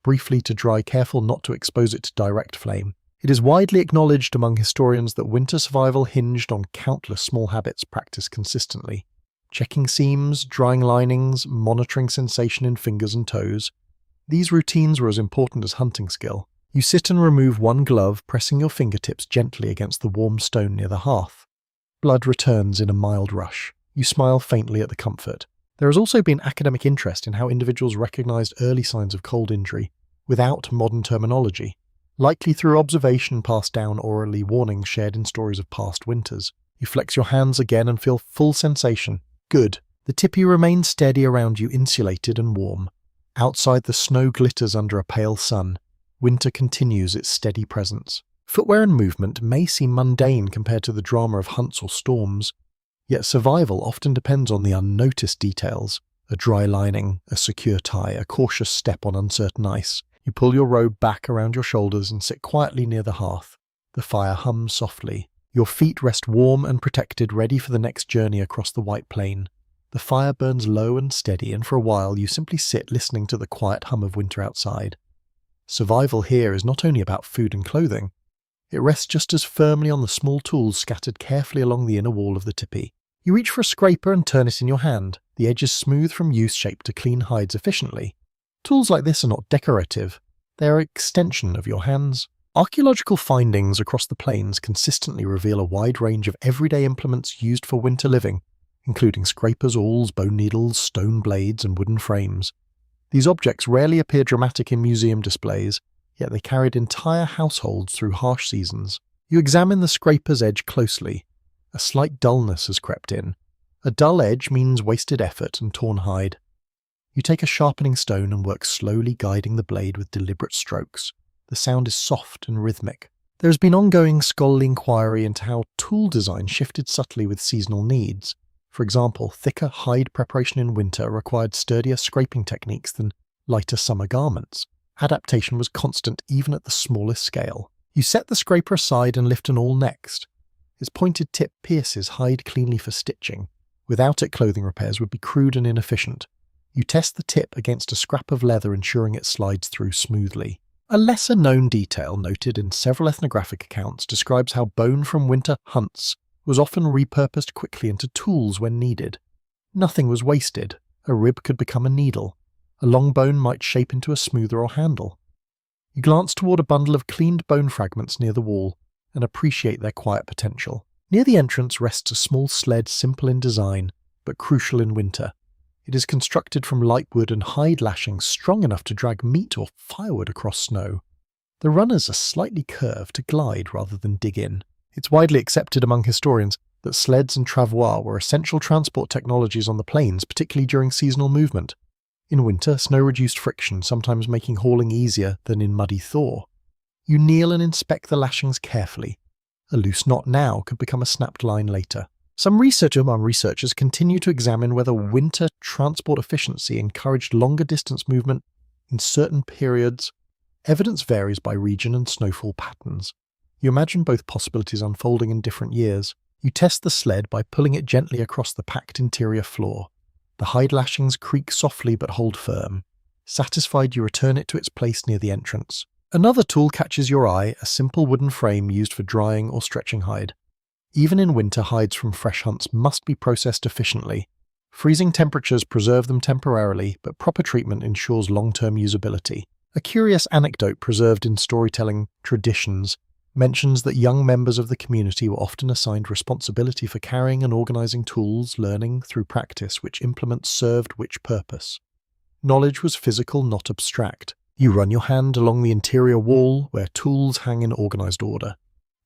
briefly to dry, careful not to expose it to direct flame. It is widely acknowledged among historians that winter survival hinged on countless small habits practiced consistently. Checking seams, drying linings, monitoring sensation in fingers and toes. These routines were as important as hunting skill. You sit and remove one glove, pressing your fingertips gently against the warm stone near the hearth. Blood returns in a mild rush. You smile faintly at the comfort. There has also been academic interest in how individuals recognized early signs of cold injury, without modern terminology, likely through observation passed down orally, warnings shared in stories of past winters. You flex your hands again and feel full sensation. Good. The tipi remains steady around you, insulated and warm. Outside, the snow glitters under a pale sun. Winter continues its steady presence. Footwear and movement may seem mundane compared to the drama of hunts or storms, yet survival often depends on the unnoticed details. A dry lining, a secure tie, a cautious step on uncertain ice. You pull your robe back around your shoulders and sit quietly near the hearth. The fire hums softly. Your feet rest warm and protected, ready for the next journey across the white plain. The fire burns low and steady, and for a while you simply sit listening to the quiet hum of winter outside. Survival here is not only about food and clothing. It rests just as firmly on the small tools scattered carefully along the inner wall of the tipi. You reach for a scraper and turn it in your hand. The edge is smooth from use shape to clean hides efficiently. Tools like this are not decorative. They are an extension of your hands. Archaeological findings across the plains consistently reveal a wide range of everyday implements used for winter living, including scrapers, awls, bone needles, stone blades, and wooden frames. These objects rarely appear dramatic in museum displays, yet they carried entire households through harsh seasons. You examine the scraper's edge closely. A slight dullness has crept in. A dull edge means wasted effort and torn hide. You take a sharpening stone and work slowly, guiding the blade with deliberate strokes. The sound is soft and rhythmic. There has been ongoing scholarly inquiry into how tool design shifted subtly with seasonal needs. For example, thicker hide preparation in winter required sturdier scraping techniques than lighter summer garments. Adaptation was constant even at the smallest scale. You set the scraper aside and lift an awl next. Its pointed tip pierces hide cleanly for stitching. Without it, clothing repairs would be crude and inefficient. You test the tip against a scrap of leather, ensuring it slides through smoothly. A lesser-known detail noted in several ethnographic accounts describes how bone from winter hunts was often repurposed quickly into tools when needed. Nothing was wasted. A rib could become a needle. A long bone might shape into a smoother or handle. You glance toward a bundle of cleaned bone fragments near the wall and appreciate their quiet potential. Near the entrance rests a small sled, simple in design, but crucial in winter. It is constructed from light wood and hide lashings strong enough to drag meat or firewood across snow. The runners are slightly curved to glide rather than dig in. It's widely accepted among historians that sleds and travois were essential transport technologies on the plains, particularly during seasonal movement. In winter, snow reduced friction, sometimes making hauling easier than in muddy thaw. You kneel and inspect the lashings carefully. A loose knot now could become a snapped line later. Some researchers continue to examine whether winter transport efficiency encouraged longer distance movement in certain periods. Evidence varies by region and snowfall patterns. You imagine both possibilities unfolding in different years. You test the sled by pulling it gently across the packed interior floor. The hide lashings creak softly but hold firm. Satisfied, you return it to its place near the entrance. Another tool catches your eye, a simple wooden frame used for drying or stretching hide. Even in winter, hides from fresh hunts must be processed efficiently. Freezing temperatures preserve them temporarily, but proper treatment ensures long-term usability. A curious anecdote preserved in storytelling traditions mentions that young members of the community were often assigned responsibility for carrying and organizing tools, learning through practice which implements served which purpose. Knowledge was physical, not abstract. You run your hand along the interior wall where tools hang in organized order.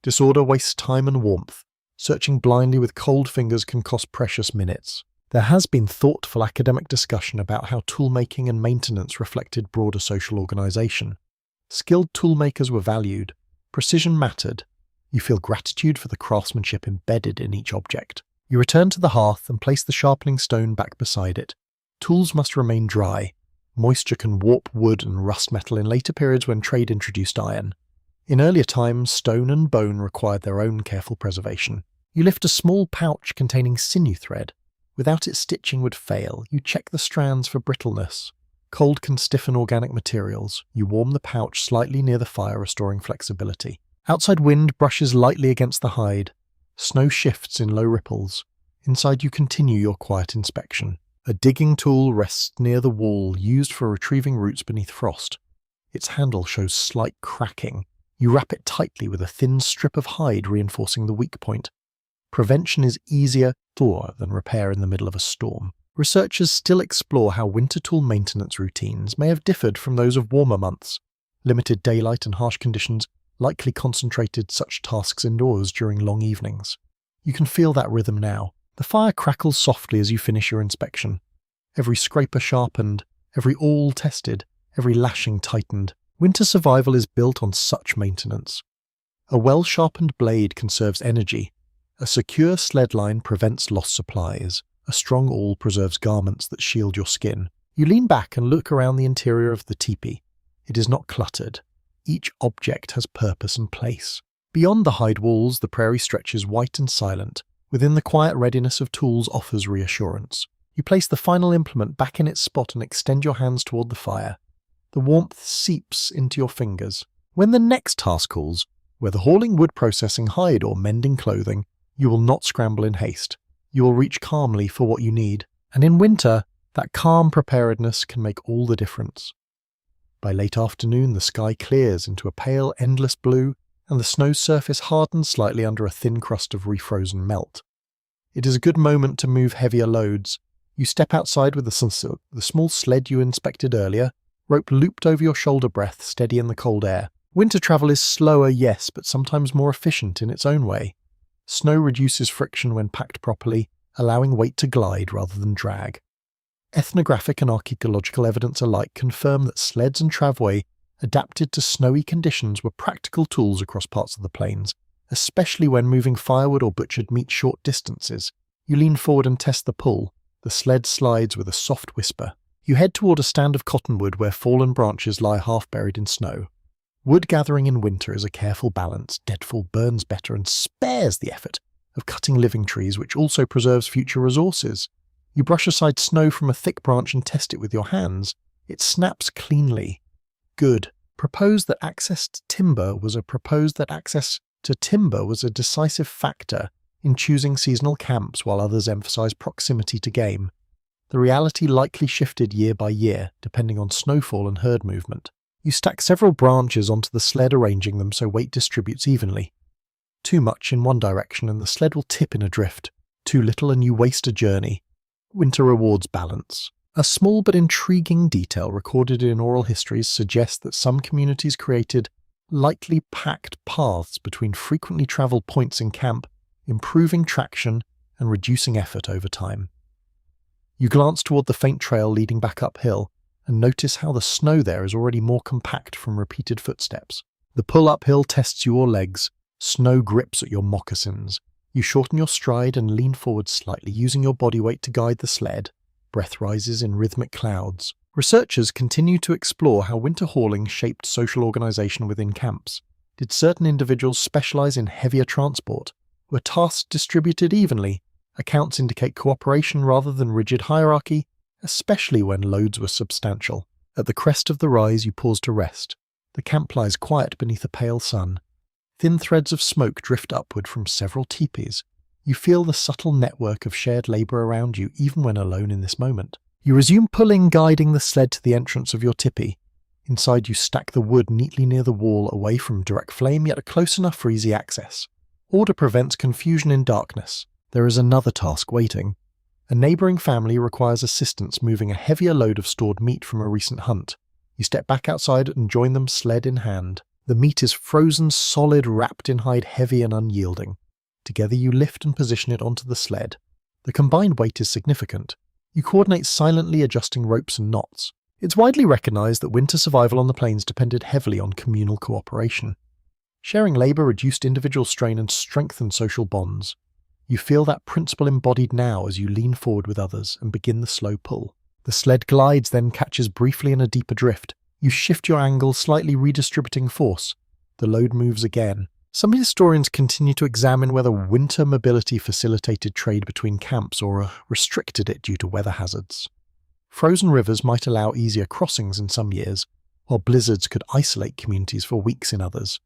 Disorder wastes time and warmth. Searching blindly with cold fingers can cost precious minutes. There has been thoughtful academic discussion about how toolmaking and maintenance reflected broader social organization. Skilled toolmakers were valued. Precision mattered. You feel gratitude for the craftsmanship embedded in each object. You return to the hearth and place the sharpening stone back beside it. Tools must remain dry. Moisture can warp wood and rust metal in later periods when trade introduced iron. In earlier times, stone and bone required their own careful preservation. You lift a small pouch containing sinew thread. Without it, stitching would fail. You check the strands for brittleness. Cold can stiffen organic materials. You warm the pouch slightly near the fire, restoring flexibility. Outside, wind brushes lightly against the hide. Snow shifts in low ripples. Inside, you continue your quiet inspection. A digging tool rests near the wall, used for retrieving roots beneath frost. Its handle shows slight cracking. You wrap it tightly with a thin strip of hide, reinforcing the weak point. Prevention is easier than repair in the middle of a storm. Researchers still explore how winter tool maintenance routines may have differed from those of warmer months. Limited daylight and harsh conditions likely concentrated such tasks indoors during long evenings. You can feel that rhythm now. The fire crackles softly as you finish your inspection. Every scraper sharpened, every awl tested, every lashing tightened. Winter survival is built on such maintenance. A well-sharpened blade conserves energy. A secure sled line prevents lost supplies. A strong awl preserves garments that shield your skin. You lean back and look around the interior of the teepee. It is not cluttered. Each object has purpose and place. Beyond the hide walls, the prairie stretches white and silent. Within, the quiet readiness of tools offers reassurance. You place the final implement back in its spot and extend your hands toward the fire. The warmth seeps into your fingers. When the next task calls, whether hauling wood, processing hide, or mending clothing, you will not scramble in haste. You will reach calmly for what you need. And in winter, that calm preparedness can make all the difference. By late afternoon, the sky clears into a pale, endless blue, and the snow surface hardens slightly under a thin crust of refrozen melt. It is a good moment to move heavier loads. You step outside with the small sled you inspected earlier, rope looped over your shoulder breadth, steady in the cold air. Winter travel is slower, yes, but sometimes more efficient in its own way. Snow reduces friction when packed properly, allowing weight to glide rather than drag. Ethnographic and archaeological evidence alike confirm that sleds and travway adapted to snowy conditions were practical tools across parts of the plains, especially when moving firewood or butchered meat short distances. You lean forward and test the pull. The sled slides with a soft whisper. You head toward a stand of cottonwood where fallen branches lie half buried in snow. Wood gathering in winter is a careful balance. Deadfall burns better and spares the effort of cutting living trees, which also preserves future resources. You brush aside snow from a thick branch and test it with your hands. It snaps cleanly. Good. Proposed that access to timber was a decisive factor in choosing seasonal camps, while others emphasized proximity to game. The reality likely shifted year by year, depending on snowfall and herd movement. You stack several branches onto the sled, arranging them so weight distributes evenly. Too much in one direction and the sled will tip in a drift. Too little and you waste a journey. Winter rewards balance. A small but intriguing detail recorded in oral histories suggests that some communities created lightly packed paths between frequently travelled points in camp, improving traction and reducing effort over time. You glance toward the faint trail leading back uphill and notice how the snow there is already more compact from repeated footsteps. The pull uphill tests your legs. Snow grips at your moccasins. You shorten your stride and lean forward slightly, using your body weight to guide the sled. Breath rises in rhythmic clouds. Researchers continue to explore how winter hauling shaped social organization within camps. Did certain individuals specialize in heavier transport? Were tasks distributed evenly? Accounts indicate cooperation rather than rigid hierarchy, especially when loads were substantial. At the crest of the rise, you pause to rest. The camp lies quiet beneath a pale sun. Thin threads of smoke drift upward from several teepees. You feel the subtle network of shared labor around you, even when alone in this moment. You resume pulling, guiding the sled to the entrance of your tipi. Inside, you stack the wood neatly near the wall, away from direct flame, yet close enough for easy access. Order prevents confusion in darkness. There is another task waiting. A neighbouring family requires assistance moving a heavier load of stored meat from a recent hunt. You step back outside and join them, sled in hand. The meat is frozen solid, wrapped in hide, heavy and unyielding. Together you lift and position it onto the sled. The combined weight is significant. You coordinate silently, adjusting ropes and knots. It's widely recognised that winter survival on the plains depended heavily on communal cooperation. Sharing labour reduced individual strain and strengthened social bonds. You feel that principle embodied now as you lean forward with others and begin the slow pull. The sled glides, then catches briefly in a deeper drift. You shift your angle, slightly redistributing force. The load moves again. Some historians continue to examine whether winter mobility facilitated trade between camps or restricted it due to weather hazards. Frozen rivers might allow easier crossings in some years, while blizzards could isolate communities for weeks in others.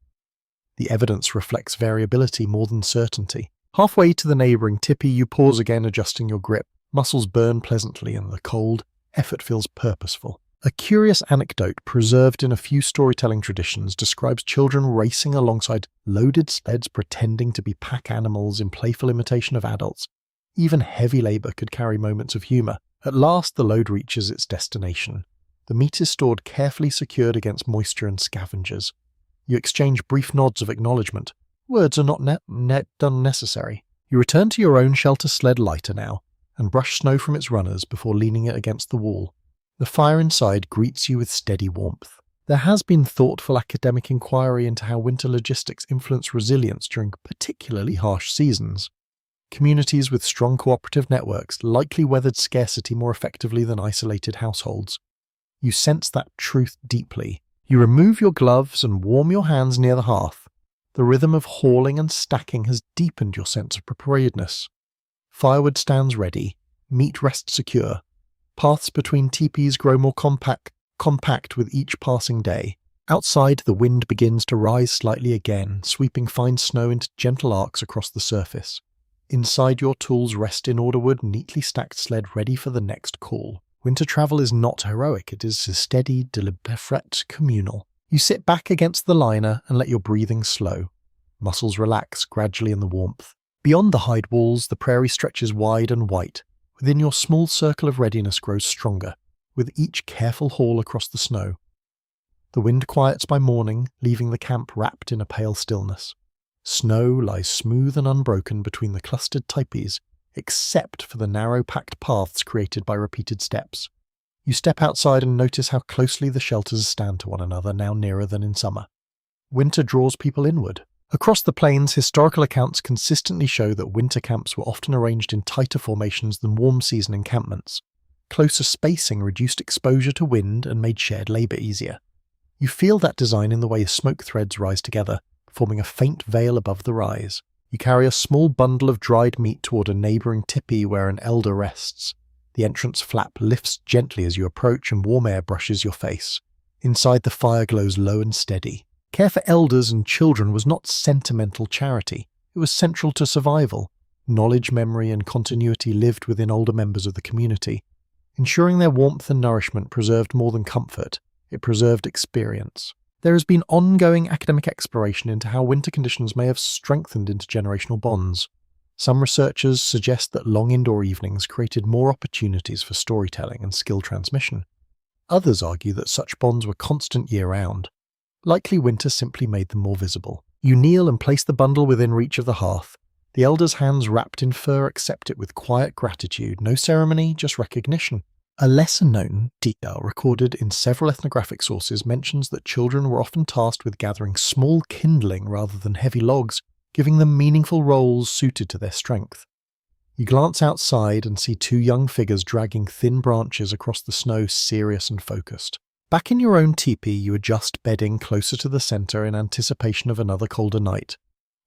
The evidence reflects variability more than certainty. Halfway to the neighbouring tipi, you pause again, adjusting your grip. Muscles burn pleasantly in the cold. Effort feels purposeful. A curious anecdote preserved in a few storytelling traditions describes children racing alongside loaded sleds, pretending to be pack animals in playful imitation of adults. Even heavy labour could carry moments of humour. At last, the load reaches its destination. The meat is stored carefully, secured against moisture and scavengers. You exchange brief nods of acknowledgement. Words are not unnecessary. You return to your own shelter sled lighter now, and brush snow from its runners before leaning it against the wall. The fire inside greets you with steady warmth. There has been thoughtful academic inquiry into how winter logistics influence resilience during particularly harsh seasons. Communities with strong cooperative networks likely weathered scarcity more effectively than isolated households. You sense that truth deeply. You remove your gloves and warm your hands near the hearth. The rhythm of hauling and stacking has deepened your sense of preparedness. Firewood stands ready, meat rests secure. Paths between teepees grow more compact with each passing day. Outside, the wind begins to rise slightly again, sweeping fine snow into gentle arcs across the surface. Inside, your tools rest in orderwood, neatly stacked sled ready for the next call. Winter travel is not heroic, it is steady, deliberate, communal. You sit back against the liner and let your breathing slow. Muscles relax gradually in the warmth. Beyond the hide walls, the prairie stretches wide and white. Within your small circle of readiness grows stronger, with each careful haul across the snow. The wind quiets by morning, leaving the camp wrapped in a pale stillness. Snow lies smooth and unbroken between the clustered tipis, except for the narrow packed paths created by repeated steps. You step outside and notice how closely the shelters stand to one another, now nearer than in summer. Winter draws people inward. Across the plains, historical accounts consistently show that winter camps were often arranged in tighter formations than warm-season encampments. Closer spacing reduced exposure to wind and made shared labour easier. You feel that design in the way smoke threads rise together, forming a faint veil above the rise. You carry a small bundle of dried meat toward a neighbouring tipi where an elder rests. The entrance flap lifts gently as you approach and warm air brushes your face. Inside, the fire glows low and steady. Care for elders and children was not sentimental charity. It was central to survival. Knowledge, memory, and continuity lived within older members of the community. Ensuring their warmth and nourishment preserved more than comfort. It preserved experience. There has been ongoing academic exploration into how winter conditions may have strengthened intergenerational bonds. Some researchers suggest that long indoor evenings created more opportunities for storytelling and skill transmission. Others argue that such bonds were constant year-round. Likely winter simply made them more visible. You kneel and place the bundle within reach of the hearth. The elder's hands wrapped in fur accept it with quiet gratitude, no ceremony, just recognition. A lesser-known detail recorded in several ethnographic sources mentions that children were often tasked with gathering small kindling rather than heavy logs, giving them meaningful roles suited to their strength. You glance outside and see two young figures dragging thin branches across the snow, serious and focused. Back in your own teepee, you adjust bedding closer to the centre in anticipation of another colder night.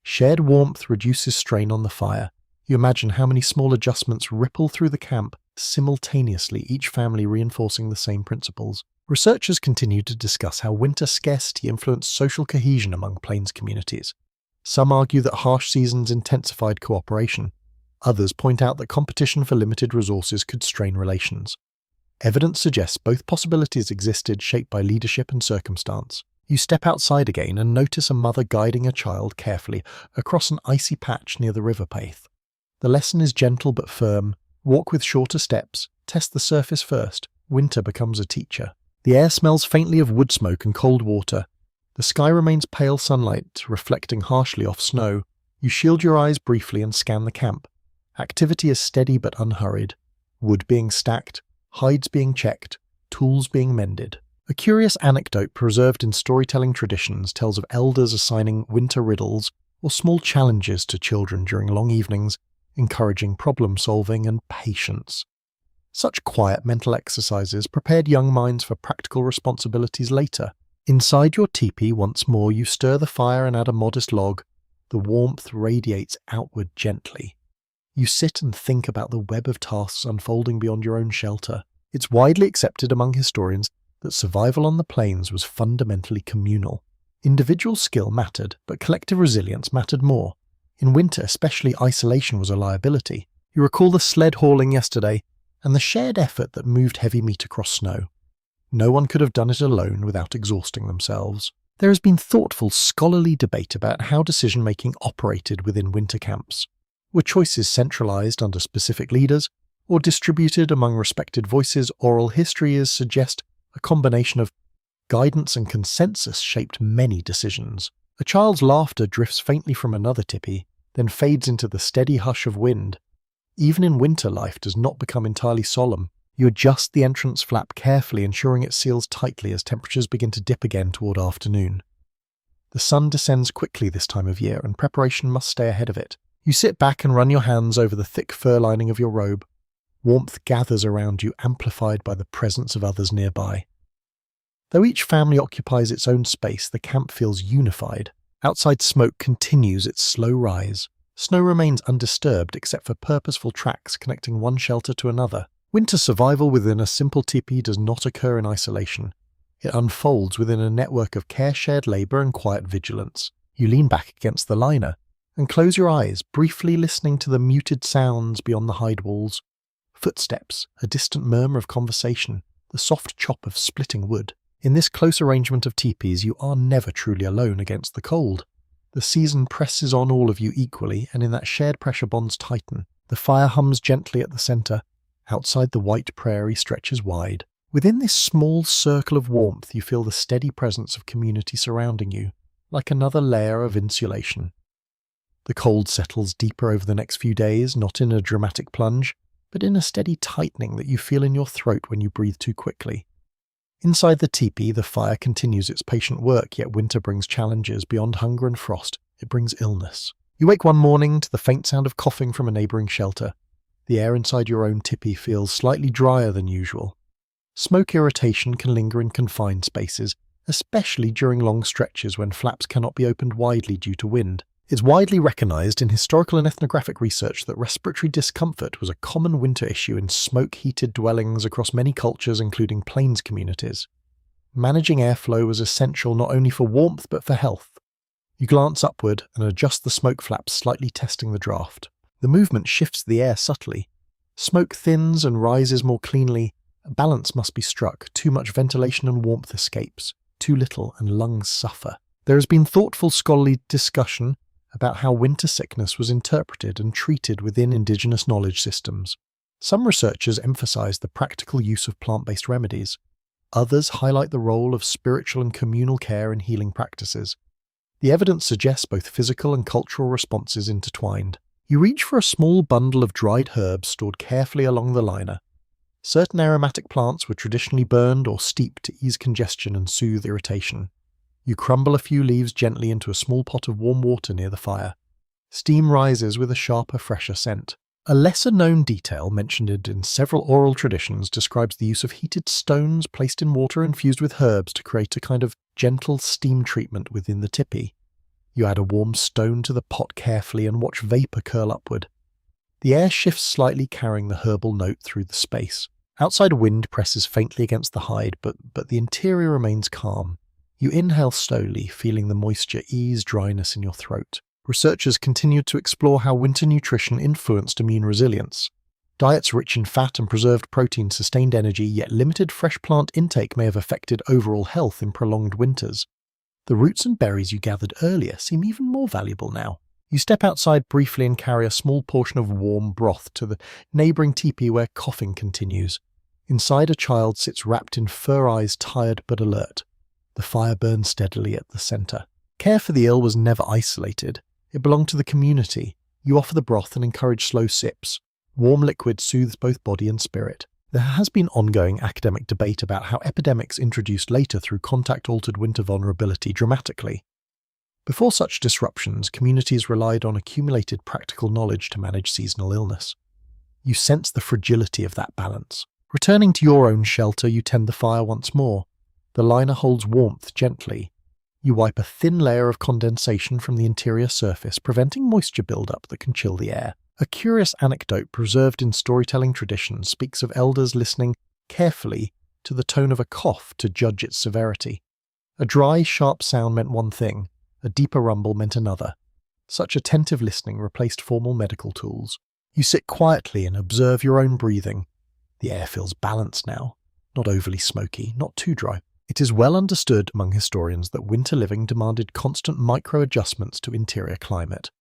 Shared warmth reduces strain on the fire. You imagine how many small adjustments ripple through the camp, simultaneously, each family reinforcing the same principles. Researchers continue to discuss how winter scarcity influenced social cohesion among plains communities. Some argue that harsh seasons intensified cooperation. Others point out that competition for limited resources could strain relations. Evidence suggests both possibilities existed, shaped by leadership and circumstance. You step outside again and notice a mother guiding a child carefully across an icy patch near the river path. The lesson is gentle but firm. Walk with shorter steps, test the surface first. Winter becomes a teacher. The air smells faintly of wood smoke and cold water. The sky remains pale sunlight, reflecting harshly off snow. You shield your eyes briefly and scan the camp. Activity is steady but unhurried. Wood being stacked, hides being checked, tools being mended. A curious anecdote preserved in storytelling traditions tells of elders assigning winter riddles or small challenges to children during long evenings, encouraging problem-solving and patience. Such quiet mental exercises prepared young minds for practical responsibilities later. Inside your teepee, once more, you stir the fire and add a modest log. The warmth radiates outward gently. You sit and think about the web of tasks unfolding beyond your own shelter. It's widely accepted among historians that survival on the plains was fundamentally communal. Individual skill mattered, but collective resilience mattered more. In winter, especially, isolation was a liability. You recall the sled hauling yesterday, and the shared effort that moved heavy meat across snow. No one could have done it alone without exhausting themselves. There has been thoughtful, scholarly debate about how decision-making operated within winter camps. Were choices centralized under specific leaders, or distributed among respected voices? Oral histories suggest a combination of guidance and consensus shaped many decisions. A child's laughter drifts faintly from another tipi, then fades into the steady hush of wind. Even in winter, life does not become entirely solemn. You adjust the entrance flap carefully, ensuring it seals tightly as temperatures begin to dip again toward afternoon. The sun descends quickly this time of year, and preparation must stay ahead of it. You sit back and run your hands over the thick fur lining of your robe. Warmth gathers around you, amplified by the presence of others nearby. Though each family occupies its own space, the camp feels unified. Outside, smoke continues its slow rise. Snow remains undisturbed except for purposeful tracks connecting one shelter to another. Winter survival within a simple teepee does not occur in isolation. It unfolds within a network of care-shared labour and quiet vigilance. You lean back against the liner and close your eyes, briefly listening to the muted sounds beyond the hide walls. Footsteps, a distant murmur of conversation, the soft chop of splitting wood. In this close arrangement of teepees, you are never truly alone against the cold. The season presses on all of you equally, and in that shared pressure bonds tighten. The fire hums gently at the centre, Outside, the white prairie stretches wide. Within this small circle of warmth, you feel the steady presence of community surrounding you, like another layer of insulation. The cold settles deeper over the next few days, not in a dramatic plunge, but in a steady tightening that you feel in your throat when you breathe too quickly. Inside the teepee, the fire continues its patient work, yet winter brings challenges beyond hunger and frost. It brings illness. You wake one morning to the faint sound of coughing from a neighbouring shelter. The air inside your own teepee feels slightly drier than usual. Smoke irritation can linger in confined spaces, especially during long stretches when flaps cannot be opened widely due to wind. It's widely recognised in historical and ethnographic research that respiratory discomfort was a common winter issue in smoke-heated dwellings across many cultures, including plains communities. Managing airflow was essential not only for warmth but for health. You glance upward and adjust the smoke flaps, slightly testing the draft. The movement shifts the air subtly. Smoke thins and rises more cleanly. A balance must be struck. Too much ventilation and warmth escapes. Too little and lungs suffer. There has been thoughtful scholarly discussion about how winter sickness was interpreted and treated within indigenous knowledge systems. Some researchers emphasize the practical use of plant-based remedies. Others highlight the role of spiritual and communal care in healing practices. The evidence suggests both physical and cultural responses intertwined. You reach for a small bundle of dried herbs stored carefully along the liner. Certain aromatic plants were traditionally burned or steeped to ease congestion and soothe irritation. You crumble a few leaves gently into a small pot of warm water near the fire. Steam rises with a sharper, fresher scent. A lesser-known detail mentioned in several oral traditions describes the use of heated stones placed in water infused with herbs to create a kind of gentle steam treatment within the teepee. You add a warm stone to the pot carefully and watch vapour curl upward. The air shifts slightly, carrying the herbal note through the space. Outside, wind presses faintly against the hide, but the interior remains calm. You inhale slowly, feeling the moisture ease dryness in your throat. Researchers continue to explore how winter nutrition influenced immune resilience. Diets rich in fat and preserved protein sustained energy, yet limited fresh plant intake may have affected overall health in prolonged winters. The roots and berries you gathered earlier seem even more valuable now. You step outside briefly and carry a small portion of warm broth to the neighbouring teepee where coughing continues. Inside, a child sits wrapped in fur eyes, tired but alert. The fire burns steadily at the centre. Care for the ill was never isolated. It belonged to the community. You offer the broth and encourage slow sips. Warm liquid soothes both body and spirit. There has been ongoing academic debate about how epidemics introduced later through contact-altered winter vulnerability dramatically. Before such disruptions, communities relied on accumulated practical knowledge to manage seasonal illness. You sense the fragility of that balance. Returning to your own shelter, you tend the fire once more. The liner holds warmth gently. You wipe a thin layer of condensation from the interior surface, preventing moisture buildup that can chill the air. A curious anecdote preserved in storytelling tradition speaks of elders listening carefully to the tone of a cough to judge its severity. A dry, sharp sound meant one thing, a deeper rumble meant another. Such attentive listening replaced formal medical tools. You sit quietly and observe your own breathing. The air feels balanced now, not overly smoky, not too dry. It is well understood among historians that winter living demanded constant micro-adjustments to interior climate.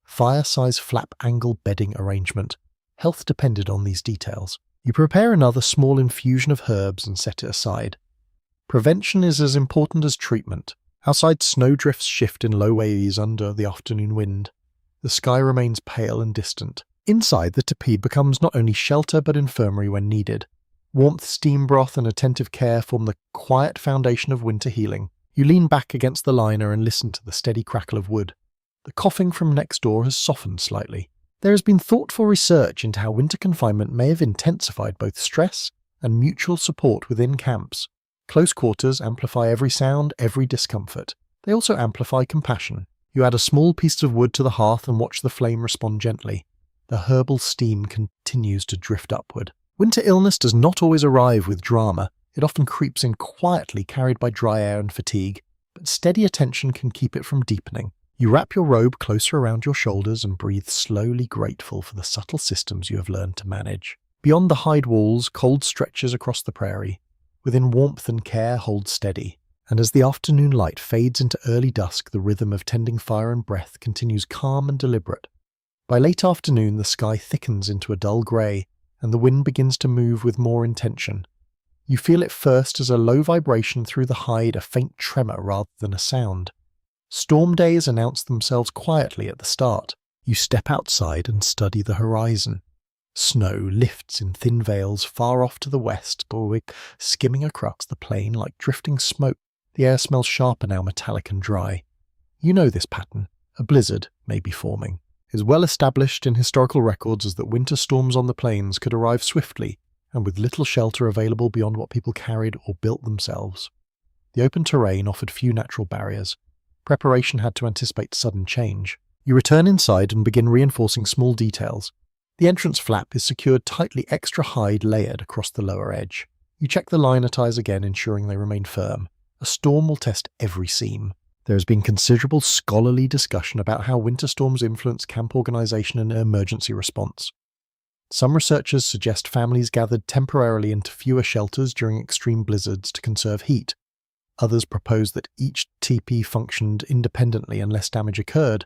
Fire-size flap angle bedding arrangement. Health depended on these details. You prepare another small infusion of herbs and set it aside. Prevention is as important as treatment. Outside, snowdrifts shift in low waves under the afternoon wind. The sky remains pale and distant. Inside, the teepee becomes not only shelter but infirmary when needed. Warmth, steam broth, and attentive care form the quiet foundation of winter healing. You lean back against the liner and listen to the steady crackle of wood. The coughing from next door has softened slightly. There has been thoughtful research into how winter confinement may have intensified both stress and mutual support within camps. Close quarters amplify every sound, every discomfort. They also amplify compassion. You add a small piece of wood to the hearth and watch the flame respond gently. The herbal steam continues to drift upward. Winter illness does not always arrive with drama. It often creeps in quietly, carried by dry air and fatigue, but steady attention can keep it from deepening. You wrap your robe closer around your shoulders and breathe slowly, grateful for the subtle systems you have learned to manage. Beyond the hide walls, cold stretches across the prairie. Within, warmth and care hold steady. And as the afternoon light fades into early dusk, the rhythm of tending fire and breath continues calm and deliberate. By late afternoon, the sky thickens into a dull grey, and the wind begins to move with more intention. You feel it first as a low vibration through the hide, a faint tremor rather than a sound. Storm days announce themselves quietly at the start. You step outside and study the horizon. Snow lifts in thin veils far off to the west, skimming across the plain like drifting smoke. The air smells sharper now, metallic and dry. You know this pattern. A blizzard may be forming. It is well established in historical records as that winter storms on the plains could arrive swiftly and with little shelter available beyond what people carried or built themselves. The open terrain offered few natural barriers. Preparation had to anticipate sudden change. You return inside and begin reinforcing small details. The entrance flap is secured tightly, extra hide layered across the lower edge. You check the liner ties again, ensuring they remain firm. A storm will test every seam. There has been considerable scholarly discussion about how winter storms influence camp organization and emergency response. Some researchers suggest families gathered temporarily into fewer shelters during extreme blizzards to conserve heat. Others propose that each teepee functioned independently and less damage occurred.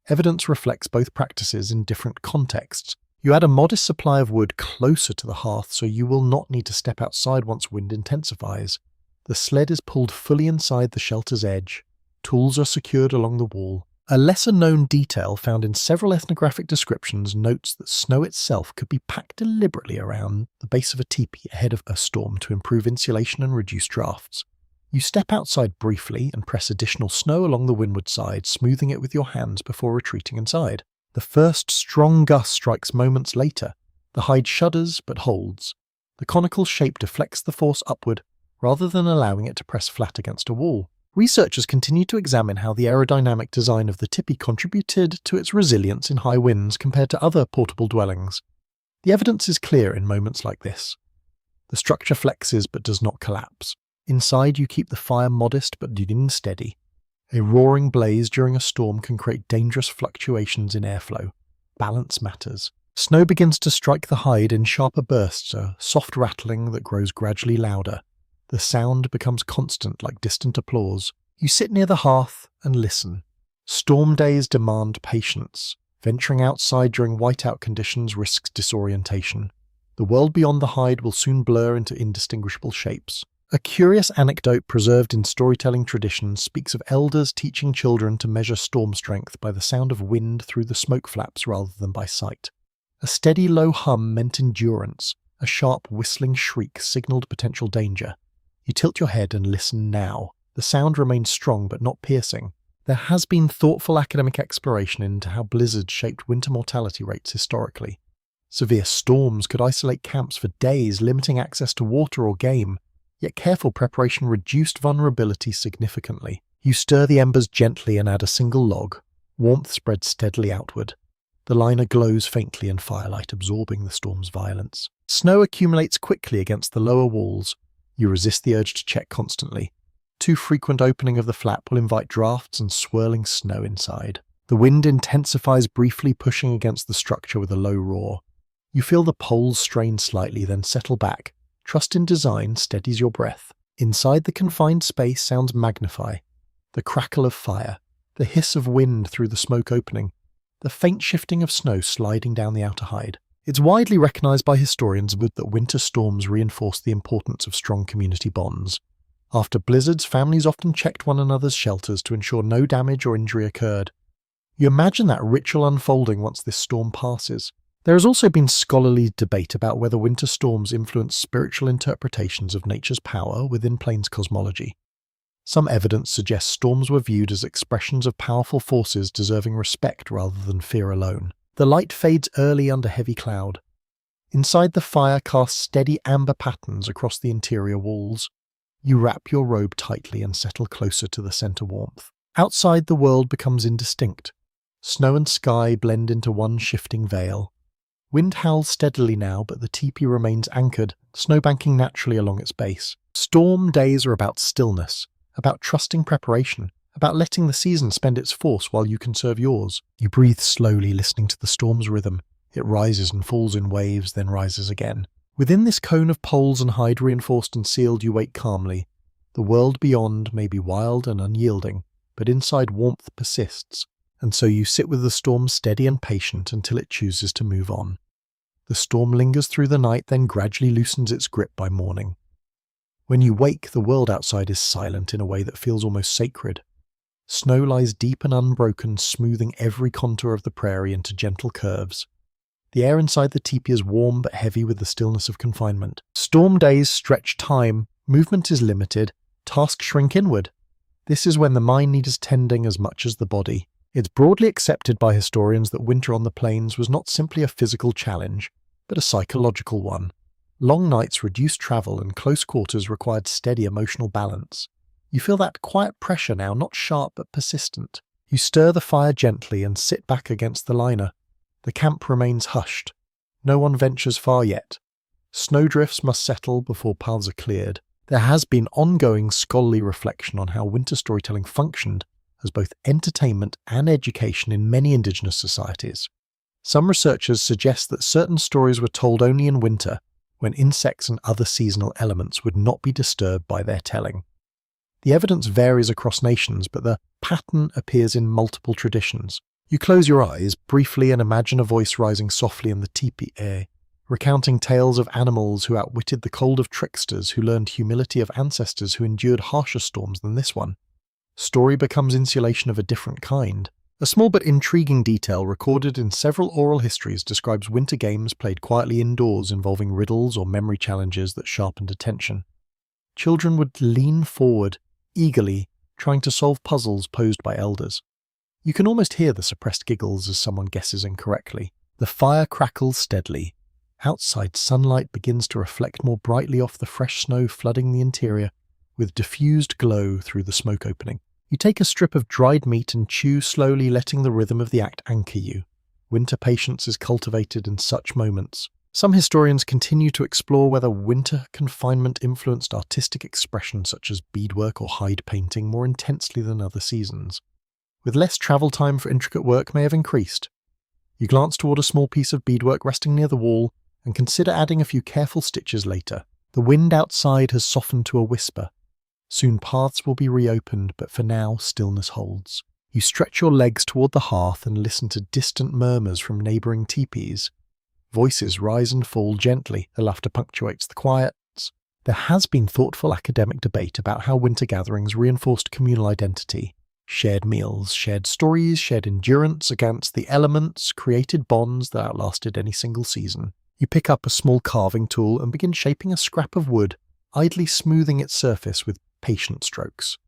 Evidence reflects both practices in different contexts. You add a modest supply of wood closer to the hearth so you will not need to step outside once wind intensifies. The sled is pulled fully inside the shelter's edge. Tools are secured along the wall. A lesser-known detail found in several ethnographic descriptions notes that snow itself could be packed deliberately around the base of a teepee ahead of a storm to improve insulation and reduce drafts. You step outside briefly and press additional snow along the windward side, smoothing it with your hands before retreating inside. The first strong gust strikes moments later. The hide shudders but holds. The conical shape deflects the force upward, rather than allowing it to press flat against a wall. Researchers continue to examine how the aerodynamic design of the tipi contributed to its resilience in high winds compared to other portable dwellings. The evidence is clear in moments like this. The structure flexes but does not collapse. Inside you keep the fire modest but steady. A roaring blaze during a storm can create dangerous fluctuations in airflow. Balance matters. Snow begins to strike the hide in sharper bursts, a soft rattling that grows gradually louder. The sound becomes constant like distant applause. You sit near the hearth and listen. Storm days demand patience. Venturing outside during whiteout conditions risks disorientation. The world beyond the hide will soon blur into indistinguishable shapes. A curious anecdote preserved in storytelling traditions speaks of elders teaching children to measure storm strength by the sound of wind through the smoke flaps rather than by sight. A steady low hum meant endurance. A sharp whistling shriek signaled potential danger. You tilt your head and listen now. The sound remains strong but not piercing. There has been thoughtful academic exploration into how blizzards shaped winter mortality rates historically. Severe storms could isolate camps for days, limiting access to water or game, yet careful preparation reduced vulnerability significantly. You stir the embers gently and add a single log. Warmth spreads steadily outward. The liner glows faintly in firelight, absorbing the storm's violence. Snow accumulates quickly against the lower walls. You resist the urge to check constantly. Too frequent opening of the flap will invite drafts and swirling snow inside. The wind intensifies briefly, pushing against the structure with a low roar. You feel the poles strain slightly, then settle back. Trust in design steadies your breath. Inside the confined space sounds magnify. The crackle of fire, the hiss of wind through the smoke opening, the faint shifting of snow sliding down the outer hide. It's widely recognized by historians that winter storms reinforce the importance of strong community bonds. After blizzards, families often checked one another's shelters to ensure no damage or injury occurred. You imagine that ritual unfolding once this storm passes. There has also been scholarly debate about whether winter storms influence spiritual interpretations of nature's power within plains cosmology. Some evidence suggests storms were viewed as expressions of powerful forces deserving respect rather than fear alone. The light fades early under heavy cloud. Inside the fire casts steady amber patterns across the interior walls. You wrap your robe tightly and settle closer to the center warmth. Outside, the world becomes indistinct. Snow and sky blend into one shifting veil. Wind howls steadily now, but the teepee remains anchored, snowbanking naturally along its base. Storm days are about stillness, about trusting preparation, about letting the season spend its force while you conserve yours. You breathe slowly, listening to the storm's rhythm. It rises and falls in waves, then rises again. Within this cone of poles and hide reinforced and sealed, you wait calmly. The world beyond may be wild and unyielding, but inside warmth persists, and so you sit with the storm steady and patient until it chooses to move on. The storm lingers through the night, then gradually loosens its grip by morning. When you wake, the world outside is silent in a way that feels almost sacred. Snow lies deep and unbroken, smoothing every contour of the prairie into gentle curves. The air inside the teepee is warm but heavy with the stillness of confinement. Storm days stretch time, movement is limited, tasks shrink inward. This is when the mind needs tending as much as the body. It's broadly accepted by historians that winter on the plains was not simply a physical challenge, but a psychological one. Long nights, reduced travel, and close quarters required steady emotional balance. You feel that quiet pressure now, not sharp but persistent. You stir the fire gently and sit back against the liner. The camp remains hushed. No one ventures far yet. Snowdrifts must settle before paths are cleared. There has been ongoing scholarly reflection on how winter storytelling functioned as both entertainment and education in many indigenous societies. Some researchers suggest that certain stories were told only in winter, when insects and other seasonal elements would not be disturbed by their telling. The evidence varies across nations, but the pattern appears in multiple traditions. You close your eyes briefly and imagine a voice rising softly in the teepee air, recounting tales of animals who outwitted the cold of tricksters, who learned humility of ancestors who endured harsher storms than this one. Story becomes insulation of a different kind. A small but intriguing detail recorded in several oral histories describes winter games played quietly indoors involving riddles or memory challenges that sharpened attention. Children would lean forward, eagerly, trying to solve puzzles posed by elders. You can almost hear the suppressed giggles as someone guesses incorrectly. The fire crackles steadily. Outside, sunlight begins to reflect more brightly off the fresh snow flooding the interior, with diffused glow through the smoke opening. You take a strip of dried meat and chew slowly, letting the rhythm of the act anchor you. Winter patience is cultivated in such moments. Some historians continue to explore whether winter confinement influenced artistic expression such as beadwork or hide painting more intensely than other seasons. With less travel time for intricate work may have increased. You glance toward a small piece of beadwork resting near the wall and consider adding a few careful stitches later. The wind outside has softened to a whisper. Soon paths will be reopened, but for now stillness holds. You stretch your legs toward the hearth and listen to distant murmurs from neighbouring teepees. Voices rise and fall gently, the laughter punctuates the quiets. There has been thoughtful academic debate about how winter gatherings reinforced communal identity. Shared meals, shared stories, shared endurance against the elements created bonds that outlasted any single season. You pick up a small carving tool and begin shaping a scrap of wood, idly smoothing its surface with patient strokes.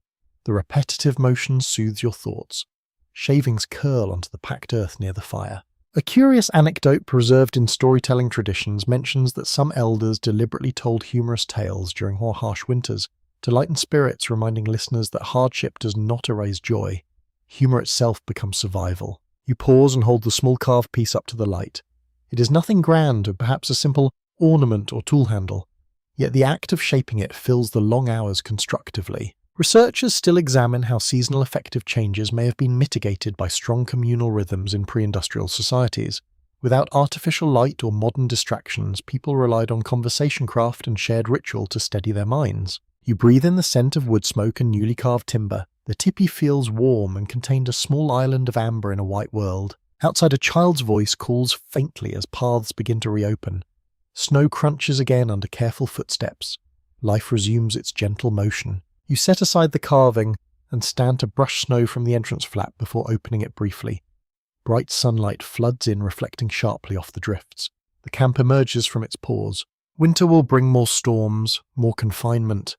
The repetitive motion soothes your thoughts. Shavings curl onto the packed earth near the fire. A curious anecdote preserved in storytelling traditions mentions that some elders deliberately told humorous tales during more harsh winters to lighten spirits, reminding listeners that hardship does not erase joy. Humor itself becomes survival. You pause and hold the small carved piece up to the light. It is nothing grand, or perhaps a simple ornament or tool handle, yet the act of shaping it fills the long hours constructively. Researchers still examine how seasonal affective changes may have been mitigated by strong communal rhythms in pre-industrial societies. Without artificial light or modern distractions, people relied on conversation craft and shared ritual to steady their minds. You breathe in the scent of wood smoke and newly carved timber. The tipi feels warm and contained a small island of amber in a white world. Outside, a child's voice calls faintly as paths begin to reopen. Snow crunches again under careful footsteps. Life resumes its gentle motion. You set aside the carving and stand to brush snow from the entrance flap before opening it briefly. Bright sunlight floods in, reflecting sharply off the drifts. The camp emerges from its pause. Winter will bring more storms, more confinement,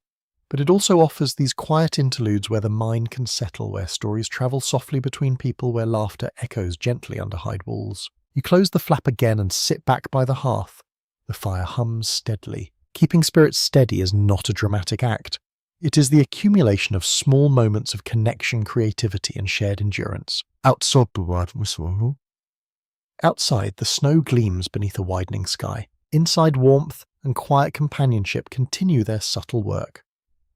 but it also offers these quiet interludes where the mind can settle, where stories travel softly between people, where laughter echoes gently under hide walls. You close the flap again and sit back by the hearth. The fire hums steadily. Keeping spirits steady is not a dramatic act. It is the accumulation of small moments of connection, creativity, and shared endurance. Outside, the snow gleams beneath a widening sky. Inside, warmth and quiet companionship continue their subtle work.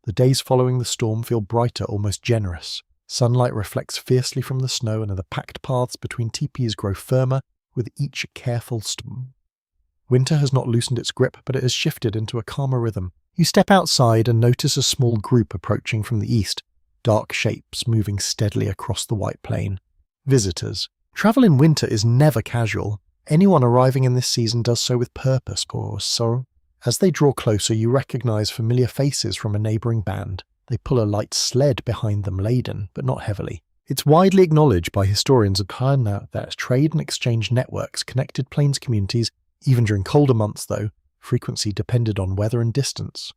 The days following the storm feel brighter, almost generous. Sunlight reflects fiercely from the snow, and the packed paths between teepees grow firmer with each careful storm. Winter has not loosened its grip, but it has shifted into a calmer rhythm. You step outside and notice a small group approaching from the east, dark shapes moving steadily across the white plain. Visitors. Travel in winter is never casual. Anyone arriving in this season does so with purpose, or so. As they draw closer, you recognize familiar faces from a neighboring band. They pull a light sled behind them laden, but not heavily. It's widely acknowledged by historians that trade and exchange networks connected plains communities. Even during colder months, though, frequency depended on weather and distance.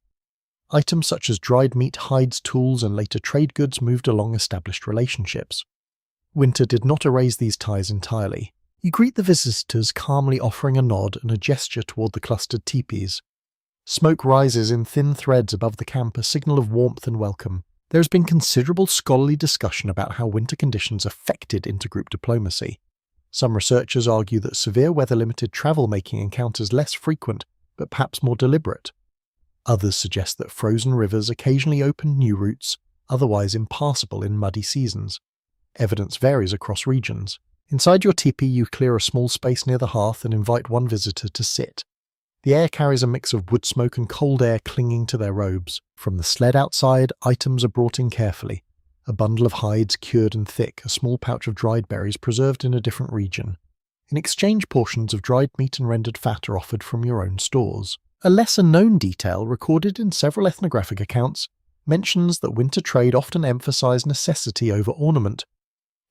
Items such as dried meat, hides, tools, and later trade goods moved along established relationships. Winter did not erase these ties entirely. You greet the visitors, calmly offering a nod and a gesture toward the clustered tipis. Smoke rises in thin threads above the camp, a signal of warmth and welcome. There has been considerable scholarly discussion about how winter conditions affected intergroup diplomacy. Some researchers argue that severe weather-limited travel making encounters less frequent, but perhaps more deliberate. Others suggest that frozen rivers occasionally opened new routes, otherwise impassable in muddy seasons. Evidence varies across regions. Inside your tipi, you clear a small space near the hearth and invite one visitor to sit. The air carries a mix of wood smoke and cold air clinging to their robes. From the sled outside, items are brought in carefully. A bundle of hides cured and thick, a small pouch of dried berries preserved in a different region. In exchange, portions of dried meat and rendered fat are offered from your own stores. A lesser-known detail recorded in several ethnographic accounts mentions that winter trade often emphasized necessity over ornament.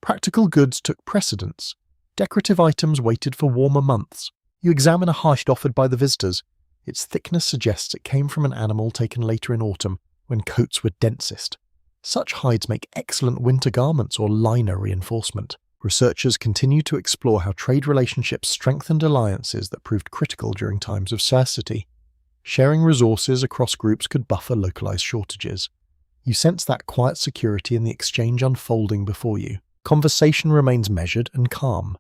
Practical goods took precedence. Decorative items waited for warmer months. You examine a hide offered by the visitors. Its thickness suggests it came from an animal taken later in autumn, when coats were densest. Such hides make excellent winter garments or liner reinforcement. Researchers continue to explore how trade relationships strengthened alliances that proved critical during times of scarcity. Sharing resources across groups could buffer localized shortages. You sense that quiet security in the exchange unfolding before you. Conversation remains measured and calm.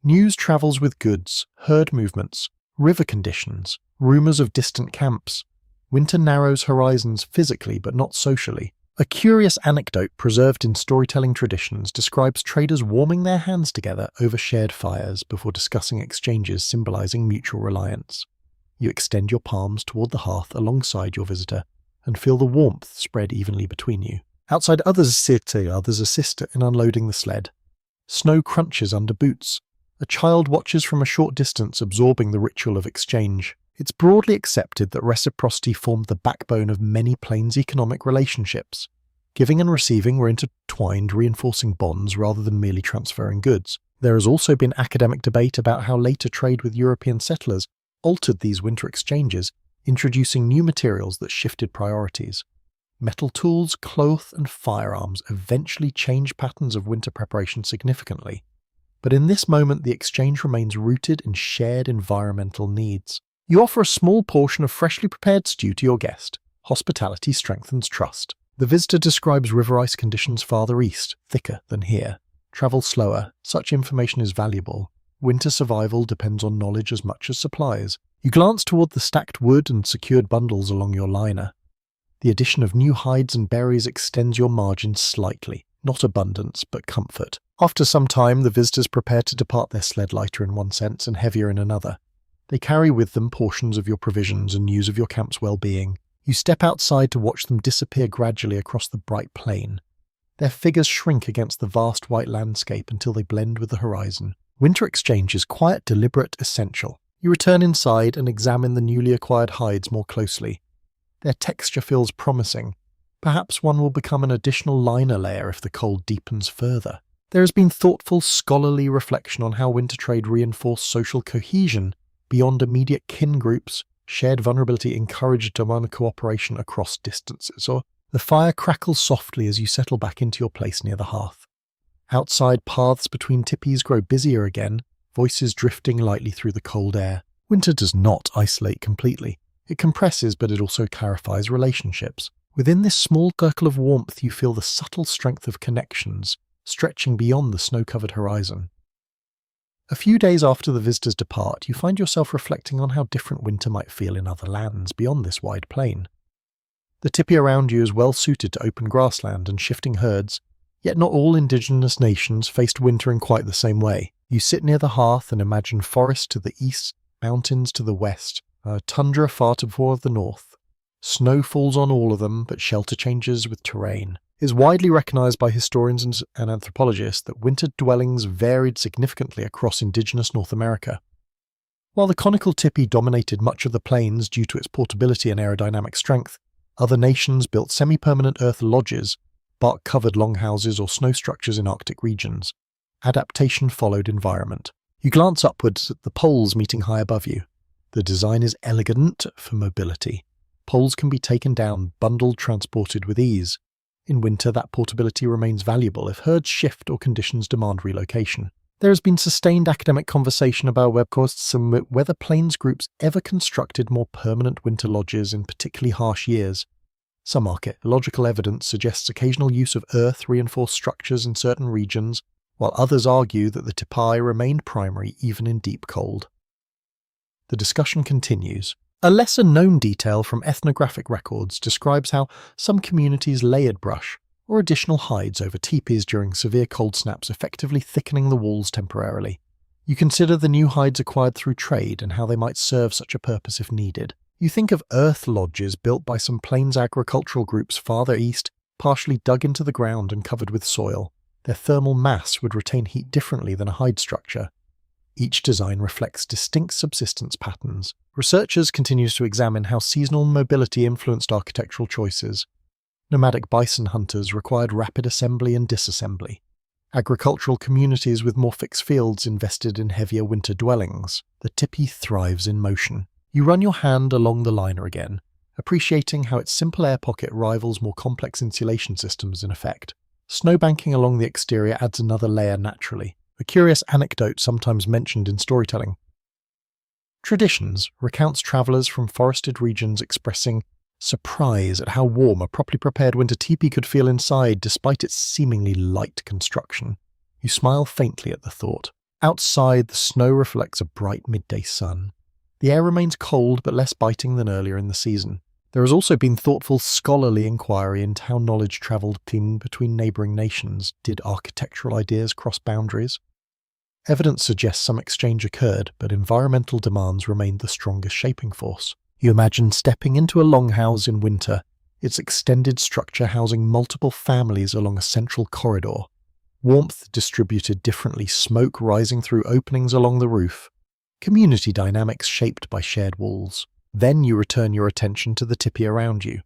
News travels with goods, herd movements, river conditions, rumors of distant camps. Winter narrows horizons physically but not socially. A curious anecdote preserved in storytelling traditions describes traders warming their hands together over shared fires before discussing exchanges symbolizing mutual reliance. You extend your palms toward the hearth alongside your visitor and feel the warmth spread evenly between you. Outside, others assist in unloading the sled. Snow crunches under boots. A child watches from a short distance, absorbing the ritual of exchange. It's broadly accepted that reciprocity formed the backbone of many plains economic relationships. Giving and receiving were intertwined, reinforcing bonds rather than merely transferring goods. There has also been academic debate about how later trade with European settlers altered these winter exchanges, introducing new materials that shifted priorities. Metal tools, cloth, and firearms eventually changed patterns of winter preparation significantly. But in this moment, the exchange remains rooted in shared environmental needs. You offer a small portion of freshly prepared stew to your guest. Hospitality strengthens trust. The visitor describes river ice conditions farther east, thicker than here. Travel slower. Such information is valuable. Winter survival depends on knowledge as much as supplies. You glance toward the stacked wood and secured bundles along your liner. The addition of new hides and berries extends your margins slightly. Not abundance, but comfort. After some time, the visitors prepare to depart, their sled lighter in one sense and heavier in another. They carry with them portions of your provisions and news of your camp's well-being. You step outside to watch them disappear gradually across the bright plain. Their figures shrink against the vast white landscape until they blend with the horizon. Winter exchange is quiet, deliberate, essential. You return inside and examine the newly acquired hides more closely. Their texture feels promising. Perhaps one will become an additional liner layer if the cold deepens further. There has been thoughtful, scholarly reflection on how winter trade reinforced social cohesion beyond immediate kin groups. Shared vulnerability encouraged demand cooperation across distances, or the fire crackles softly as you settle back into your place near the hearth. Outside, paths between tipis grow busier again, voices drifting lightly through the cold air. Winter does not isolate completely. It compresses, but it also clarifies relationships. Within this small circle of warmth, you feel the subtle strength of connections, stretching beyond the snow-covered horizon. A few days after the visitors depart, you find yourself reflecting on how different winter might feel in other lands beyond this wide plain. The tipi around you is well suited to open grassland and shifting herds, yet not all indigenous nations faced winter in quite the same way. You sit near the hearth and imagine forest to the east, mountains to the west, tundra far to the north. Snow falls on all of them, but shelter changes with terrain. It is widely recognized by historians and anthropologists that winter dwellings varied significantly across indigenous North America. While the conical tipi dominated much of the plains due to its portability and aerodynamic strength, other nations built semi-permanent earth lodges, bark-covered longhouses or snow structures in Arctic regions. Adaptation followed environment. You glance upwards at the poles meeting high above you. The design is elegant for mobility. Poles can be taken down, bundled, transported with ease. In winter, that portability remains valuable if herds shift or conditions demand relocation. There has been sustained academic conversation about whether plains groups ever constructed more permanent winter lodges in particularly harsh years. Some archaeological evidence suggests occasional use of earth-reinforced structures in certain regions, while others argue that the tipi remained primary even in deep cold. The discussion continues. A lesser-known detail from ethnographic records describes how some communities layered brush or additional hides over tipis during severe cold snaps, effectively thickening the walls temporarily. You consider the new hides acquired through trade and how they might serve such a purpose if needed. You think of earth lodges built by some plains agricultural groups farther east, partially dug into the ground and covered with soil. Their thermal mass would retain heat differently than a hide structure. Each design reflects distinct subsistence patterns. Researchers continue to examine how seasonal mobility influenced architectural choices. Nomadic bison hunters required rapid assembly and disassembly. Agricultural communities with more fixed fields invested in heavier winter dwellings. The tipi thrives in motion. You run your hand along the liner again, appreciating how its simple air pocket rivals more complex insulation systems in effect. Snowbanking along the exterior adds another layer naturally, a curious anecdote sometimes mentioned in storytelling. Traditions recounts travelers from forested regions expressing surprise at how warm a properly prepared winter tipi could feel inside despite its seemingly light construction. You smile faintly at the thought. Outside, the snow reflects a bright midday sun. The air remains cold but less biting than earlier in the season. There has also been thoughtful scholarly inquiry into how knowledge travelled between neighbouring nations. Did architectural ideas cross boundaries? Evidence suggests some exchange occurred, but environmental demands remained the strongest shaping force. You imagine stepping into a longhouse in winter, its extended structure housing multiple families along a central corridor. Warmth distributed differently, smoke rising through openings along the roof. Community dynamics shaped by shared walls. Then you return your attention to the tipi around you.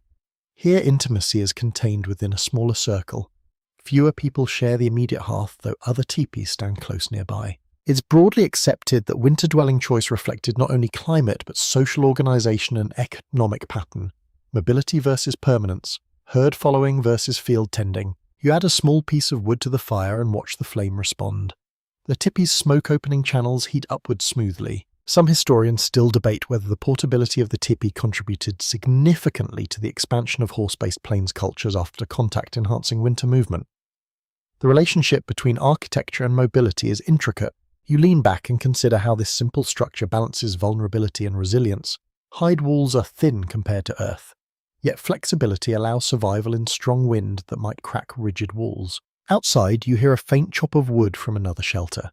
Here intimacy is contained within a smaller circle. Fewer people share the immediate hearth, though other tipis stand close nearby. It's broadly accepted that winter dwelling choice reflected not only climate but social organisation and economic pattern. Mobility versus permanence, herd following versus field tending. You add a small piece of wood to the fire and watch the flame respond. The tipi's smoke opening channels heat upward smoothly. Some historians still debate whether the portability of the tipi contributed significantly to the expansion of horse-based plains cultures after contact enhancing winter movement. The relationship between architecture and mobility is intricate. You lean back and consider how this simple structure balances vulnerability and resilience. Hide walls are thin compared to earth, yet flexibility allows survival in strong wind that might crack rigid walls. Outside, you hear a faint chop of wood from another shelter.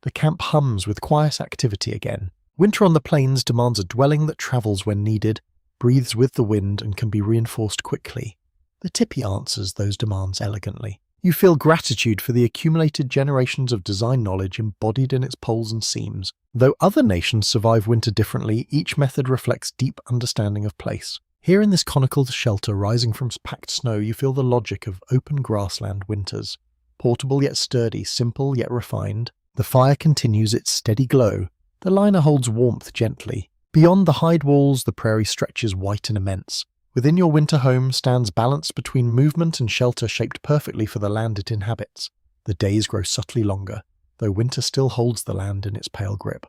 The camp hums with quiet activity again. Winter on the plains demands a dwelling that travels when needed, breathes with the wind, and can be reinforced quickly. The tipi answers those demands elegantly. You feel gratitude for the accumulated generations of design knowledge embodied in its poles and seams. Though other nations survive winter differently, each method reflects deep understanding of place. Here in this conical shelter rising from packed snow, you feel the logic of open grassland winters. Portable yet sturdy, simple yet refined. The fire continues its steady glow. The liner holds warmth gently. Beyond the hide walls, the prairie stretches white and immense. Within your winter home stands balance between movement and shelter shaped perfectly for the land it inhabits. The days grow subtly longer, though winter still holds the land in its pale grip.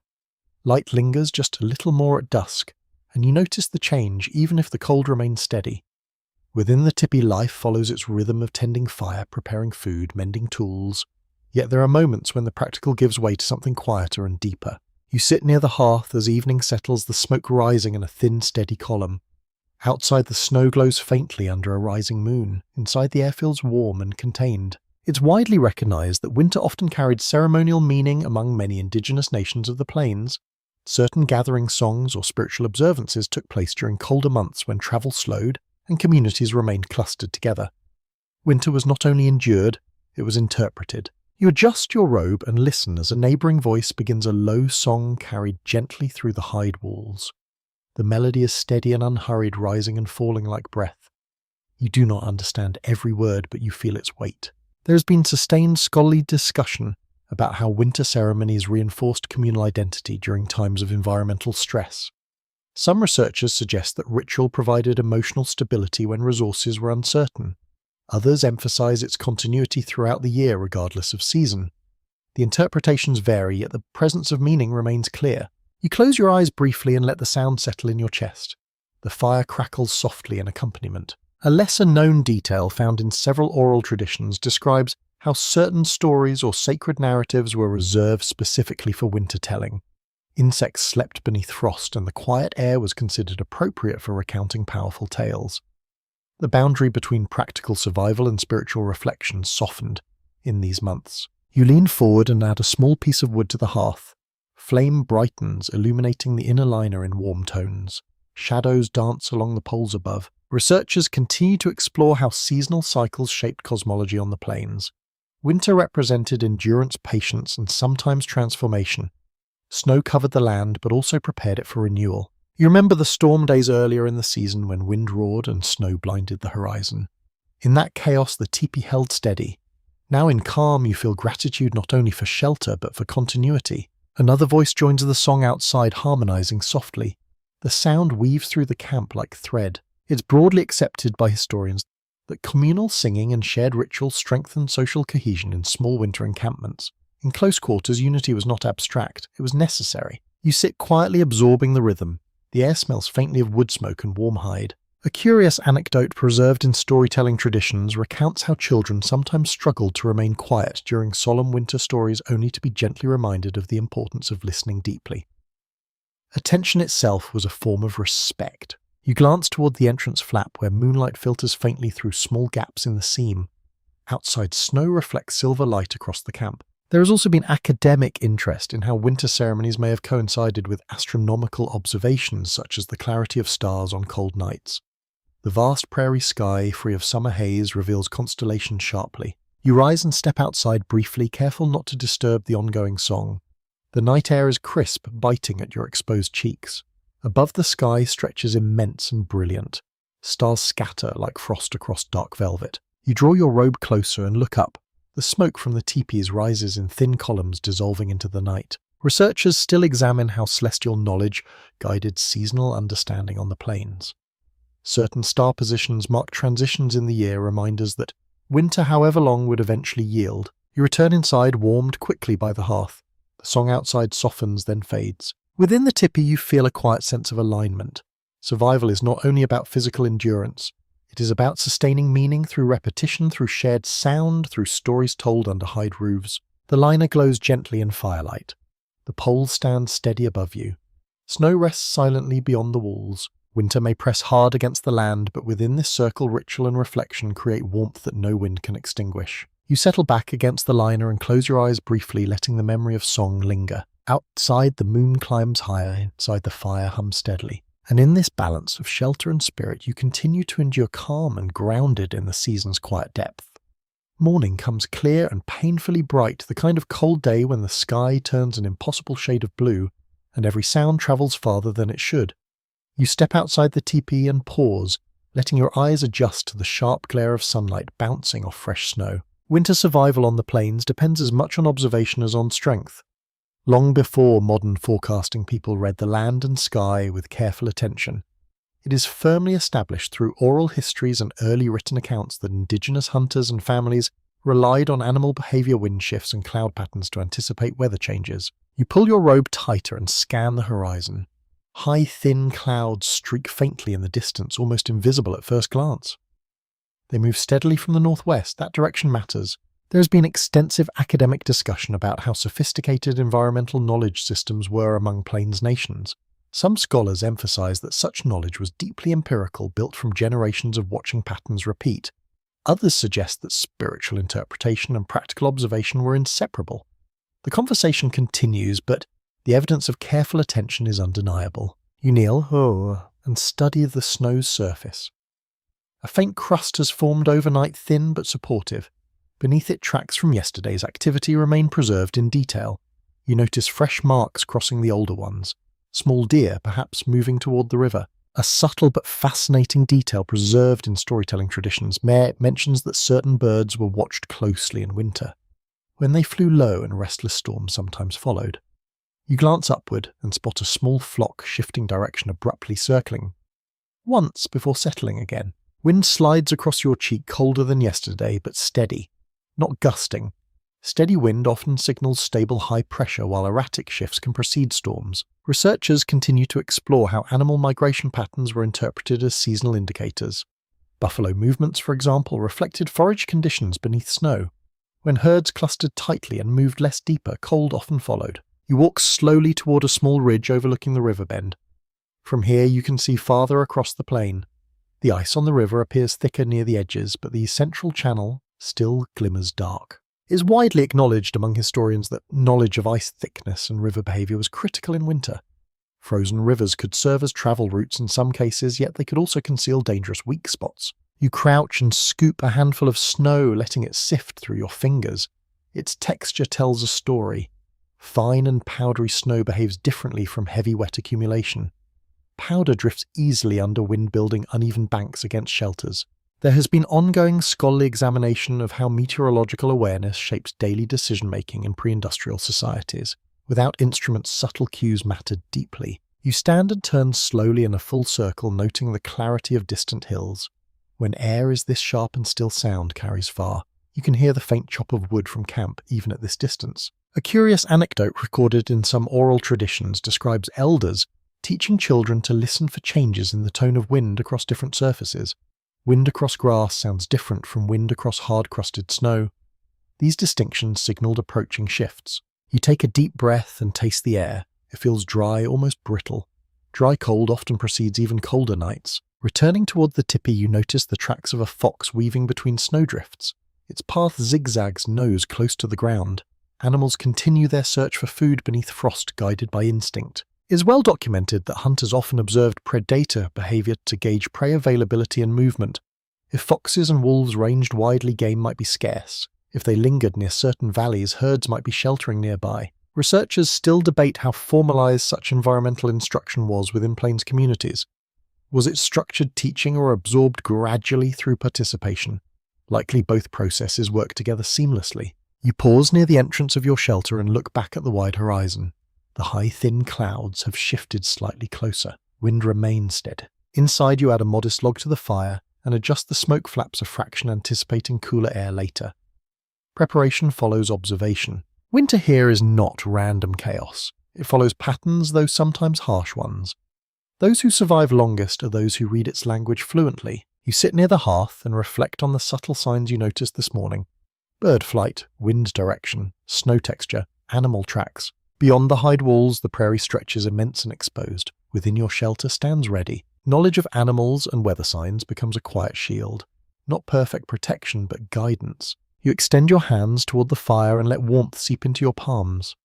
Light lingers just a little more at dusk, and you notice the change even if the cold remains steady. Within the tipi, life follows its rhythm of tending fire, preparing food, mending tools. Yet there are moments when the practical gives way to something quieter and deeper. You sit near the hearth as evening settles, the smoke rising in a thin, steady column. Outside, the snow glows faintly under a rising moon. Inside, the air feels warm and contained. It's widely recognised that winter often carried ceremonial meaning among many indigenous nations of the plains. Certain gathering songs or spiritual observances took place during colder months when travel slowed and communities remained clustered together. Winter was not only endured, it was interpreted. You adjust your robe and listen as a neighbouring voice begins a low song carried gently through the hide walls. The melody is steady and unhurried, rising and falling like breath. You do not understand every word, but you feel its weight. There has been sustained scholarly discussion about how winter ceremonies reinforced communal identity during times of environmental stress. Some researchers suggest that ritual provided emotional stability when resources were uncertain. Others emphasize its continuity throughout the year regardless of season. The interpretations vary, yet the presence of meaning remains clear. You close your eyes briefly and let the sound settle in your chest. The fire crackles softly in accompaniment. A lesser-known detail found in several oral traditions describes how certain stories or sacred narratives were reserved specifically for winter telling. Insects slept beneath frost, and the quiet air was considered appropriate for recounting powerful tales. The boundary between practical survival and spiritual reflection softened in these months. You lean forward and add a small piece of wood to the hearth. Flame brightens, illuminating the inner liner in warm tones. Shadows dance along the poles above. Researchers continue to explore how seasonal cycles shaped cosmology on the plains. Winter represented endurance, patience, and sometimes transformation. Snow covered the land, but also prepared it for renewal. You remember the storm days earlier in the season when wind roared and snow blinded the horizon. In that chaos, the teepee held steady. Now in calm, you feel gratitude not only for shelter, but for continuity. Another voice joins the song outside, harmonizing softly. The sound weaves through the camp like thread. It's broadly accepted by historians that communal singing and shared rituals strengthen social cohesion in small winter encampments. In close quarters, unity was not abstract, it was necessary. You sit quietly absorbing the rhythm. The air smells faintly of wood smoke and warm hide. A curious anecdote preserved in storytelling traditions recounts how children sometimes struggled to remain quiet during solemn winter stories, only to be gently reminded of the importance of listening deeply. Attention itself was a form of respect. You glance toward the entrance flap where moonlight filters faintly through small gaps in the seam. Outside, snow reflects silver light across the camp. There has also been academic interest in how winter ceremonies may have coincided with astronomical observations, such as the clarity of stars on cold nights. The vast prairie sky, free of summer haze, reveals constellations sharply. You rise and step outside briefly, careful not to disturb the ongoing song. The night air is crisp, biting at your exposed cheeks. Above, the sky stretches immense and brilliant. Stars scatter like frost across dark velvet. You draw your robe closer and look up. The smoke from the teepees rises in thin columns, dissolving into the night. Researchers still examine how celestial knowledge guided seasonal understanding on the plains. Certain star positions mark transitions in the year, reminders that winter, however long, would eventually yield. You return inside, warmed quickly by the hearth. The song outside softens, then fades. Within the tipi, you feel a quiet sense of alignment. Survival is not only about physical endurance. It is about sustaining meaning through repetition, through shared sound, through stories told under hide roofs. The liner glows gently in firelight. The poles stand steady above you. Snow rests silently beyond the walls. Winter may press hard against the land, but within this circle, ritual and reflection create warmth that no wind can extinguish. You settle back against the liner and close your eyes briefly, letting the memory of song linger. Outside, the moon climbs higher, inside the fire hums steadily. And in this balance of shelter and spirit, you continue to endure calm and grounded in the season's quiet depth. Morning comes clear and painfully bright, the kind of cold day when the sky turns an impossible shade of blue, and every sound travels farther than it should. You step outside the teepee and pause, letting your eyes adjust to the sharp glare of sunlight bouncing off fresh snow. Winter survival on the plains depends as much on observation as on strength. Long before modern forecasting, people read the land and sky with careful attention. It is firmly established through oral histories and early written accounts that indigenous hunters and families relied on animal behavior, wind shifts, and cloud patterns to anticipate weather changes. You pull your robe tighter and scan the horizon. High, thin clouds streak faintly in the distance, almost invisible at first glance. They move steadily from the northwest. That direction matters. There has been extensive academic discussion about how sophisticated environmental knowledge systems were among plains nations. Some scholars emphasize that such knowledge was deeply empirical, built from generations of watching patterns repeat. Others suggest that spiritual interpretation and practical observation were inseparable. The conversation continues, but the evidence of careful attention is undeniable. You kneel and study the snow's surface. A faint crust has formed overnight, thin but supportive. Beneath it, tracks from yesterday's activity remain preserved in detail. You notice fresh marks crossing the older ones, small deer perhaps moving toward the river. A subtle but fascinating detail preserved in storytelling traditions mentions that certain birds were watched closely in winter, when they flew low and restless storms sometimes followed. You glance upward and spot a small flock shifting direction, abruptly circling once before settling again. Wind slides across your cheek, colder than yesterday but steady, not gusting. Steady wind often signals stable high pressure, while erratic shifts can precede storms. Researchers continue to explore how animal migration patterns were interpreted as seasonal indicators. Buffalo movements, for example, reflected forage conditions beneath snow. When herds clustered tightly and moved less deeper, cold often followed. You walk slowly toward a small ridge overlooking the river bend. From here you can see farther across the plain. The ice on the river appears thicker near the edges, but the central channel still glimmers dark. It is widely acknowledged among historians that knowledge of ice thickness and river behaviour was critical in winter. Frozen rivers could serve as travel routes in some cases, yet they could also conceal dangerous weak spots. You crouch and scoop a handful of snow, letting it sift through your fingers. Its texture tells a story. Fine and powdery snow behaves differently from heavy wet accumulation. Powder drifts easily under wind-building uneven banks against shelters. There has been ongoing scholarly examination of how meteorological awareness shapes daily decision-making in pre-industrial societies. Without instruments, subtle cues mattered deeply. You stand and turn slowly in a full circle, noting the clarity of distant hills. When air is this sharp and still, sound carries far. You can hear the faint chop of wood from camp, even at this distance. A curious anecdote recorded in some oral traditions describes elders teaching children to listen for changes in the tone of wind across different surfaces. Wind across grass sounds different from wind across hard-crusted snow. These distinctions signaled approaching shifts. You take a deep breath and taste the air. It feels dry, almost brittle. Dry cold often precedes even colder nights. Returning toward the tipi, you notice the tracks of a fox weaving between snowdrifts. Its path zigzags, nose close to the ground. Animals continue their search for food beneath frost, guided by instinct. It is well documented that hunters often observed predator behavior to gauge prey availability and movement. If foxes and wolves ranged widely, game might be scarce. If they lingered near certain valleys, herds might be sheltering nearby. Researchers still debate how formalized such environmental instruction was within plains communities. Was it structured teaching or absorbed gradually through participation? Likely both processes work together seamlessly. You pause near the entrance of your shelter and look back at the wide horizon. The high, thin clouds have shifted slightly closer. Wind remains steady. Inside, you add a modest log to the fire and adjust the smoke flaps a fraction, anticipating cooler air later. Preparation follows observation. Winter here is not random chaos. It follows patterns, though sometimes harsh ones. Those who survive longest are those who read its language fluently. You sit near the hearth and reflect on the subtle signs you noticed this morning. Bird flight, wind direction, snow texture, animal tracks. Beyond the hide walls, the prairie stretches immense and exposed. Within your shelter stands ready. Knowledge of animals and weather signs becomes a quiet shield. Not perfect protection, but guidance. You extend your hands toward the fire and let warmth seep into your palms.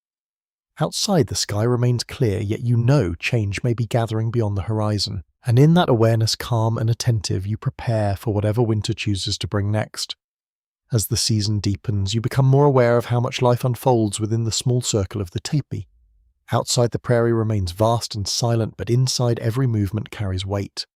Outside, the sky remains clear, yet you know change may be gathering beyond the horizon. And in that awareness, calm and attentive, you prepare for whatever winter chooses to bring next. As the season deepens, you become more aware of how much life unfolds within the small circle of the teepee. Outside, the prairie remains vast and silent, but inside, every movement carries weight.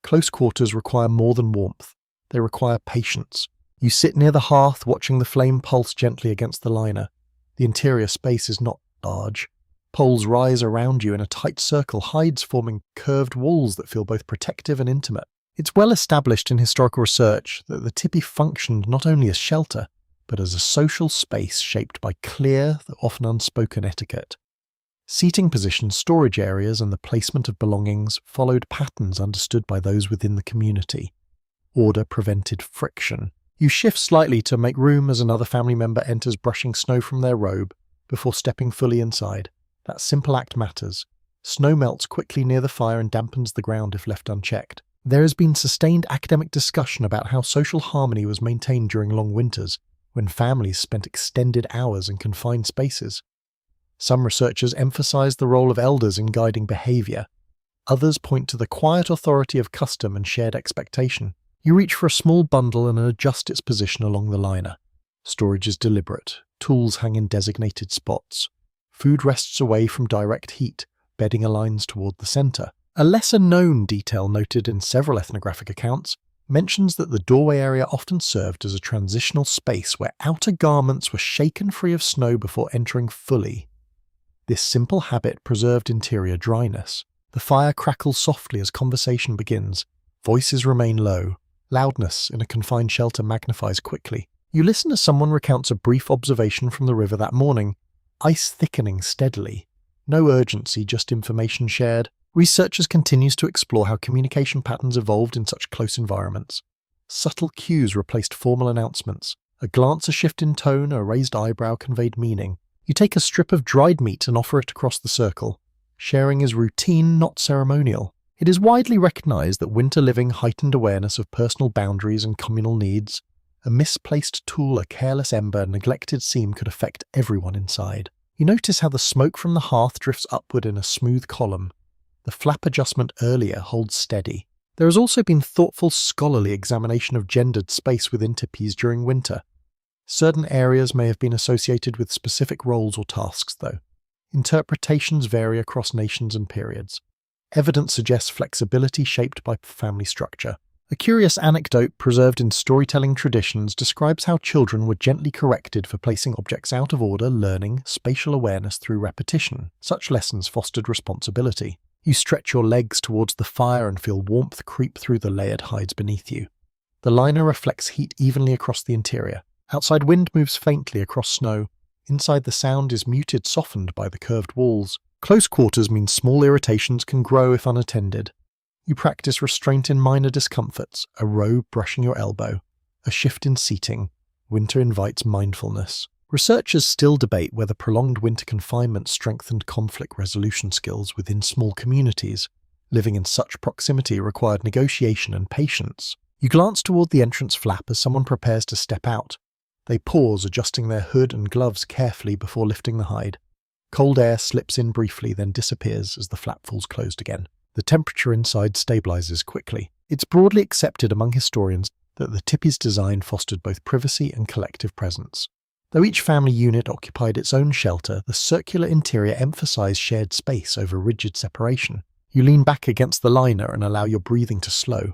Close quarters require more than warmth. They require patience. You sit near the hearth, watching the flame pulse gently against the liner. The interior space is not large. Poles rise around you in a tight circle, hides forming curved walls that feel both protective and intimate. It's well established in historical research that the tipi functioned not only as shelter, but as a social space shaped by clear, though often unspoken etiquette. Seating positions, storage areas, and the placement of belongings followed patterns understood by those within the community. Order prevented friction. You shift slightly to make room as another family member enters, brushing snow from their robe before stepping fully inside. That simple act matters. Snow melts quickly near the fire and dampens the ground if left unchecked. There has been sustained academic discussion about how social harmony was maintained during long winters, when families spent extended hours in confined spaces. Some researchers emphasize the role of elders in guiding behavior. Others point to the quiet authority of custom and shared expectation. You reach for a small bundle and adjust its position along the liner. Storage is deliberate. Tools hang in designated spots. Food rests away from direct heat, bedding aligns toward the center. A lesser-known detail noted in several ethnographic accounts mentions that the doorway area often served as a transitional space where outer garments were shaken free of snow before entering fully. This simple habit preserved interior dryness. The fire crackles softly as conversation begins. Voices remain low. Loudness in a confined shelter magnifies quickly. You listen as someone recounts a brief observation from the river that morning. Ice thickening steadily. No urgency, just information shared. Researchers continues to explore how communication patterns evolved in such close environments. Subtle cues replaced formal announcements. A glance, a shift in tone, a raised eyebrow conveyed meaning. You take a strip of dried meat and offer it across the circle. Sharing is routine, not ceremonial. It is widely recognized that winter living heightened awareness of personal boundaries and communal needs. A misplaced tool, a careless ember, a neglected seam could affect everyone inside. You notice how the smoke from the hearth drifts upward in a smooth column. The flap adjustment earlier holds steady. There has also been thoughtful scholarly examination of gendered space within tipis during winter. Certain areas may have been associated with specific roles or tasks, though. Interpretations vary across nations and periods. Evidence suggests flexibility shaped by family structure. A curious anecdote preserved in storytelling traditions describes how children were gently corrected for placing objects out of order, learning spatial awareness through repetition. Such lessons fostered responsibility. You stretch your legs towards the fire and feel warmth creep through the layered hides beneath you. The liner reflects heat evenly across the interior. Outside wind moves faintly across snow. Inside the sound is muted, softened by the curved walls. Close quarters means small irritations can grow if unattended. You practice restraint in minor discomforts, a robe brushing your elbow, a shift in seating. Winter invites mindfulness. Researchers still debate whether prolonged winter confinement strengthened conflict resolution skills within small communities. Living in such proximity required negotiation and patience. You glance toward the entrance flap as someone prepares to step out. They pause, adjusting their hood and gloves carefully before lifting the hide. Cold air slips in briefly, then disappears as the flap falls closed again. The temperature inside stabilizes quickly. It's broadly accepted among historians that the tipis design fostered both privacy and collective presence. Though each family unit occupied its own shelter, the circular interior emphasized shared space over rigid separation. You lean back against the liner and allow your breathing to slow.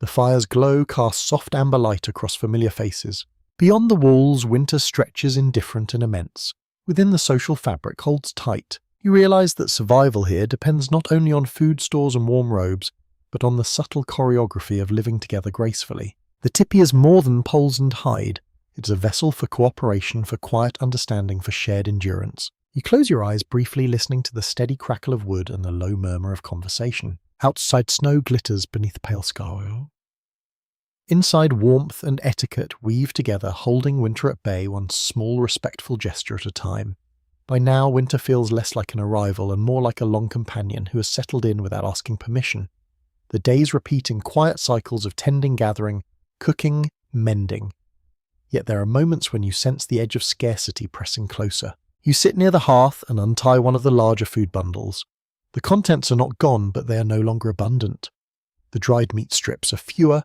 The fire's glow casts soft amber light across familiar faces. Beyond the walls, winter stretches indifferent and immense. Within the social fabric holds tight. You realize that survival here depends not only on food stores and warm robes, but on the subtle choreography of living together gracefully. The tipi is more than poles and hide. It's a vessel for cooperation, for quiet understanding, for shared endurance. You close your eyes briefly, listening to the steady crackle of wood and the low murmur of conversation. Outside, snow glitters beneath pale sky. Inside, warmth and etiquette weave together, holding winter at bay, one small, respectful gesture at a time. By now, winter feels less like an arrival and more like a long companion who has settled in without asking permission. The days repeat in quiet cycles of tending, gathering, cooking, mending. Yet there are moments when you sense the edge of scarcity pressing closer. You sit near the hearth and untie one of the larger food bundles. The contents are not gone, but they are no longer abundant. The dried meat strips are fewer.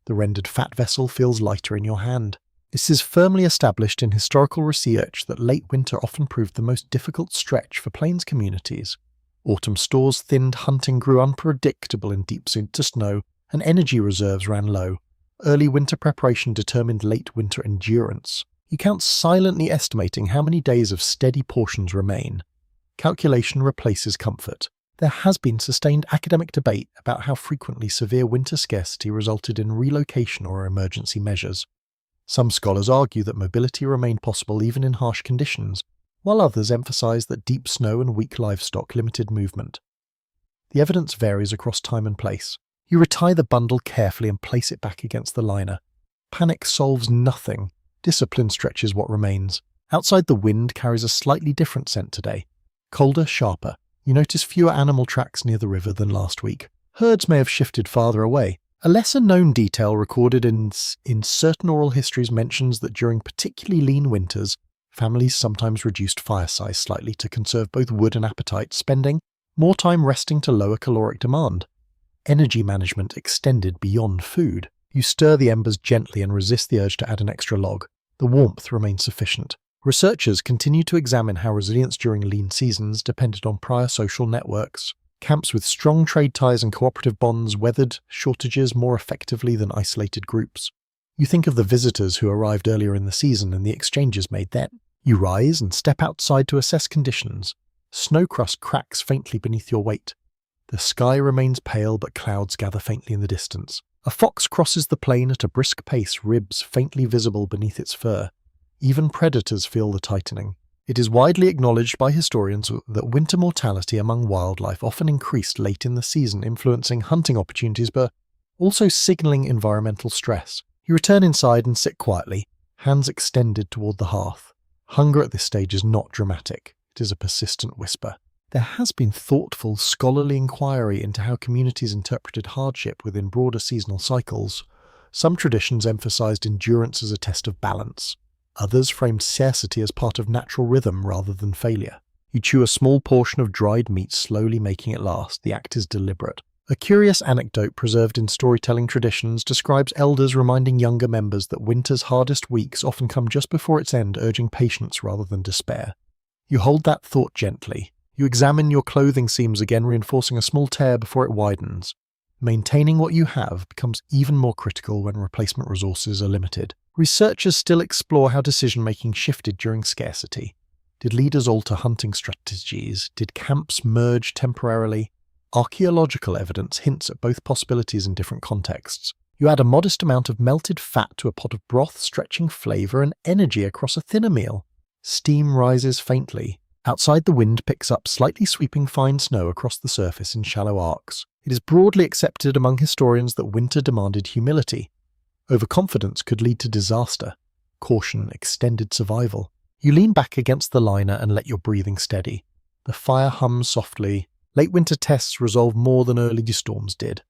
The rendered fat vessel feels lighter in your hand. This is firmly established in historical research that late winter often proved the most difficult stretch for plains communities. Autumn stores thinned, hunting grew unpredictable in deep winter snow, and energy reserves ran low. Early winter preparation determined late winter endurance. You count silently, estimating how many days of steady portions remain. Calculation replaces comfort. There has been sustained academic debate about how frequently severe winter scarcity resulted in relocation or emergency measures. Some scholars argue that mobility remained possible even in harsh conditions, while others emphasize that deep snow and weak livestock limited movement. The evidence varies across time and place. You retie the bundle carefully and place it back against the liner. Panic solves nothing. Discipline stretches what remains. Outside, the wind carries a slightly different scent today. Colder, sharper. You notice fewer animal tracks near the river than last week. Herds may have shifted farther away. A lesser-known detail recorded in certain oral histories mentions that during particularly lean winters, families sometimes reduced fire size slightly to conserve both wood and appetite, spending more time resting to lower caloric demand. Energy management extended beyond food. You stir the embers gently and resist the urge to add an extra log. The warmth remains sufficient. Researchers continue to examine how resilience during lean seasons depended on prior social networks. Camps with strong trade ties and cooperative bonds weathered shortages more effectively than isolated groups. You think of the visitors who arrived earlier in the season and the exchanges made then. You rise and step outside to assess conditions. Snow crust cracks faintly beneath your weight. The sky remains pale, but clouds gather faintly in the distance. A fox crosses the plain at a brisk pace, ribs faintly visible beneath its fur. Even predators feel the tightening. It is widely acknowledged by historians that winter mortality among wildlife often increased late in the season, influencing hunting opportunities but also signaling environmental stress. You return inside and sit quietly, hands extended toward the hearth. Hunger at this stage is not dramatic. It is a persistent whisper. There has been thoughtful, scholarly inquiry into how communities interpreted hardship within broader seasonal cycles. Some traditions emphasized endurance as a test of balance. Others framed scarcity as part of natural rhythm rather than failure. You chew a small portion of dried meat, slowly making it last. The act is deliberate. A curious anecdote preserved in storytelling traditions describes elders reminding younger members that winter's hardest weeks often come just before its end, urging patience rather than despair. You hold that thought gently. You examine your clothing seams again, reinforcing a small tear before it widens. Maintaining what you have becomes even more critical when replacement resources are limited. Researchers still explore how decision-making shifted during scarcity. Did leaders alter hunting strategies? Did camps merge temporarily? Archaeological evidence hints at both possibilities in different contexts. You add a modest amount of melted fat to a pot of broth, stretching flavor and energy across a thinner meal. Steam rises faintly. Outside, the wind picks up, slightly sweeping fine snow across the surface in shallow arcs. It is broadly accepted among historians that winter demanded humility. Overconfidence could lead to disaster. Caution extended survival. You lean back against the liner and let your breathing steady. The fire hums softly. Late winter tests resolve more than early storms did.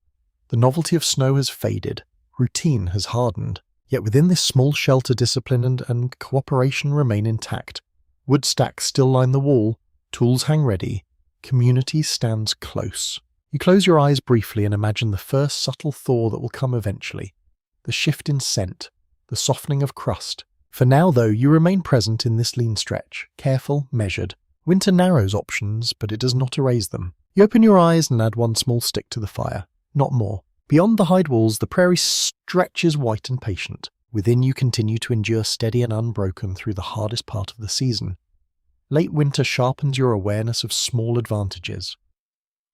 The novelty of snow has faded. Routine has hardened. Yet within this small shelter, discipline and cooperation remain intact. Wood stacks still line the wall. Tools hang ready. Community stands close. You close your eyes briefly and imagine the first subtle thaw that will come eventually. The shift in scent. The softening of crust. For now, though, you remain present in this lean stretch. Careful, measured. Winter narrows options, but it does not erase them. You open your eyes and add one small stick to the fire. Not more. Beyond the hide walls, the prairie stretches white and patient. Within, you continue to endure steady and unbroken through the hardest part of the season. Late winter sharpens your awareness of small advantages.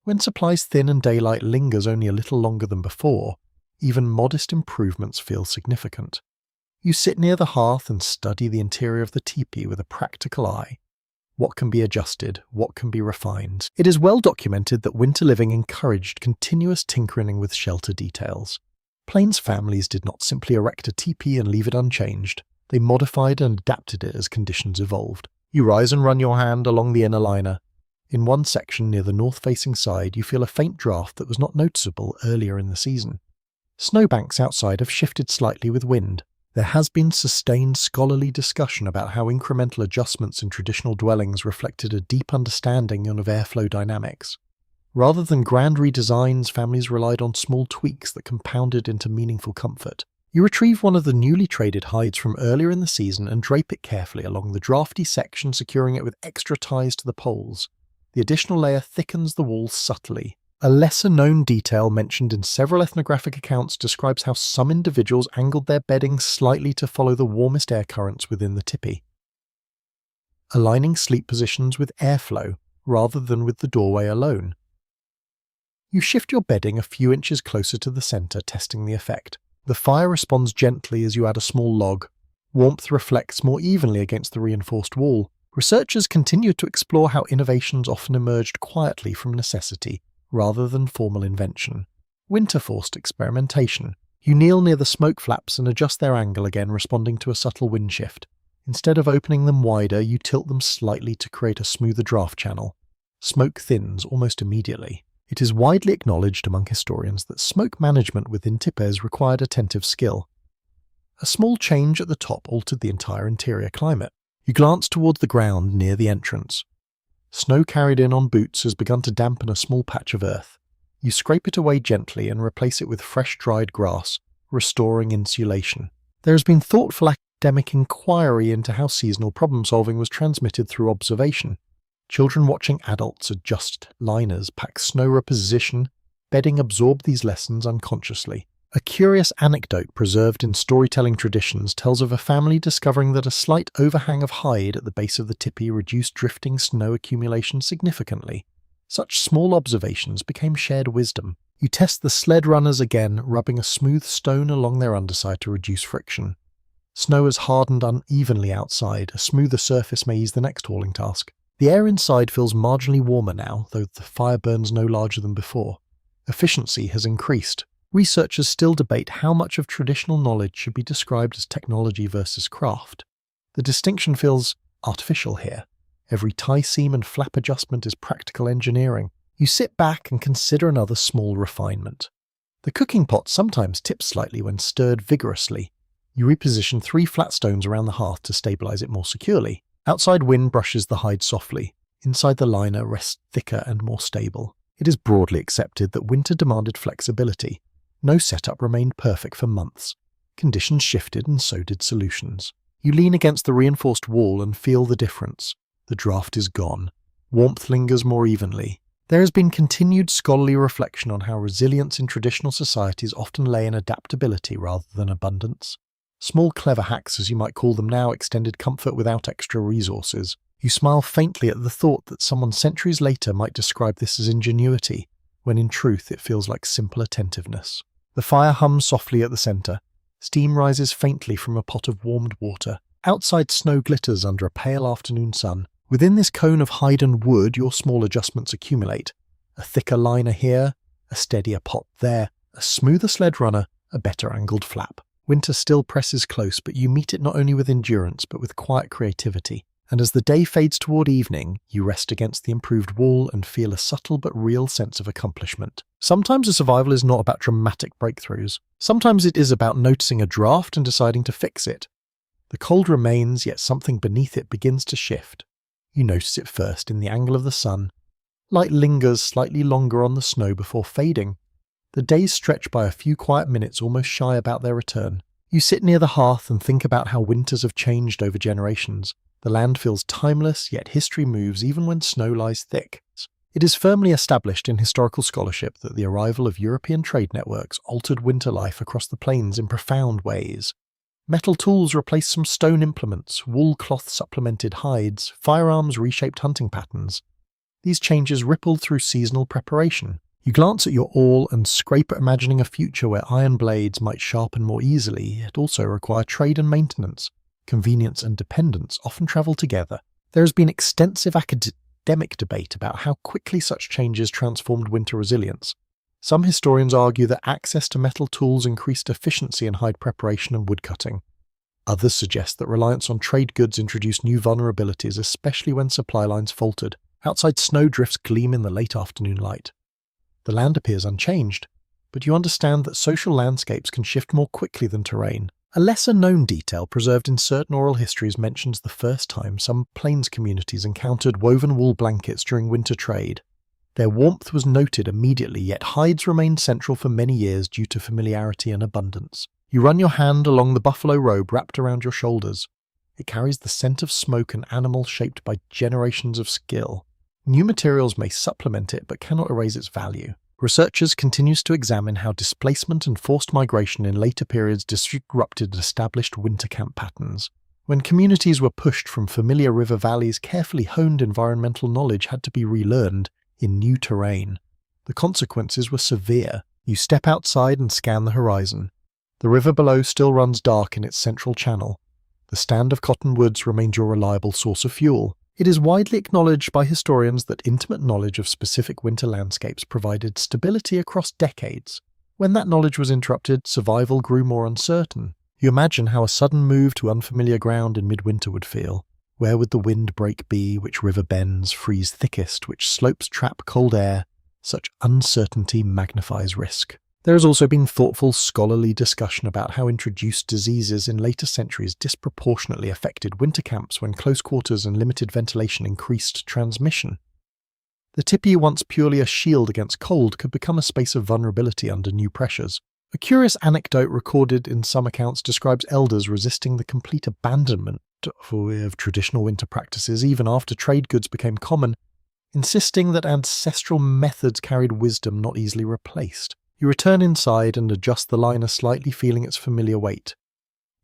When supplies thin and daylight lingers only a little longer than before, even modest improvements feel significant. You sit near the hearth and study the interior of the teepee with a practical eye. What can be adjusted? What can be refined? It is well documented that winter living encouraged continuous tinkering with shelter details. Plains families did not simply erect a teepee and leave it unchanged. They modified and adapted it as conditions evolved. You rise and run your hand along the inner liner. In one section near the north-facing side, you feel a faint draft that was not noticeable earlier in the season. Snowbanks outside have shifted slightly with wind. There has been sustained scholarly discussion about how incremental adjustments in traditional dwellings reflected a deep understanding of airflow dynamics. Rather than grand redesigns, families relied on small tweaks that compounded into meaningful comfort. You retrieve one of the newly traded hides from earlier in the season and drape it carefully along the drafty section, securing it with extra ties to the poles. The additional layer thickens the walls subtly. A lesser-known detail mentioned in several ethnographic accounts describes how some individuals angled their bedding slightly to follow the warmest air currents within the tipi, aligning sleep positions with airflow rather than with the doorway alone. You shift your bedding a few inches closer to the center, testing the effect. The fire responds gently as you add a small log. Warmth reflects more evenly against the reinforced wall. Researchers continue to explore how innovations often emerged quietly from necessity, rather than formal invention. Winter-forced experimentation. You kneel near the smoke flaps and adjust their angle again, responding to a subtle wind shift. Instead of opening them wider, you tilt them slightly to create a smoother draft channel. Smoke thins almost immediately. It is widely acknowledged among historians that smoke management within Tipis required attentive skill. A small change at the top altered the entire interior climate. You glance towards the ground near the entrance. Snow carried in on boots has begun to dampen a small patch of earth. You scrape it away gently and replace it with fresh dried grass, restoring insulation. There has been thoughtful academic inquiry into how seasonal problem-solving was transmitted through observation. Children watching adults adjust liners, pack snow reposition, bedding absorb these lessons unconsciously. A curious anecdote preserved in storytelling traditions tells of a family discovering that a slight overhang of hide at the base of the tipi reduced drifting snow accumulation significantly. Such small observations became shared wisdom. You test the sled runners again, rubbing a smooth stone along their underside to reduce friction. Snow has hardened unevenly outside. A smoother surface may ease the next hauling task. The air inside feels marginally warmer now, though the fire burns no larger than before. Efficiency has increased. Researchers still debate how much of traditional knowledge should be described as technology versus craft. The distinction feels artificial here. Every tie seam and flap adjustment is practical engineering. You sit back and consider another small refinement. The cooking pot sometimes tips slightly when stirred vigorously. You reposition 3 flat stones around the hearth to stabilize it more securely. Outside wind brushes the hide softly. Inside the liner rests thicker and more stable. It is broadly accepted that winter demanded flexibility. No setup remained perfect for months. Conditions shifted and so did solutions. You lean against the reinforced wall and feel the difference. The draft is gone. Warmth lingers more evenly. There has been continued scholarly reflection on how resilience in traditional societies often lay in adaptability rather than abundance. Small clever hacks, as you might call them now, extended comfort without extra resources. You smile faintly at the thought that someone centuries later might describe this as ingenuity, when in truth it feels like simple attentiveness. The fire hums softly at the centre. Steam rises faintly from a pot of warmed water. Outside snow glitters under a pale afternoon sun. Within this cone of hide and wood, your small adjustments accumulate. A thicker liner here, a steadier pot there, a smoother sled runner, a better angled flap. Winter still presses close, but you meet it not only with endurance, but with quiet creativity. And as the day fades toward evening, you rest against the improved wall and feel a subtle but real sense of accomplishment. Sometimes a survival is not about dramatic breakthroughs. Sometimes it is about noticing a draft and deciding to fix it. The cold remains, yet something beneath it begins to shift. You notice it first in the angle of the sun. Light lingers slightly longer on the snow before fading. The days stretch by a few quiet minutes, almost shy about their return. You sit near the hearth and think about how winters have changed over generations. The land feels timeless, yet history moves even when snow lies thick. It is firmly established in historical scholarship that the arrival of European trade networks altered winter life across the plains in profound ways. Metal tools replaced some stone implements, wool cloth supplemented hides, firearms reshaped hunting patterns. These changes rippled through seasonal preparation. You glance at your awl and scrape at imagining a future where iron blades might sharpen more easily, yet also require trade and maintenance. Convenience and dependence often travel together. There has been extensive academic debate about how quickly such changes transformed winter resilience. Some historians argue that access to metal tools increased efficiency in hide preparation and woodcutting. Others suggest that reliance on trade goods introduced new vulnerabilities, especially when supply lines faltered. Outside snowdrifts gleam in the late afternoon light. The land appears unchanged, but you understand that social landscapes can shift more quickly than terrain. A lesser-known detail preserved in certain oral histories mentions the first time some plains communities encountered woven wool blankets during winter trade. Their warmth was noted immediately, yet hides remained central for many years due to familiarity and abundance. You run your hand along the buffalo robe wrapped around your shoulders. It carries the scent of smoke and animal shaped by generations of skill. New materials may supplement it, but cannot erase its value. Researchers continue to examine how displacement and forced migration in later periods disrupted established winter camp patterns. When communities were pushed from familiar river valleys, carefully honed environmental knowledge had to be relearned in new terrain. The consequences were severe. You step outside and scan the horizon. The river below still runs dark in its central channel. The stand of cottonwoods remains your reliable source of fuel. It is widely acknowledged by historians that intimate knowledge of specific winter landscapes provided stability across decades. When that knowledge was interrupted, survival grew more uncertain. You imagine how a sudden move to unfamiliar ground in midwinter would feel. Where would the wind break be, which river bends, freeze thickest, which slopes trap cold air? Such uncertainty magnifies risk. There has also been thoughtful scholarly discussion about how introduced diseases in later centuries disproportionately affected winter camps when close quarters and limited ventilation increased transmission. The tipi, once purely a shield against cold, could become a space of vulnerability under new pressures. A curious anecdote recorded in some accounts describes elders resisting the complete abandonment of traditional winter practices even after trade goods became common, insisting that ancestral methods carried wisdom not easily replaced. You return inside and adjust the liner slightly, feeling its familiar weight.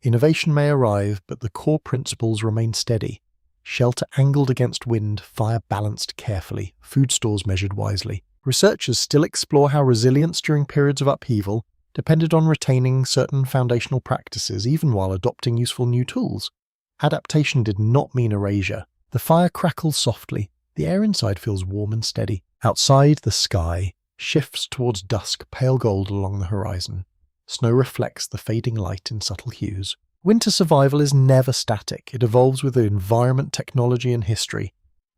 Innovation may arrive, but the core principles remain steady. Shelter angled against wind, fire balanced carefully, food stores measured wisely. Researchers still explore how resilience during periods of upheaval depended on retaining certain foundational practices even while adopting useful new tools. Adaptation did not mean erasure. The fire crackles softly. The air inside feels warm and steady. Outside, the sky shifts towards dusk, pale gold along the horizon. Snow reflects the fading light in subtle hues. Winter survival is never static. It evolves with the environment, technology, and history.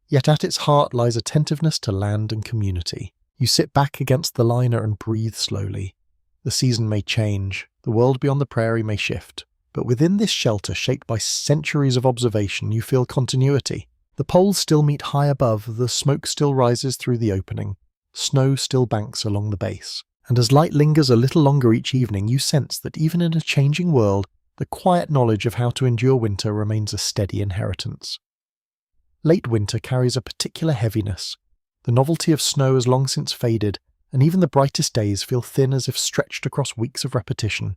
Yet at its heart lies attentiveness to land and community. You sit back against the liner and breathe slowly. The season may change, the world beyond the prairie may shift, but within this shelter shaped by centuries of observation you feel continuity. The poles still meet high above, the smoke still rises through the opening, snow still banks along the base. And as light lingers a little longer each evening, you sense that even in a changing world, the quiet knowledge of how to endure winter remains a steady inheritance. Late winter carries a particular heaviness. The novelty of snow has long since faded, and even the brightest days feel thin as if stretched across weeks of repetition.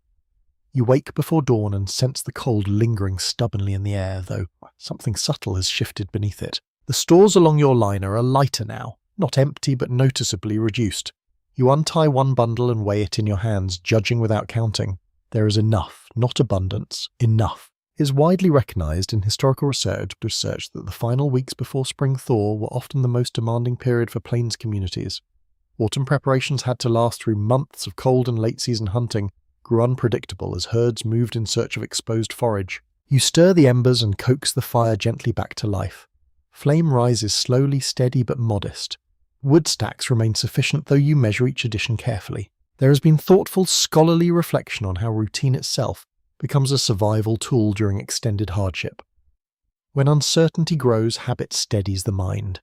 You wake before dawn and sense the cold lingering stubbornly in the air, though something subtle has shifted beneath it. The stores along your liner are lighter now, not empty but noticeably reduced. You untie one bundle and weigh it in your hands, judging without counting. There is enough, not abundance, enough. It is widely recognised in historical research that the final weeks before spring thaw were often the most demanding period for plains communities. Autumn preparations had to last through months of cold, and late-season hunting grew unpredictable as herds moved in search of exposed forage. You stir the embers and coax the fire gently back to life. Flame rises slowly, steady but modest. Wood stacks remain sufficient, though you measure each addition carefully. There has been thoughtful, scholarly reflection on how routine itself becomes a survival tool during extended hardship. When uncertainty grows, habit steadies the mind.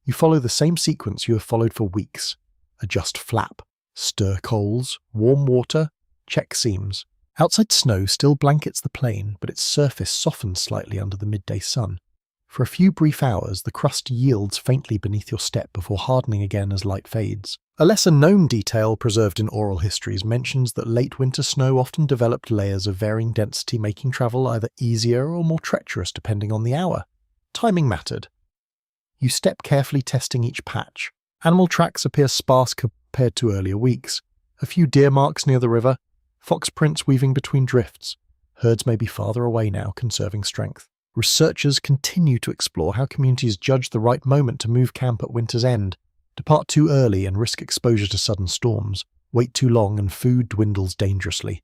You follow the same sequence you have followed for weeks. Adjust flap, stir coals, warm water, check seams. Outside snow still blankets the plain, but its surface softens slightly under the midday sun. For a few brief hours, the crust yields faintly beneath your step before hardening again as light fades. A lesser-known detail preserved in oral histories mentions that late winter snow often developed layers of varying density, making travel either easier or more treacherous depending on the hour. Timing mattered. You step carefully, testing each patch. Animal tracks appear sparse compared to earlier weeks. A few deer marks near the river, fox prints weaving between drifts. Herds may be farther away now, conserving strength. Researchers continue to explore how communities judge the right moment to move camp at winter's end. Depart too early and risk exposure to sudden storms. Wait too long and food dwindles dangerously.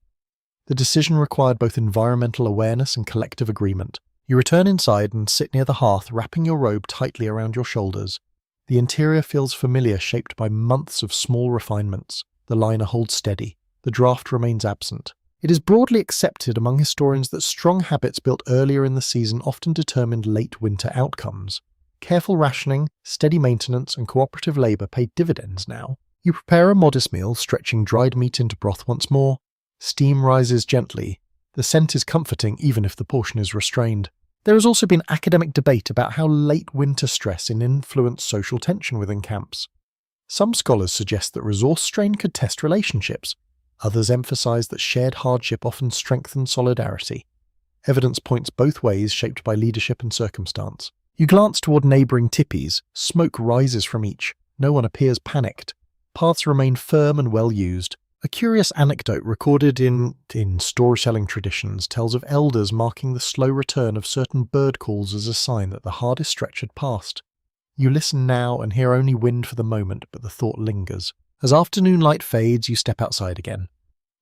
The decision required both environmental awareness and collective agreement. You return inside and sit near the hearth, wrapping your robe tightly around your shoulders. The interior feels familiar, shaped by months of small refinements. The liner holds steady. The draft remains absent. It is broadly accepted among historians that strong habits built earlier in the season often determined late winter outcomes. Careful rationing, steady maintenance, and cooperative labour pay dividends now. You prepare a modest meal, stretching dried meat into broth once more. Steam rises gently. The scent is comforting even if the portion is restrained. There has also been academic debate about how late winter stress influenced social tension within camps. Some scholars suggest that resource strain could test relationships. Others emphasize that shared hardship often strengthens solidarity. Evidence points both ways, shaped by leadership and circumstance. You glance toward neighbouring tipis. Smoke rises from each. No one appears panicked. Paths remain firm and well used. A curious anecdote recorded in storytelling traditions tells of elders marking the slow return of certain bird calls as a sign that the hardest stretch had passed. You listen now and hear only wind for the moment, but the thought lingers. As afternoon light fades, you step outside again.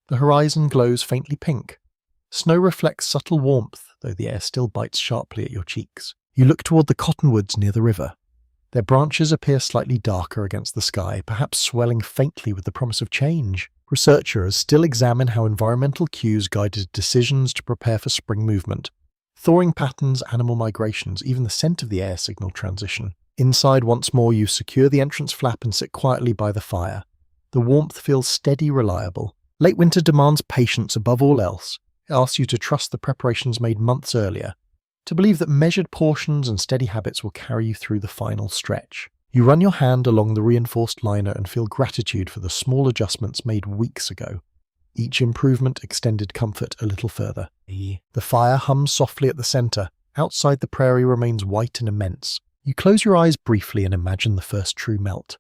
The horizon glows faintly pink. Snow reflects subtle warmth, though the air still bites sharply at your cheeks. You look toward the cottonwoods near the river. Their branches appear slightly darker against the sky, perhaps swelling faintly with the promise of change. Researchers still examine how environmental cues guided decisions to prepare for spring movement. Thawing patterns, animal migrations, even the scent of the air signal transition. Inside once more, you secure the entrance flap and sit quietly by the fire. The warmth feels steady, reliable. Late winter demands patience above all else. It asks you to trust the preparations made months earlier, to believe that measured portions and steady habits will carry you through the final stretch. You run your hand along the reinforced liner and feel gratitude for the small adjustments made weeks ago. Each improvement extended comfort a little further. The fire hums softly at the center. Outside, the prairie remains white and immense. You close your eyes briefly and imagine the first true melt.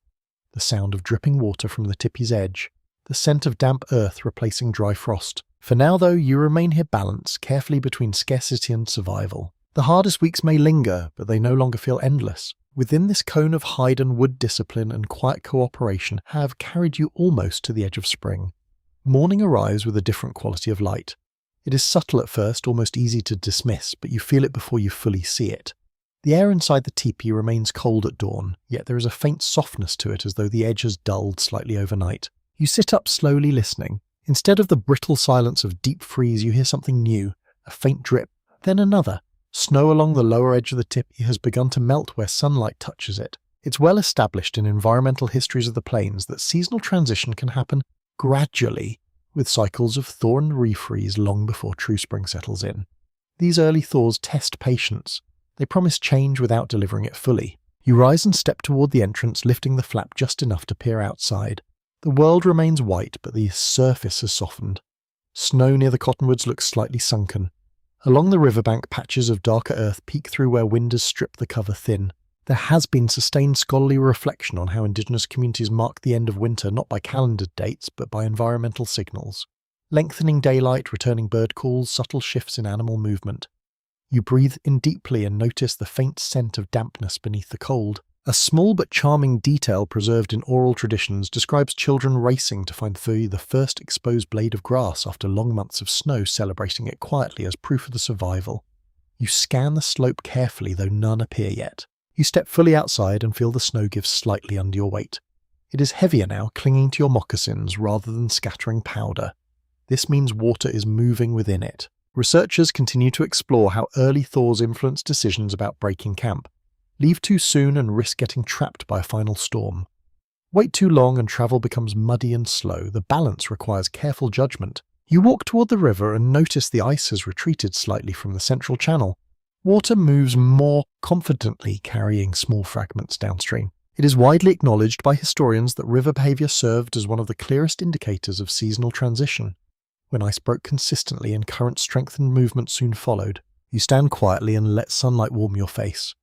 The sound of dripping water from the Tipis edge. The scent of damp earth replacing dry frost. For now, though, you remain here balanced, carefully between scarcity and survival. The hardest weeks may linger, but they no longer feel endless. Within this cone of hide and wood discipline and quiet cooperation have carried you almost to the edge of spring. Morning arrives with a different quality of light. It is subtle at first, almost easy to dismiss, but you feel it before you fully see it. The air inside the teepee remains cold at dawn, yet there is a faint softness to it as though the edge has dulled slightly overnight. You sit up slowly listening. Instead of the brittle silence of deep freeze, you hear something new, a faint drip, then another. Snow along the lower edge of the teepee has begun to melt where sunlight touches it. It's well established in environmental histories of the plains that seasonal transition can happen gradually, with cycles of thaw and refreeze long before true spring settles in. These early thaws test patience. They promise change without delivering it fully. You rise and step toward the entrance, lifting the flap just enough to peer outside. The world remains white, but the surface has softened. Snow near the cottonwoods looks slightly sunken. Along the riverbank, patches of darker earth peek through where wind has stripped the cover thin. There has been sustained scholarly reflection on how indigenous communities mark the end of winter not by calendar dates, but by environmental signals. Lengthening daylight, returning bird calls, subtle shifts in animal movement. You breathe in deeply and notice the faint scent of dampness beneath the cold. A small but charming detail preserved in oral traditions describes children racing to find the first exposed blade of grass after long months of snow, celebrating it quietly as proof of the survival. You scan the slope carefully, though none appear yet. You step fully outside and feel the snow give slightly under your weight. It is heavier now, clinging to your moccasins rather than scattering powder. This means water is moving within it. Researchers continue to explore how early thaws influence decisions about breaking camp. Leave too soon and risk getting trapped by a final storm. Wait too long and travel becomes muddy and slow. The balance requires careful judgment. You walk toward the river and notice the ice has retreated slightly from the central channel. Water moves more confidently, carrying small fragments downstream. It is widely acknowledged by historians that river behavior served as one of the clearest indicators of seasonal transition. When ice broke consistently and current strengthened movement soon followed, you stand quietly and let sunlight warm your face.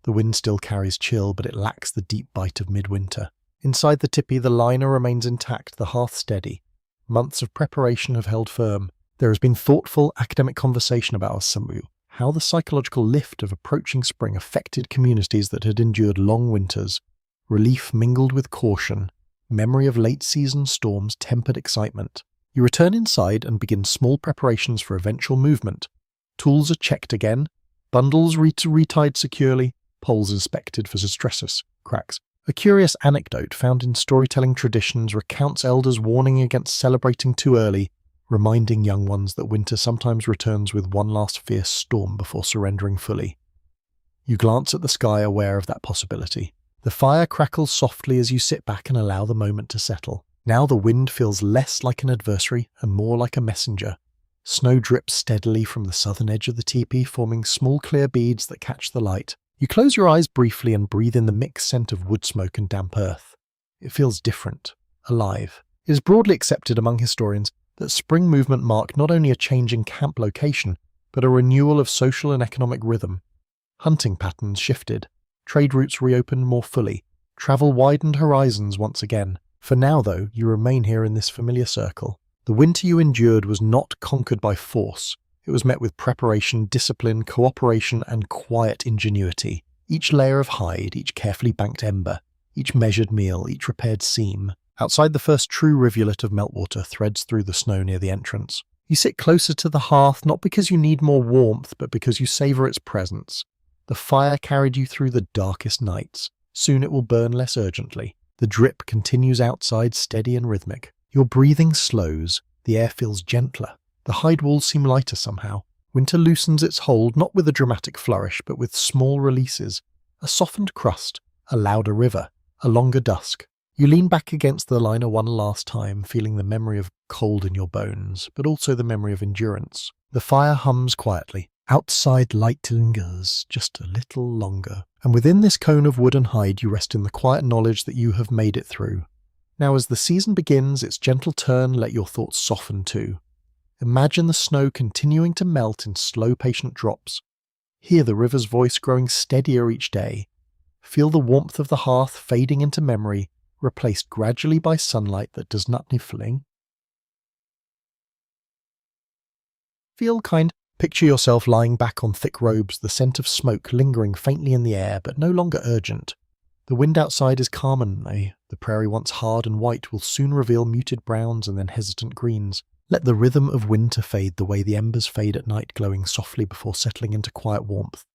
The wind still carries chill, but it lacks the deep bite of midwinter. Inside the tipi, the liner remains intact, the hearth steady. Months of preparation have held firm. There has been thoughtful academic conversation about Samu, how the psychological lift of approaching spring affected communities that had endured long winters. Relief mingled with caution. Memory of late-season storms tempered excitement. You return inside and begin small preparations for eventual movement. Tools are checked again, bundles retied securely, poles inspected for stress cracks. A curious anecdote found in storytelling traditions recounts elders warning against celebrating too early, reminding young ones that winter sometimes returns with one last fierce storm before surrendering fully. You glance at the sky, aware of that possibility. The fire crackles softly as you sit back and allow the moment to settle. Now the wind feels less like an adversary and more like a messenger. Snow drips steadily from the southern edge of the teepee, forming small clear beads that catch the light. You close your eyes briefly and breathe in the mixed scent of wood smoke and damp earth. It feels different, alive. It is broadly accepted among historians that spring movement marked not only a change in camp location, but a renewal of social and economic rhythm. Hunting patterns shifted. Trade routes reopened more fully. Travel widened horizons once again. For now, though, you remain here in this familiar circle. The winter you endured was not conquered by force. It was met with preparation, discipline, cooperation, and quiet ingenuity. Each layer of hide, each carefully banked ember, each measured meal, each repaired seam. Outside, the first true rivulet of meltwater threads through the snow near the entrance. You sit closer to the hearth, not because you need more warmth, but because you savor its presence. The fire carried you through the darkest nights. Soon it will burn less urgently. The drip continues outside, steady and rhythmic. Your breathing slows. The air feels gentler. The hide walls seem lighter somehow. Winter loosens its hold, not with a dramatic flourish, but with small releases. A softened crust, a louder river, a longer dusk. You lean back against the liner one last time, feeling the memory of cold in your bones, but also the memory of endurance. The fire hums quietly. Outside light lingers just a little longer, and within this cone of wood and hide you rest in the quiet knowledge that you have made it through. Now as the season begins its gentle turn, let your thoughts soften too. Imagine the snow continuing to melt in slow patient drops. Hear the river's voice growing steadier each day. Feel the warmth of the hearth fading into memory, replaced gradually by sunlight that does not need fling. Feel kind. Picture yourself lying back on thick robes, the scent of smoke lingering faintly in the air, but no longer urgent. The wind outside is calm and the prairie once hard and white will soon reveal muted browns and then hesitant greens. Let the rhythm of winter fade the way the embers fade at night, glowing softly before settling into quiet warmth.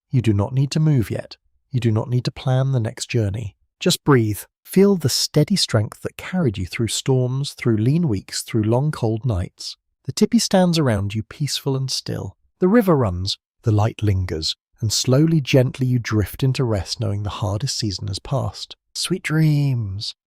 You do not need to move yet. You do not need to plan the next journey. Just breathe. Feel the steady strength that carried you through storms, through lean weeks, through long cold nights. The tipi stands around you peaceful and still. The river runs, the light lingers, and slowly, gently you drift into rest knowing the hardest season has passed. Sweet dreams!